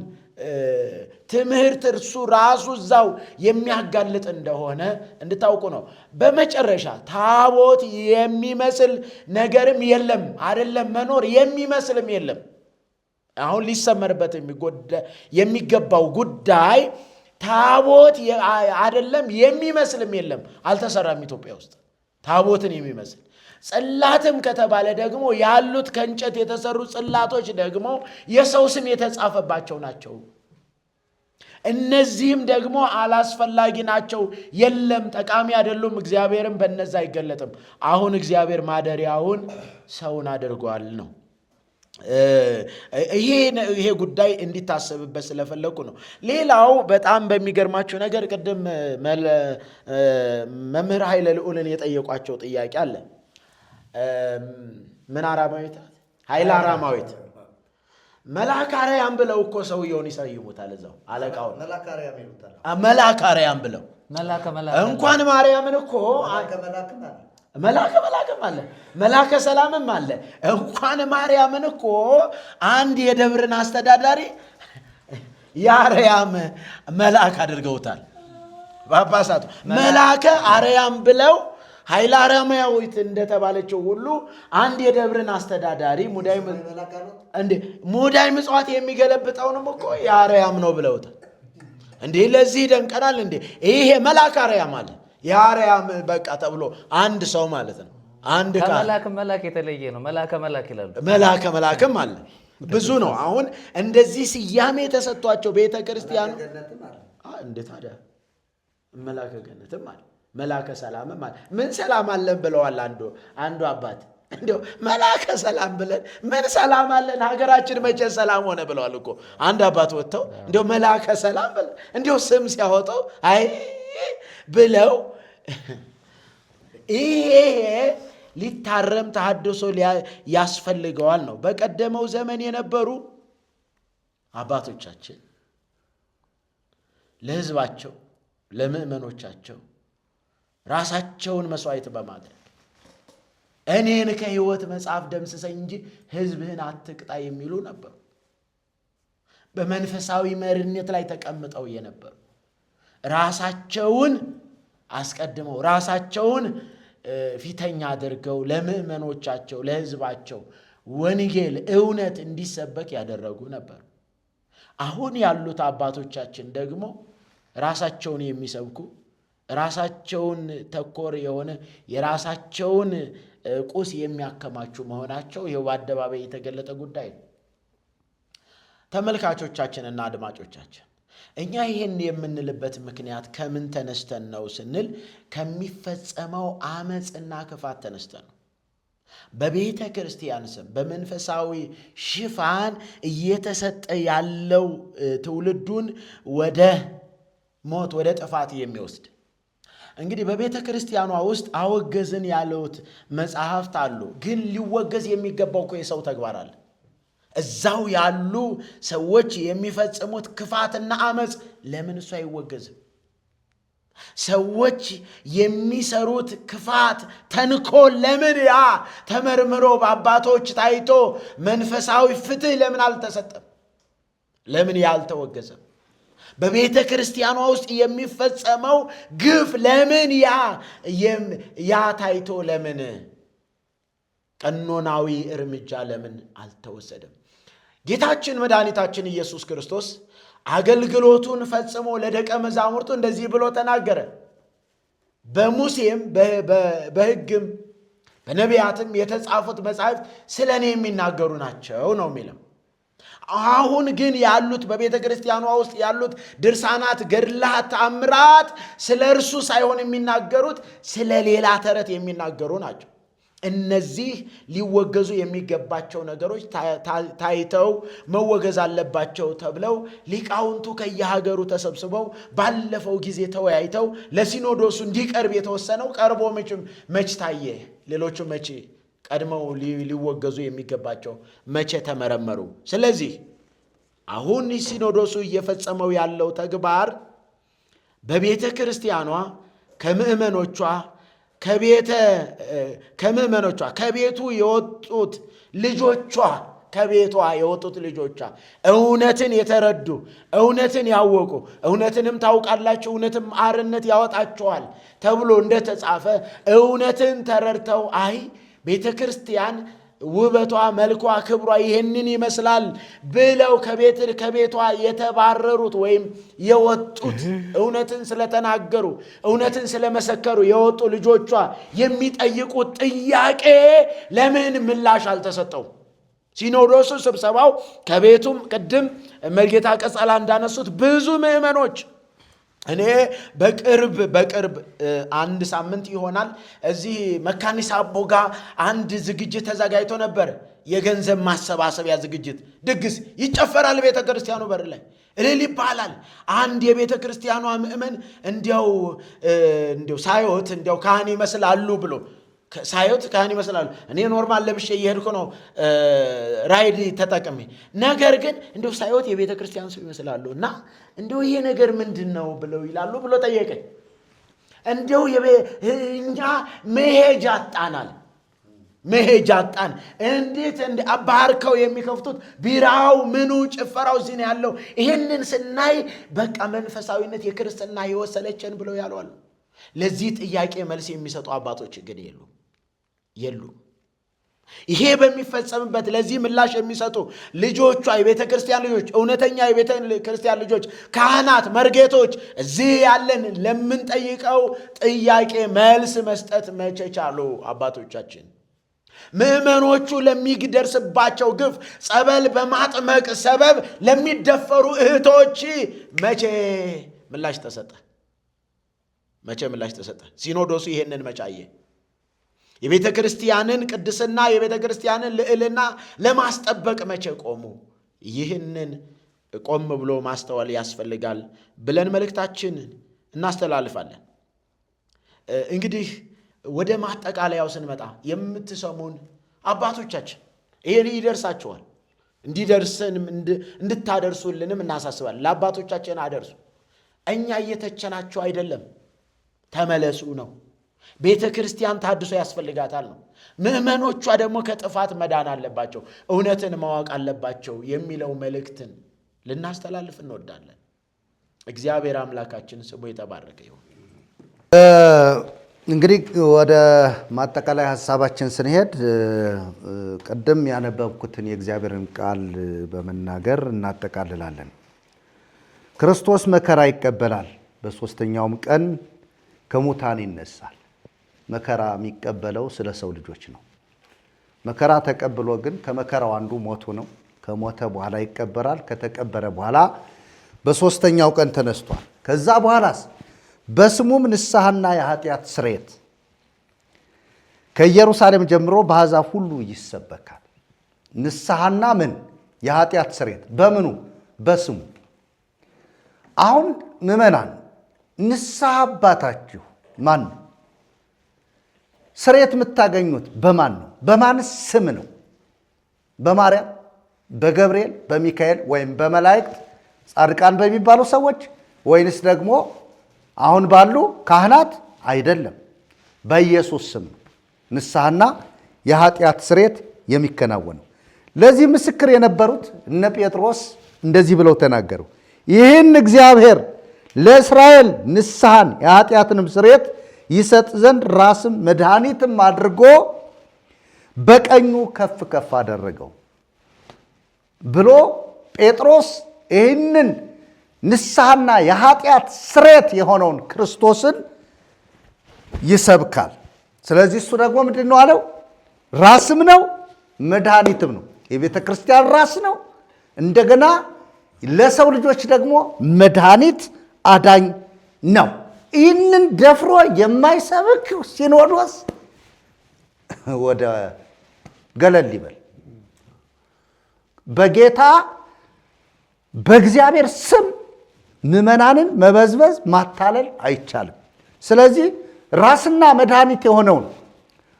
ትምህርት እርሱ ራሱ እዛው የሚያጋልጥ እንደሆነ እንድታውቁ ነው። በመጨረሻ ታቦት የሚመስል ነገርም የለም፣ አይደለም መኖር የሚመስልም የለም። አሁን ሊሰመርበት የሚገባው ጉዳይ ታቦት አይደለም የሚመስልም የለም፣ አልተሰራም ኢትዮጵያ ውስጥ ታቦትን የሚመስል። ጽላትም ከተባለ ደግሞ ያሉት ከእንጨት የተሰሩ ጽላቶች ደግሞ የሰው ስም የተጻፈባቸው ናቸው። እነዚህም ደግሞ አላስፈላጊ ናቸው፣ የለም ጠቃሚ አይደሉም። እግዚአብሔርም በነዛ አይገለጥም። አሁን እግዚአብሔር ማደሪያውን ሰውን አድርጓል ነው። ይሄ ጉዳይ እንዲታሰብበት ስለፈለኩ ነው። ሌላው በጣም በሚገርማቸው ነገር ቅድም መምህር ኃይለ ልዑልን የጠየቋቸው ጥያቄ አለ። ምን አራማዊት ኃይለ አራማዊት መላካሪያም ብለው እኮ ሰውየውን ይሰይሙታል። እዛው አለቃውን መላካሪያም ብለው እንኳን ማርያምን እኮ መላከ መላክም አለ፣ መላከ ሰላምም አለ። እንኳን ማርያምን እኮ አንድ የደብርን አስተዳዳሪ የአርያም መልአክ አድርገውታል ጳጳሳቱ። መላከ አርያም ብለው ኃይለ አርያማዊት እንደተባለችው ሁሉ አንድ የደብርን አስተዳዳሪ ሙዳይ ምጽዋት የሚገለብጠውንም እኮ የአርያም ነው ብለውታል። እንዴ ለዚህ ደንቀናል እንዴ! ይሄ መልአከ አርያም አለ፣ የአርያም በቃ ተብሎ አንድ ሰው ማለት ነው። አንድ መልአክ የተለየ ነው። መልአከ መልአክ ይላሉ። መልአከ መልአክም አለ፣ ብዙ ነው። አሁን እንደዚህ ስያሜ ተሰጥቷቸው ቤተ ክርስቲያኑ እንዴ ታዲያ መልአከ ገነትም አለ፣ መልአከ ሰላምም አለ። ምን ሰላም አለን ብለዋል አንዱ አባት። እንዲያው መልአከ ሰላም ብለን ምን ሰላም አለን? ሀገራችን መቼ ሰላም ሆነ ብለዋል እኮ አንድ አባት ወጥተው እንዲያው መልአከ ሰላም ብለን እንዲያው ስም ሲያወጣው አይ ብለው ይሄ ሊታረም ተሐድሶ ያስፈልገዋል ነው። በቀደመው ዘመን የነበሩ አባቶቻችን ለሕዝባቸው ለምዕመኖቻቸው ራሳቸውን መስዋዕት በማድረግ እኔን ከሕይወት መጽሐፍ ደምስሰኝ እንጂ ሕዝብህን አትቅጣ የሚሉ ነበሩ። በመንፈሳዊ መሪነት ላይ ተቀምጠው የነበሩ ራሳቸውን አስቀድመው ራሳቸውን ፊተኛ አድርገው ለምዕመኖቻቸው ለሕዝባቸው ወንጌል እውነት እንዲሰበክ ያደረጉ ነበሩ። አሁን ያሉት አባቶቻችን ደግሞ ራሳቸውን የሚሰብኩ ራሳቸውን ተኮር የሆነ የራሳቸውን ቁስ የሚያከማቹ መሆናቸው ይኸው በአደባባይ የተገለጠ ጉዳይ ነው። ተመልካቾቻችንና አድማጮቻችን እኛ ይህን የምንልበት ምክንያት ከምን ተነስተን ነው ስንል ከሚፈጸመው አመፅና ክፋት ተነስተን ነው። በቤተ ክርስቲያን ስም በመንፈሳዊ ሽፋን እየተሰጠ ያለው ትውልዱን ወደ ሞት ወደ ጥፋት የሚወስድ እንግዲህ በቤተ ክርስቲያኗ ውስጥ አወገዝን ያሉት መጽሐፍት አሉ። ግን ሊወገዝ የሚገባው እኮ የሰው ተግባር አለ። እዛው ያሉ ሰዎች የሚፈጽሙት ክፋትና አመፅ ለምን እሱ አይወገዝም? ሰዎች የሚሰሩት ክፋት ተንኮል ለምን ያ ተመርምሮ በአባቶች ታይቶ መንፈሳዊ ፍትህ ለምን አልተሰጠም? ለምን ያልተወገዘም? በቤተ ክርስቲያኗ ውስጥ የሚፈጸመው ግፍ ለምን ያ ታይቶ ለምን ቀኖናዊ እርምጃ ለምን አልተወሰደም? ጌታችን መድኃኒታችን ኢየሱስ ክርስቶስ አገልግሎቱን ፈጽሞ ለደቀ መዛሙርቱ እንደዚህ ብሎ ተናገረ። በሙሴም በሕግም በነቢያትም የተጻፉት መጻሕፍት ስለ እኔ የሚናገሩ ናቸው ነው የሚለው። አሁን ግን ያሉት በቤተ ክርስቲያኗ ውስጥ ያሉት ድርሳናት፣ ገድላት፣ ተአምራት ስለ እርሱ ሳይሆን የሚናገሩት ስለ ሌላ ተረት የሚናገሩ ናቸው። እነዚህ ሊወገዙ የሚገባቸው ነገሮች ታይተው መወገዝ አለባቸው ተብለው ሊቃውንቱ ከየሀገሩ ተሰብስበው ባለፈው ጊዜ ተወያይተው ለሲኖዶሱ እንዲቀርብ የተወሰነው ቀርቦ መች ታየ? ሌሎቹ መቼ ቀድመው ሊወገዙ የሚገባቸው መቼ ተመረመሩ? ስለዚህ አሁን ሲኖዶሱ እየፈጸመው ያለው ተግባር በቤተ ክርስቲያኗ ከምዕመኖቿ ከቤቱ የወጡት ልጆቿ ከቤቷ የወጡት ልጆቿ እውነትን የተረዱ እውነትን ያወቁ እውነትንም ታውቃላችሁ እውነትም አርነት ያወጣችኋል ተብሎ እንደተጻፈ እውነትን ተረድተው አይ ቤተ ክርስቲያን ውበቷ፣ መልኳ፣ ክብሯ ይህንን ይመስላል ብለው ከቤቷ የተባረሩት ወይም የወጡት እውነትን ስለተናገሩ እውነትን ስለመሰከሩ የወጡ ልጆቿ የሚጠይቁት ጥያቄ ለምን ምላሽ አልተሰጠው? ሲኖዶሱ ስብሰባው ከቤቱም ቅድም መርጌታ ቀጸላ እንዳነሱት ብዙ ምዕመኖች እኔ በቅርብ አንድ ሳምንት ይሆናል እዚህ መካኒሳ አቦ ጋር አንድ ዝግጅት ተዘጋጅቶ ነበር። የገንዘብ ማሰባሰቢያ ዝግጅት፣ ድግስ ይጨፈራል ቤተ ክርስቲያኑ በር ላይ እልል ይባላል። አንድ የቤተ ክርስቲያኗ ምእመን እንዲያው ሳይወት እንዲያው ካህን ይመስላሉ ብሎ ሳይወት ካህን ይመስላሉ። እኔ ኖርማል ለብሼ እየሄድኩ ነው ራይድ ተጠቅሜ፣ ነገር ግን እንዲያው ሳይወት የቤተ ክርስቲያን ሰው ይመስላሉ እና እንዲያው ይሄ ነገር ምንድን ነው ብለው ይላሉ ብሎ ጠየቀኝ። እንዲያው እኛ መሄጃ አጣናል፣ መሄጃ አጣን። እንዴት ባርከው የሚከፍቱት ቢራው ምኑ ጭፈራው እዚህ ነው ያለው። ይህንን ስናይ በቃ መንፈሳዊነት የክርስትና ሕይወት ሰለቸን ብለው ያሏሉ። ለዚህ ጥያቄ መልስ የሚሰጡ አባቶች ግን የሉም። ይሄ በሚፈጸምበት ለዚህ ምላሽ የሚሰጡ ልጆቿ የቤተ ክርስቲያን ልጆች፣ እውነተኛ የቤተ ክርስቲያን ልጆች፣ ካህናት፣ መርጌቶች እዚህ ያለን ለምንጠይቀው ጥያቄ መልስ መስጠት መቼ ቻሉ? አባቶቻችን ምዕመኖቹ ለሚደርስባቸው ግፍ ጸበል በማጥመቅ ሰበብ ለሚደፈሩ እህቶች መቼ ምላሽ ተሰጠ? መቼ ምላሽ ተሰጠ? ሲኖዶሱ ይሄንን መቻየ የቤተ ክርስቲያንን ቅድስና የቤተ ክርስቲያንን ልዕልና ለማስጠበቅ መቼ ቆሙ? ይህንን ቆም ብሎ ማስተዋል ያስፈልጋል ብለን መልእክታችንን እናስተላልፋለን። እንግዲህ ወደ ማጠቃለያው ስንመጣ የምትሰሙን አባቶቻችን ይሄን ይደርሳችኋል፣ እንድታደርሱልንም እናሳስባለን። ለአባቶቻችን አደርሱ። እኛ እየተቸናቸው አይደለም፣ ተመለሱ ነው። ቤተ ክርስቲያን ታድሶ ያስፈልጋታል ነው። ምዕመኖቿ ደግሞ ከጥፋት መዳን አለባቸው፣ እውነትን ማወቅ አለባቸው የሚለው መልእክትን ልናስተላልፍ እንወዳለን። እግዚአብሔር አምላካችን ስሙ የተባረከ ይሁን። እንግዲህ ወደ ማጠቃላይ ሀሳባችን ስንሄድ ቅድም ያነበብኩትን የእግዚአብሔርን ቃል በመናገር እናጠቃልላለን። ክርስቶስ መከራ ይቀበላል፣ በሦስተኛውም ቀን ከሙታን ይነሳል። መከራ የሚቀበለው ስለ ሰው ልጆች ነው። መከራ ተቀብሎ ግን ከመከራው አንዱ ሞቱ ነው። ከሞተ በኋላ ይቀበራል። ከተቀበረ በኋላ በሦስተኛው ቀን ተነስቷል። ከዛ በኋላስ በስሙም ንስሐና የኃጢአት ስርየት ከኢየሩሳሌም ጀምሮ በአሕዛብ ሁሉ ይሰበካል። ንስሐና ምን? የኃጢአት ስርየት በምኑ? በስሙ። አሁን ምዕመናን ንስሐ አባታችሁ ማን ነው? ስርየት የምታገኙት በማን ነው? በማንስ ስም ነው? በማርያም፣ በገብርኤል፣ በሚካኤል ወይም በመላእክት ጻድቃን በሚባሉ ሰዎች ወይንስ ደግሞ አሁን ባሉ ካህናት? አይደለም፣ በኢየሱስ ስም ነው ንስሐና የኃጢአት ስርየት የሚከናወነው። ለዚህ ምስክር የነበሩት እነ ጴጥሮስ እንደዚህ ብለው ተናገሩ። ይህን እግዚአብሔር ለእስራኤል ንስሐን የኃጢአትንም ስርየት ይሰጥ ዘንድ ራስም መድኃኒትም አድርጎ በቀኙ ከፍ ከፍ አደረገው ብሎ ጴጥሮስ ይህንን ንስሐና የኃጢአት ስርየት የሆነውን ክርስቶስን ይሰብካል። ስለዚህ እሱ ደግሞ ምንድን ነው አለው? ራስም ነው መድኃኒትም ነው። የቤተ ክርስቲያን ራስ ነው። እንደገና ለሰው ልጆች ደግሞ መድኃኒት አዳኝ ነው። ይህንን ደፍሮ የማይሰብክ ሲኖዶስ ወደ ገለል ይበል። በጌታ በእግዚአብሔር ስም ምዕመናንን መበዝበዝ ማታለል አይቻልም። ስለዚህ ራስና መድኃኒት የሆነውን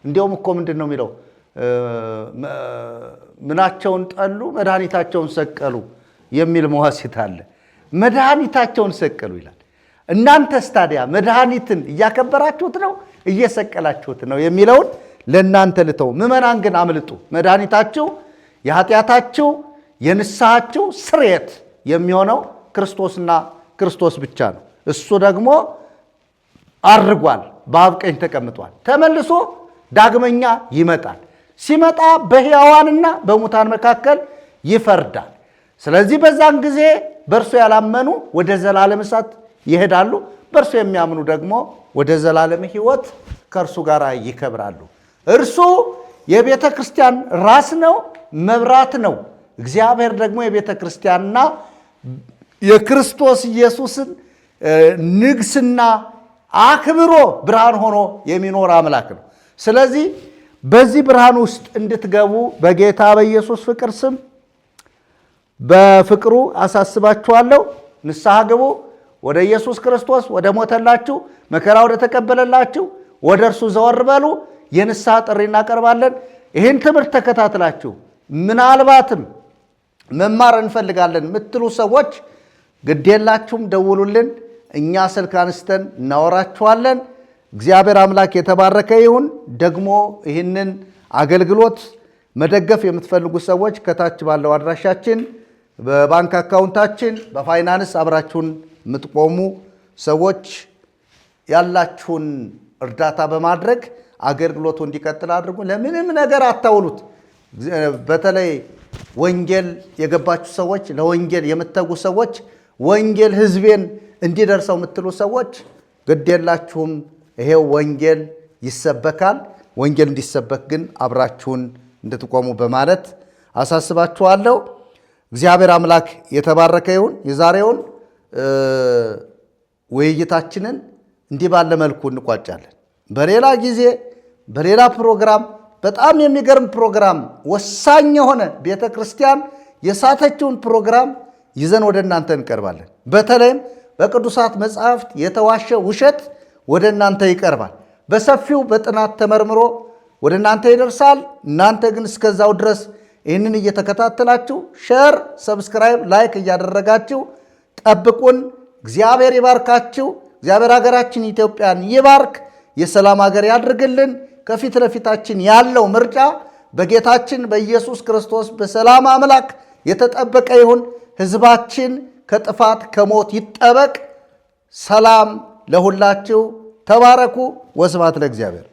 እንዲያውም እኮ ምንድን ነው የሚለው? ምናቸውን ጠሉ መድኃኒታቸውን ሰቀሉ የሚል መዋሲት አለ። መድኃኒታቸውን ሰቀሉ ይላል። እናንተስ ታዲያ መድኃኒትን እያከበራችሁት ነው እየሰቀላችሁት ነው የሚለውን ለእናንተ ልተው። ምዕመናን ግን አምልጡ። መድኃኒታችሁ የኃጢአታችሁ የንስሐችሁ ስርየት የሚሆነው ክርስቶስና ክርስቶስ ብቻ ነው። እሱ ደግሞ አርጓል፣ በአብ ቀኝ ተቀምጧል። ተመልሶ ዳግመኛ ይመጣል። ሲመጣ በሕያዋንና በሙታን መካከል ይፈርዳል። ስለዚህ በዛን ጊዜ በእርሱ ያላመኑ ወደ ዘላለም እሳት ይሄዳሉ። በእርሱ የሚያምኑ ደግሞ ወደ ዘላለም ሕይወት ከእርሱ ጋር ይከብራሉ። እርሱ የቤተ ክርስቲያን ራስ ነው፣ መብራት ነው። እግዚአብሔር ደግሞ የቤተ ክርስቲያንና የክርስቶስ ኢየሱስን ንግስና አክብሮ ብርሃን ሆኖ የሚኖር አምላክ ነው። ስለዚህ በዚህ ብርሃን ውስጥ እንድትገቡ በጌታ በኢየሱስ ፍቅር ስም በፍቅሩ አሳስባችኋለሁ። ንስሐ ግቡ። ወደ ኢየሱስ ክርስቶስ ወደ ሞተላችሁ መከራ ወደ ተቀበለላችሁ ወደ እርሱ ዘወር በሉ። የንስሐ ጥሪ እናቀርባለን። ይህን ትምህርት ተከታትላችሁ ምናልባትም መማር እንፈልጋለን የምትሉ ሰዎች ግዴላችሁም፣ ደውሉልን። እኛ ስልክ አንስተን እናወራችኋለን። እግዚአብሔር አምላክ የተባረከ ይሁን። ደግሞ ይህንን አገልግሎት መደገፍ የምትፈልጉ ሰዎች ከታች ባለው አድራሻችን በባንክ አካውንታችን በፋይናንስ አብራችሁን የምትቆሙ ሰዎች ያላችሁን እርዳታ በማድረግ አገልግሎቱ እንዲቀጥል አድርጉ። ለምንም ነገር አታውሉት። በተለይ ወንጌል የገባችሁ ሰዎች፣ ለወንጌል የምትተጉ ሰዎች፣ ወንጌል ሕዝቤን እንዲደርሰው የምትሉ ሰዎች ግድ የላችሁም። ይሄው ወንጌል ይሰበካል። ወንጌል እንዲሰበክ ግን አብራችሁን እንድትቆሙ በማለት አሳስባችኋለሁ። እግዚአብሔር አምላክ የተባረከ ይሁን። የዛሬውን ውይይታችንን እንዲህ ባለ መልኩ እንቋጫለን። በሌላ ጊዜ በሌላ ፕሮግራም በጣም የሚገርም ፕሮግራም፣ ወሳኝ የሆነ ቤተ ክርስቲያን የሳተችውን ፕሮግራም ይዘን ወደ እናንተ እንቀርባለን። በተለይም በቅዱሳት መጻሕፍት የተዋሸ ውሸት ወደ እናንተ ይቀርባል። በሰፊው በጥናት ተመርምሮ ወደ እናንተ ይደርሳል። እናንተ ግን እስከዛው ድረስ ይህንን እየተከታተላችሁ ሼር፣ ሰብስክራይብ፣ ላይክ እያደረጋችሁ ጠብቁን። እግዚአብሔር ይባርካችሁ። እግዚአብሔር ሀገራችን ኢትዮጵያን ይባርክ፣ የሰላም ሀገር ያድርግልን። ከፊት ለፊታችን ያለው ምርጫ በጌታችን በኢየሱስ ክርስቶስ በሰላም አምላክ የተጠበቀ ይሁን። ሕዝባችን ከጥፋት ከሞት ይጠበቅ። ሰላም ለሁላችሁ። ተባረኩ። ወስብሐት ለእግዚአብሔር።